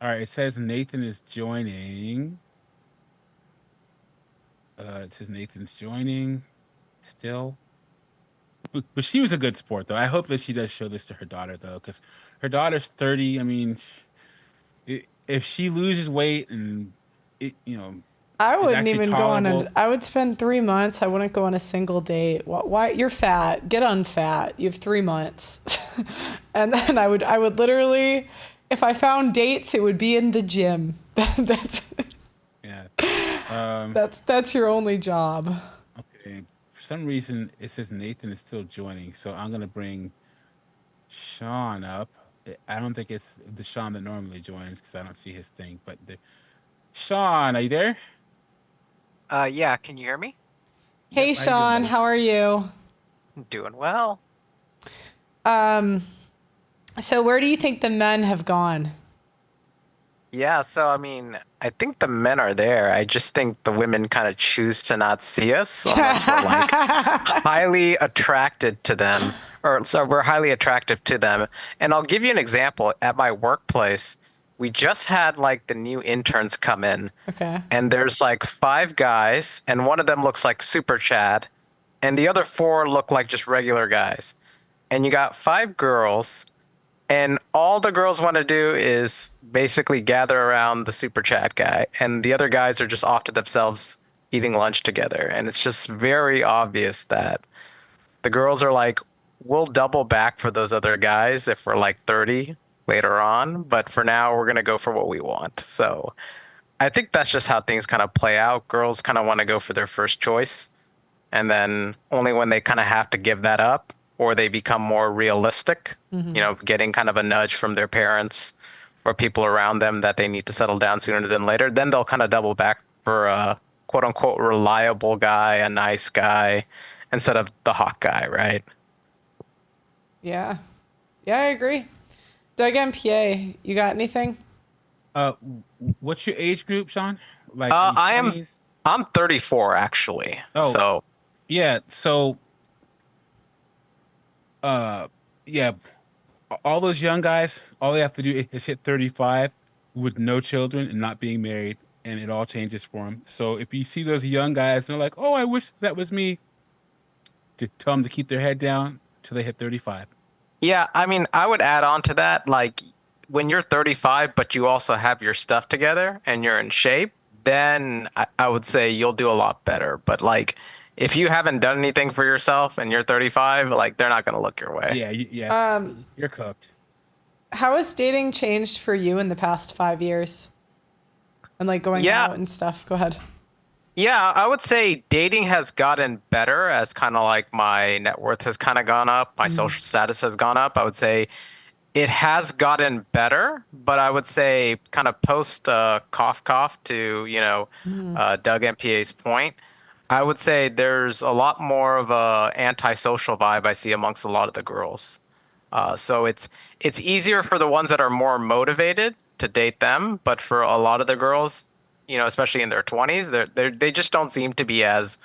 All right, it says Nathan is joining. It says Nathan's joining still. But she was a good sport, though. I hope that she does show this to her daughter, though, because her daughter's 30. I mean, if she loses weight and, I wouldn't actually even tolerable. I would spend 3 months. I wouldn't go on a single date. Why? You're fat. Get unfat. You have 3 months. And then I would literally, if I found dates, it would be in the gym. That's your only job. Okay. For some reason, it says Nathan is still joining, so I'm going to bring Sean up. I don't think it's the Sean that normally joins because I don't see his thing. But Sean, are you there? Yeah, can you hear me? Hey, Sean, how are you? Doing well. So where do you think the men have gone? Yeah, so I mean, I think the men are there. I just think the women kind of choose to not see us unless we're like highly attracted to them, or so we're highly attractive to them. And I'll give you an example. At my workplace, we just had like the new interns come in. Okay. And there's like 5 guys, and one of them looks like Super Chad, and the other 4 look like just regular guys. And you got 5 girls, and all the girls want to do is basically gather around the Super Chad guy, and the other guys are just off to themselves eating lunch together. And it's just very obvious that the girls are like, we'll double back for those other guys if we're like 30 later on, but for now we're going to go for what we want. So I think that's just how things kind of play out. Girls kind of want to go for their first choice, and then only when they kind of have to give that up or they become more realistic, getting kind of a nudge from their parents or people around them that they need to settle down sooner than later, then they'll kind of double back for a quote unquote reliable guy, a nice guy, instead of the hot guy, right? Yeah. Yeah, I agree. Doug MPA, you got anything? What's your age group, Sean? Like I'm 34 actually. Oh, so yeah. So, yeah, all those young guys, all they have to do is hit 35 with no children and not being married, and it all changes for them. So if you see those young guys and they're like, "Oh, I wish that was me," to tell them to keep their head down till they hit 35. yeah, I mean, I would add on to that, like when you're 35, but you also have your stuff together and you're in shape, then I would say you'll do a lot better. But like, if you haven't done anything for yourself and you're 35, like they're not going to look your way. Yeah. You're cooked. How has dating changed for you in the past 5 years? And like going out and stuff. Go ahead. Yeah, I would say dating has gotten better as kind of like my net worth has kind of gone up, my social status has gone up. I would say it has gotten better, but I would say kind of post cough to, Doug MPA's point, I would say there's a lot more of a antisocial vibe I see amongst a lot of the girls. So it's easier for the ones that are more motivated to date them, but for a lot of the girls, especially in their 20s, they just don't seem to be as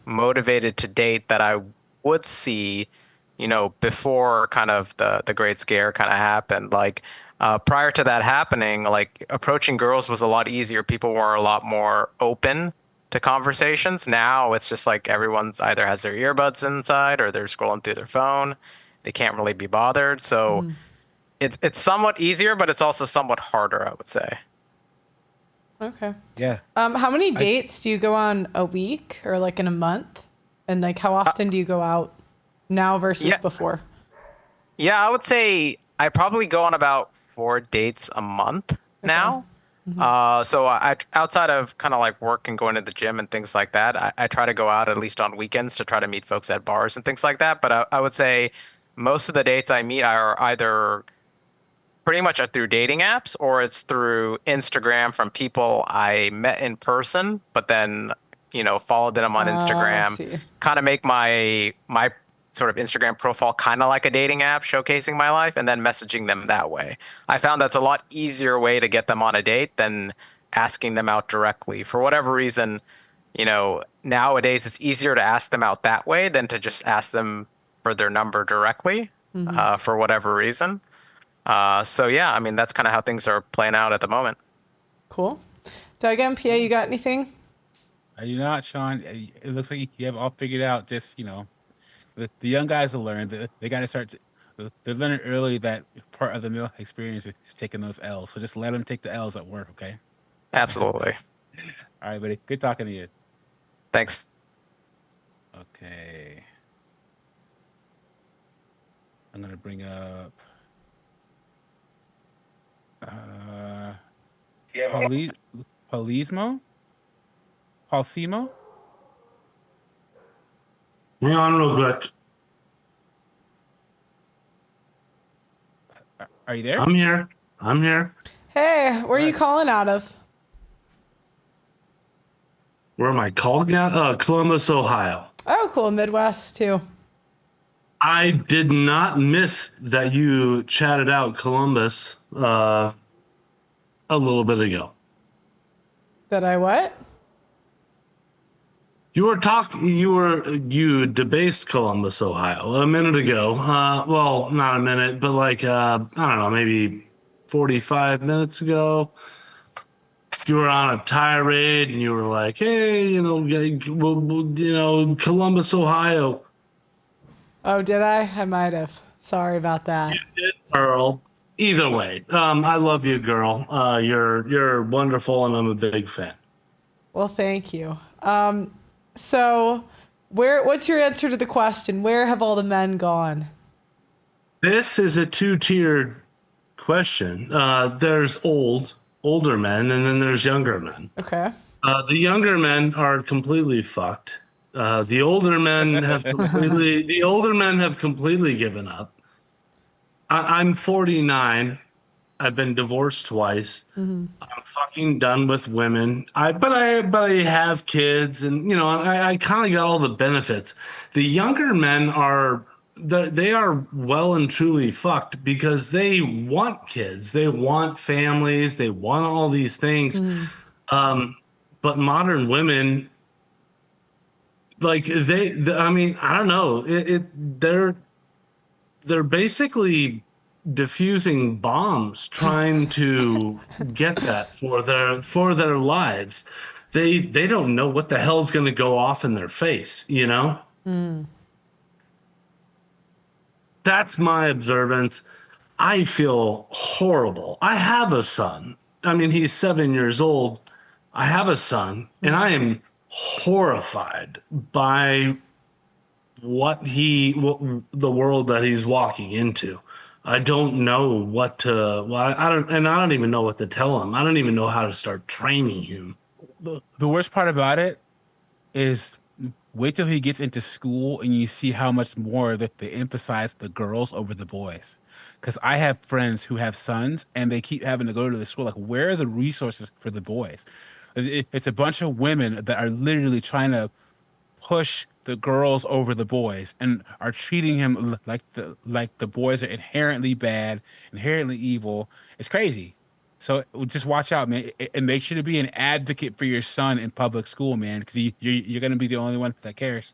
motivated to date that I would see, before kind of the Great Scare kind of happened. Like prior to that happening, like approaching girls was a lot easier. People were a lot more open to conversations. Now it's just like everyone's either has their earbuds inside or they're scrolling through their phone. They can't really be bothered. So it's somewhat easier, but it's also somewhat harder, I would say. Okay. Yeah. How many dates do you go on a week or like in a month? And like how often do you go out now versus before? Yeah, I would say I probably go on about 4 dates a month now. So I outside of kind of like work and going to the gym and things like that, I try to go out at least on weekends to try to meet folks at bars and things like that. But I would say most of the dates I meet are either pretty much through dating apps or it's through Instagram from people I met in person, but then, followed them on Instagram, kind of make my sort of Instagram profile kind of like a dating app showcasing my life and then messaging them that way. I found that's a lot easier way to get them on a date than asking them out directly. For whatever reason, nowadays it's easier to ask them out that way than to just ask them for their number directly for whatever reason. So yeah, I mean, that's kind of how things are playing out at the moment. Cool. Doug MPA, you got anything? I do not, Sean. It looks like you have it all figured out. Just, the young guys will learn. They got to start. They're learning early that part of the male experience is taking those L's. So just let them take the L's at work, okay? Absolutely. All right, buddy. Good talking to you. Thanks. Okay. I'm going to bring up Palismo? Palsimo? Hang on real quick. Are you there? I'm here. Hey, where are you calling out of? Where am I calling at? Columbus, Ohio. Oh, cool. Midwest, too. I did not miss that you chatted out Columbus a little bit ago. Did I what? You debased Columbus, Ohio a minute ago. Well, not a minute, but like, I don't know, maybe 45 minutes ago. You were on a tirade and you were like, hey, Columbus, Ohio. Oh, did I? I might have. Sorry about that. You did, Earl. Either way, I love you, girl. You're wonderful and I'm a big fan. Well, thank you. So what's your answer to the question? Where have all the men gone? This is a 2-tiered question. There's older men, and then there's younger men. Okay. The younger men are completely fucked. The older men have completely given up. I'm 49. I've been divorced twice. I'm fucking done with women. But I have kids, and I kind of got all the benefits. The younger men they are well and truly fucked because they want kids, they want families, they want all these things. But modern women, like I mean, I don't know. They're basically diffusing bombs trying to get that for their lives. They don't know what the hell's going to go off in their face, That's my observance. I feel horrible. I have a son. I mean, he's 7 years old. I have a son, and I am horrified by the world that he's walking into. I don't know what to. Well, I don't even know what to tell him. I don't even know how to start training him. The worst part about it is wait till he gets into school and you see how much more that they emphasize the girls over the boys. Because I have friends who have sons and they keep having to go to the school. Like, where are the resources for the boys? It's a bunch of women that are literally trying to push the girls over the boys and are treating him like the boys are inherently bad, inherently evil. It's crazy. So just watch out, man, and make sure to be an advocate for your son in public school, man, because you're going to be the only one that cares.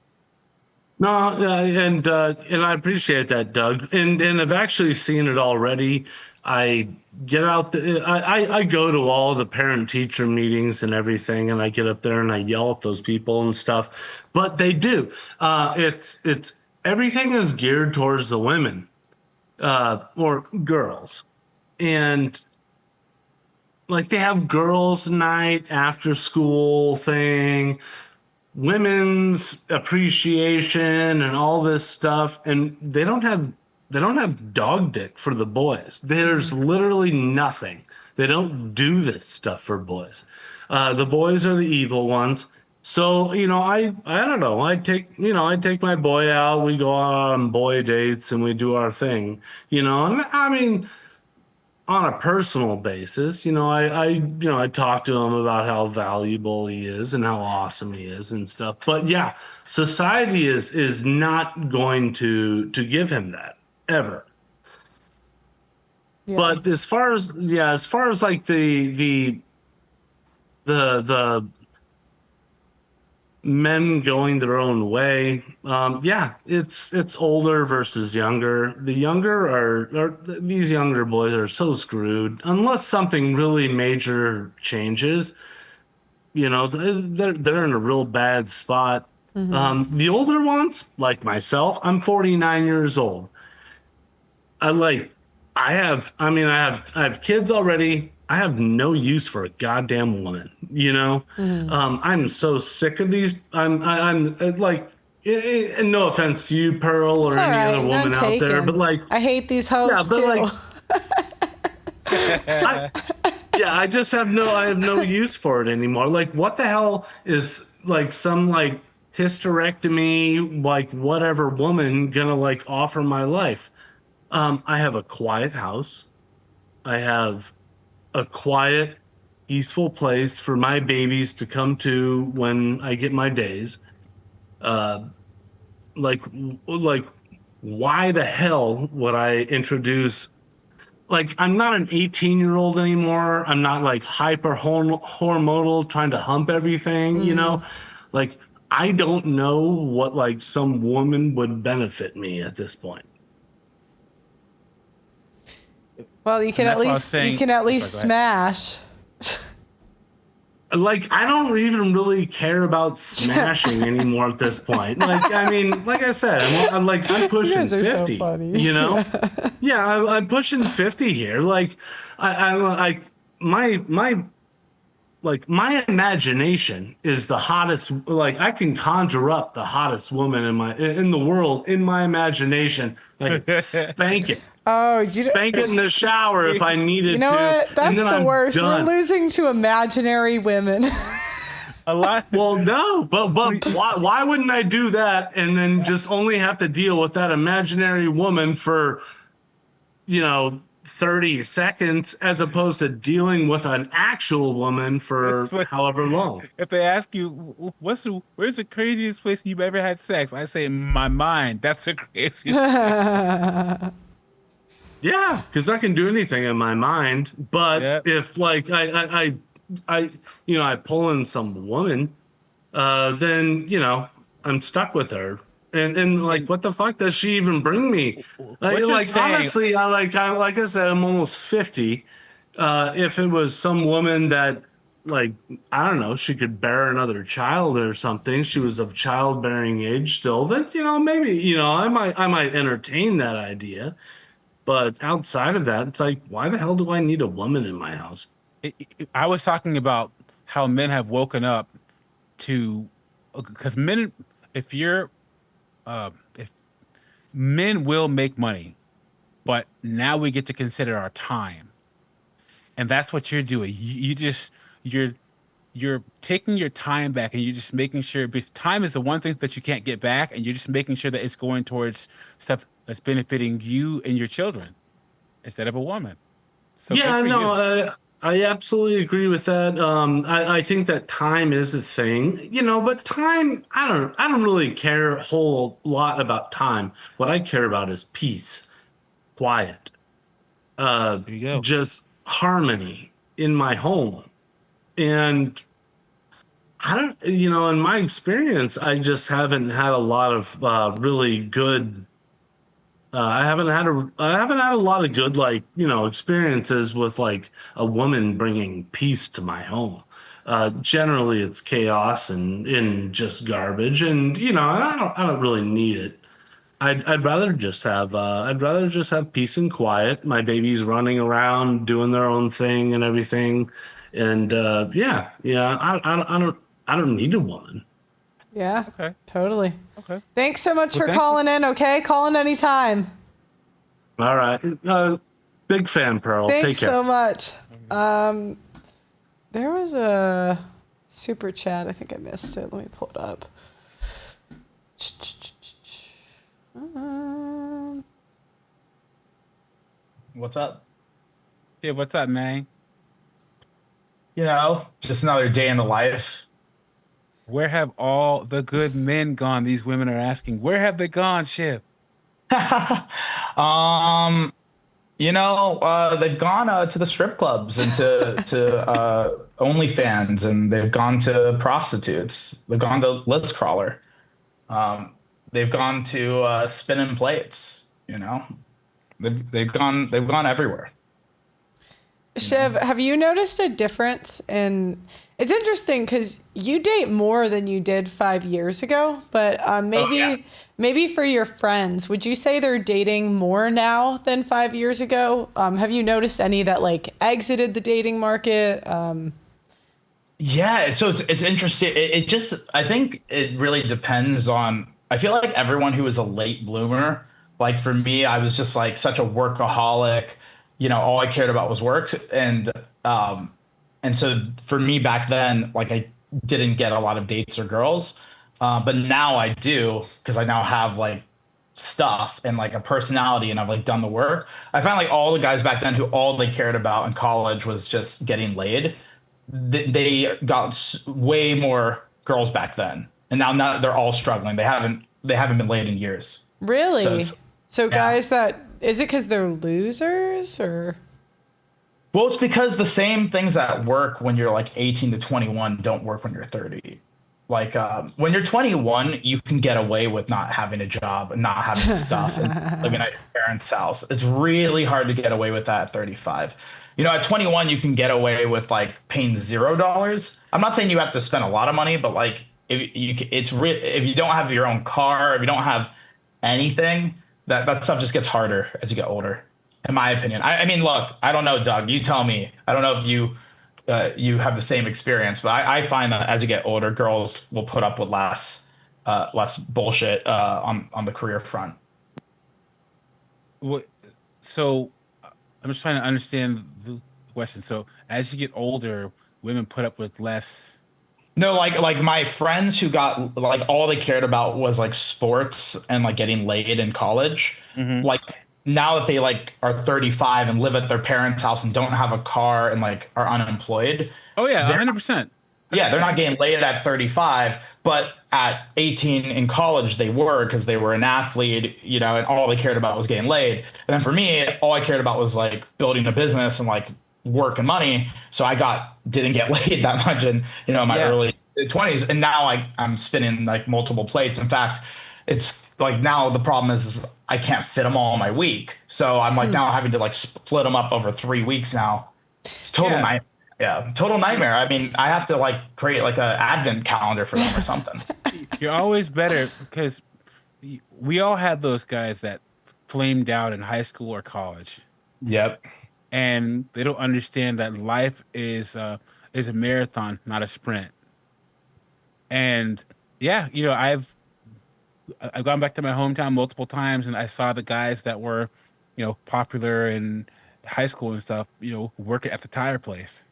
No, and I appreciate that, Doug. And I've actually seen it already. I get out the, I go to all the parent teacher meetings and everything, and I get up there and I yell at those people and stuff. But they do. It's everything is geared towards the women or girls, and like they have girls' night after school thing, women's appreciation and all this stuff, and they don't have dog dick for the boys. There's literally nothing. They don't do this stuff for boys. The boys are the evil ones. So, you know, I don't know. I take my boy out, we go on boy dates and we do our thing, you know. And I mean, on a personal basis, you know, I talk to him about how valuable he is and how awesome he is and stuff. But yeah, society is not going to give him that ever. Yeah. But as far as like the men going their own way, it's older versus younger. The younger these younger boys are so screwed unless something really major changes. You know, they're in a real bad spot. Mm-hmm. The older ones, like myself, I'm 49 years old. I have kids already. I have no use for a goddamn woman, you know. Mm-hmm. I'm so sick of these. I'm like, and no offense to you, Pearl, or any other woman out there, but like, I hate these hoes too. I just have no use for it anymore. Like, what the hell is like some like hysterectomy, like whatever woman gonna like offer my life? I have a quiet house. I have a quiet, peaceful place for my babies to come to when I get my days. Like, why the hell would I introduce? Like, I'm not an 18-year-old anymore. I'm not like hyper hormonal trying to hump everything, you know? Like, I don't know what like some woman would benefit me at this point. Well, you can at least smash. Like, I don't even really care about smashing anymore at this point. Like, I mean, like I said, I'm pushing 50. So you know? Yeah, I'm pushing 50 here. Like, my imagination is the hottest. Like, I can conjure up the hottest woman in the world in my imagination. Like, spank it. Oh, spank it in the shower if I needed to. You know what? That's the worst. Done. We're losing to imaginary women. A lot. Well, no, but why wouldn't I do that and then just only have to deal with that imaginary woman for, 30 seconds as opposed to dealing with an actual woman for however long? If they ask you, where's the craziest place you've ever had sex? I say, my mind. That's the craziest. Yeah, because I can do anything in my mind. But if like I pull in some woman, then I'm stuck with her. And like, what the fuck does she even bring me? Honestly, like I said, I'm almost 50. If it was some woman that, like, I don't know, she could bear another child or something, she was of childbearing age still, then maybe I might entertain that idea. But outside of that, it's like, why the hell do I need a woman in my house? I was talking about how men have woken up to, because men, if men will make money, but now we get to consider our time, and that's what you're doing. You're taking your time back, and you're just making sure, because time is the one thing that you can't get back, and you're just making sure that it's going towards stuff that's benefiting you and your children instead of a woman. So I absolutely agree with that. I think that time is a thing, but time, I don't really care a whole lot about time. What I care about is peace, quiet, there you go. Just harmony. in my home. And I don't, in my experience, I just haven't had a lot of really good. I haven't had a lot of good experiences with like a woman bringing peace to my home. Generally, it's chaos and just garbage, and I don't really need it. I'd rather just have peace and quiet. My babies running around doing their own thing and everything, and I don't need a woman. Yeah. Okay. Totally. Okay. Thanks so much Well, for thank calling in. Okay, call in anytime. All right, big fan, Pearl. Thanks Take care. so much. There was a super chat. I think I missed it. Let me pull it up. What's up? Yeah, what's up, man? Just another day in the life. Where have all the good men gone? These women are asking. Where have they gone, Shiv? They've gone to the strip clubs and to OnlyFans, and they've gone to prostitutes. They've gone to list crawler. They've gone to spinning plates. They've gone everywhere. Shiv, have you noticed a difference in? It's interesting because you date more than you did 5 years ago, but maybe for your friends, would you say they're dating more now than 5 years ago? Have you noticed any that like exited the dating market? Yeah, so it's interesting. I think it really depends on. I feel like everyone who is a late bloomer, like for me, I was just like such a workaholic. All I cared about was work, and so for me back then, like I didn't get a lot of dates or girls, but now I do because I now have like stuff and like a personality, and I've like done the work. I find like all the guys back then who all they cared about in college was just getting laid. They got way more girls back then, and now they're all struggling. They haven't been laid in years. Really? So guys is it because they're losers or? Well, it's because the same things that work when you're like 18 to 21 don't work when you're 30. Like when you're 21, you can get away with not having a job and not having stuff and living at your parents' house. It's really hard to get away with that at 35. At 21, you can get away with like paying $0. I'm not saying you have to spend a lot of money, but like if you don't have your own car, if you don't have anything, that stuff just gets harder as you get older, in my opinion. I mean, look, I don't know, Doug. You tell me. I don't know if you have the same experience, but I find that as you get older, girls will put up with less bullshit on the career front. So I'm just trying to understand the question. So as you get older, women put up with less. No, like my friends who got like all they cared about was like sports and like getting laid in college. Mm-hmm. Like now that they like are 35 and live at their parents' house and don't have a car and like are unemployed. Oh yeah, 100%. Yeah, they're not getting laid at 35, but at 18 in college they were because they were an athlete, and all they cared about was getting laid. And then for me, all I cared about was like building a business and like work and money. So didn't get laid that much in my early 20s, and now I'm spinning like multiple plates. In fact, it's like now the problem is I can't fit them all in my week, so I'm like now having to like split them up over 3 weeks now. It's total nightmare. Yeah, total nightmare. I mean, I have to like create like a advent calendar for them or something. You're always better because we all had those guys that flamed out in high school or college. Yep. And they don't understand that life is a marathon, not a sprint. And yeah, I've gone back to my hometown multiple times, and I saw the guys that were, popular in high school and stuff, working at the tire place.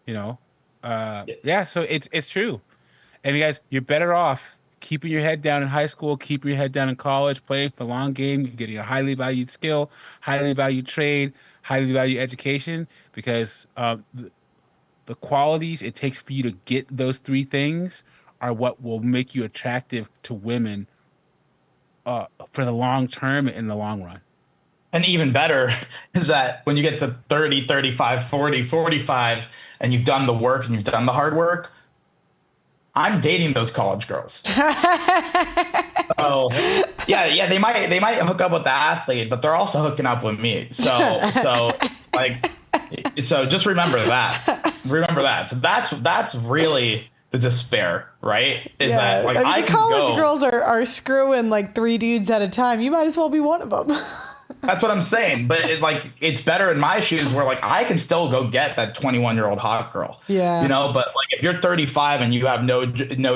So it's true. And you guys, you're better off keeping your head down in high school, keeping your head down in college, playing the long game, getting a highly valued skill, highly valued trade, highly valued education, because the qualities it takes for you to get those three things are what will make you attractive to women for the long term and in the long run. And even better is that when you get to 30, 35, 40, 45, and you've done the work and you've done the hard work, I'm dating those college girls. So yeah, they might hook up with the athlete, but they're also hooking up with me. So just remember that. Remember that. So that's really the despair, right? Is that like I the can college go. girls are screwing like 3 dudes at a time. You might as well be one of them. That's what I'm saying. But it's better in my shoes where like I can still go get that 21-year-old hot girl. Yeah. You know, but like if you're 35 and you have no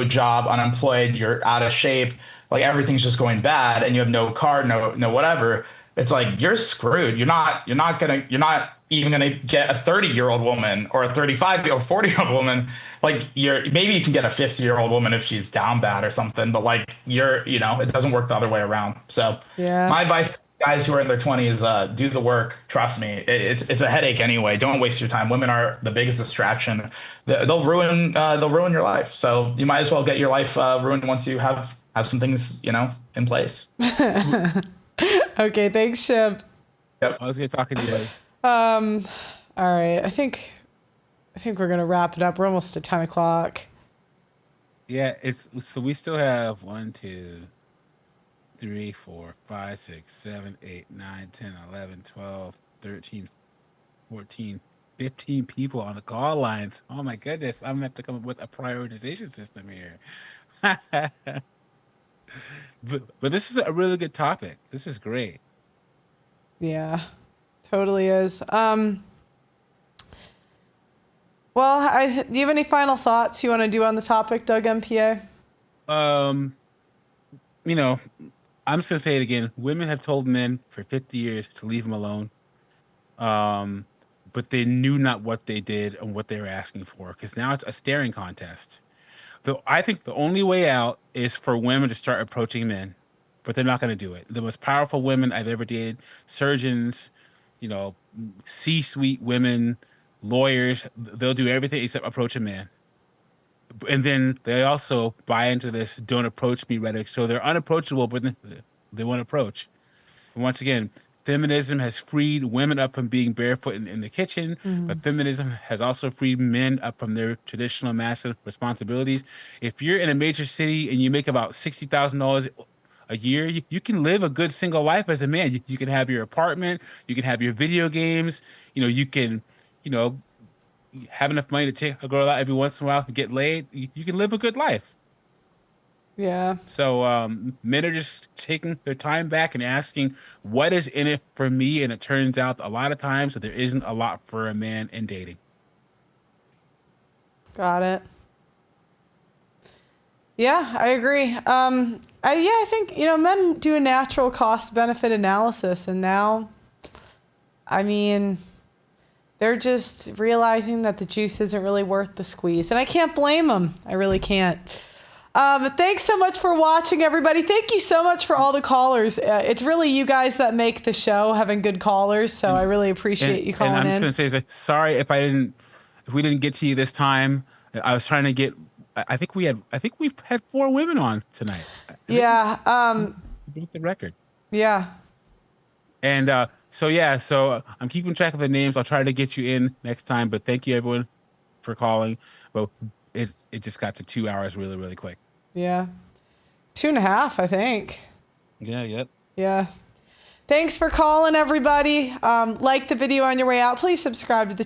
job, unemployed, you're out of shape, like everything's just going bad, and you have no car, no whatever. It's like you're screwed. You're not even gonna get a 30-year-old woman or a 35-year-old, 40-year-old woman. Like maybe you can get a 50-year-old woman if she's down bad or something, but like it doesn't work the other way around. So my advice, guys who are in their 20s, do the work. Trust me, it's a headache anyway. Don't waste your time. Women are the biggest distraction. They'll ruin your life. So you might as well get your life ruined once you have some things in place. Okay, thanks, Shib. Yep. I was good talking to you. All right, I think we're gonna wrap it up. We're almost at 10 o'clock. Yeah, so we still have 1, 2, 3, 4, 5, 6, 7, 8, 9, 10, 11, 12, 13, 14, 15 people on the call lines. Oh my goodness, I'm gonna have to come up with a prioritization system here. But this is a really good topic. This is great. Yeah, totally is. Well, do you have any final thoughts you want to do on the topic, Doug MPA? I'm just gonna say it again. Women have told men for 50 years to leave them alone, but they knew not what they did and what they were asking for, because now it's a staring contest. So I think the only way out is for women to start approaching men, but they're not going to do it. The most powerful women I've ever dated, surgeons, C-suite women, lawyers, they'll do everything except approach a man. And then they also buy into this "don't approach me" rhetoric. So they're unapproachable, but they won't approach. And once again, feminism has freed women up from being barefoot in the kitchen, but feminism has also freed men up from their traditional masculine responsibilities. If you're in a major city and you make about $60,000 a year, you can live a good single life as a man. You can have your apartment, you can have your video games, you can, have enough money to take a girl out every once in a while and get laid. You can live a good life. Yeah. So men are just taking their time back and asking, what is in it for me? And it turns out a lot of times that there isn't a lot for a man in dating. Got it. Yeah, I agree. I think, men do a natural cost benefit analysis, and now, they're just realizing that the juice isn't really worth the squeeze, and I can't blame them. I really can't. Thanks so much for watching, everybody. Thank you so much for all the callers. It's really you guys that make the show, having good callers. So I really appreciate you calling in. And I'm just going to say, sorry if we didn't get to you this time. I was trying to get. I think we've had 4 women on tonight. Yeah. Beat the record. Yeah. And so I'm keeping track of the names. I'll try to get you in next time. But thank you, everyone, for calling. Well, it just got to 2 hours really, really quick. Yeah. 2.5, I think. Yeah, yep. Yeah. Thanks for calling, everybody. Like the video on your way out. Please subscribe to the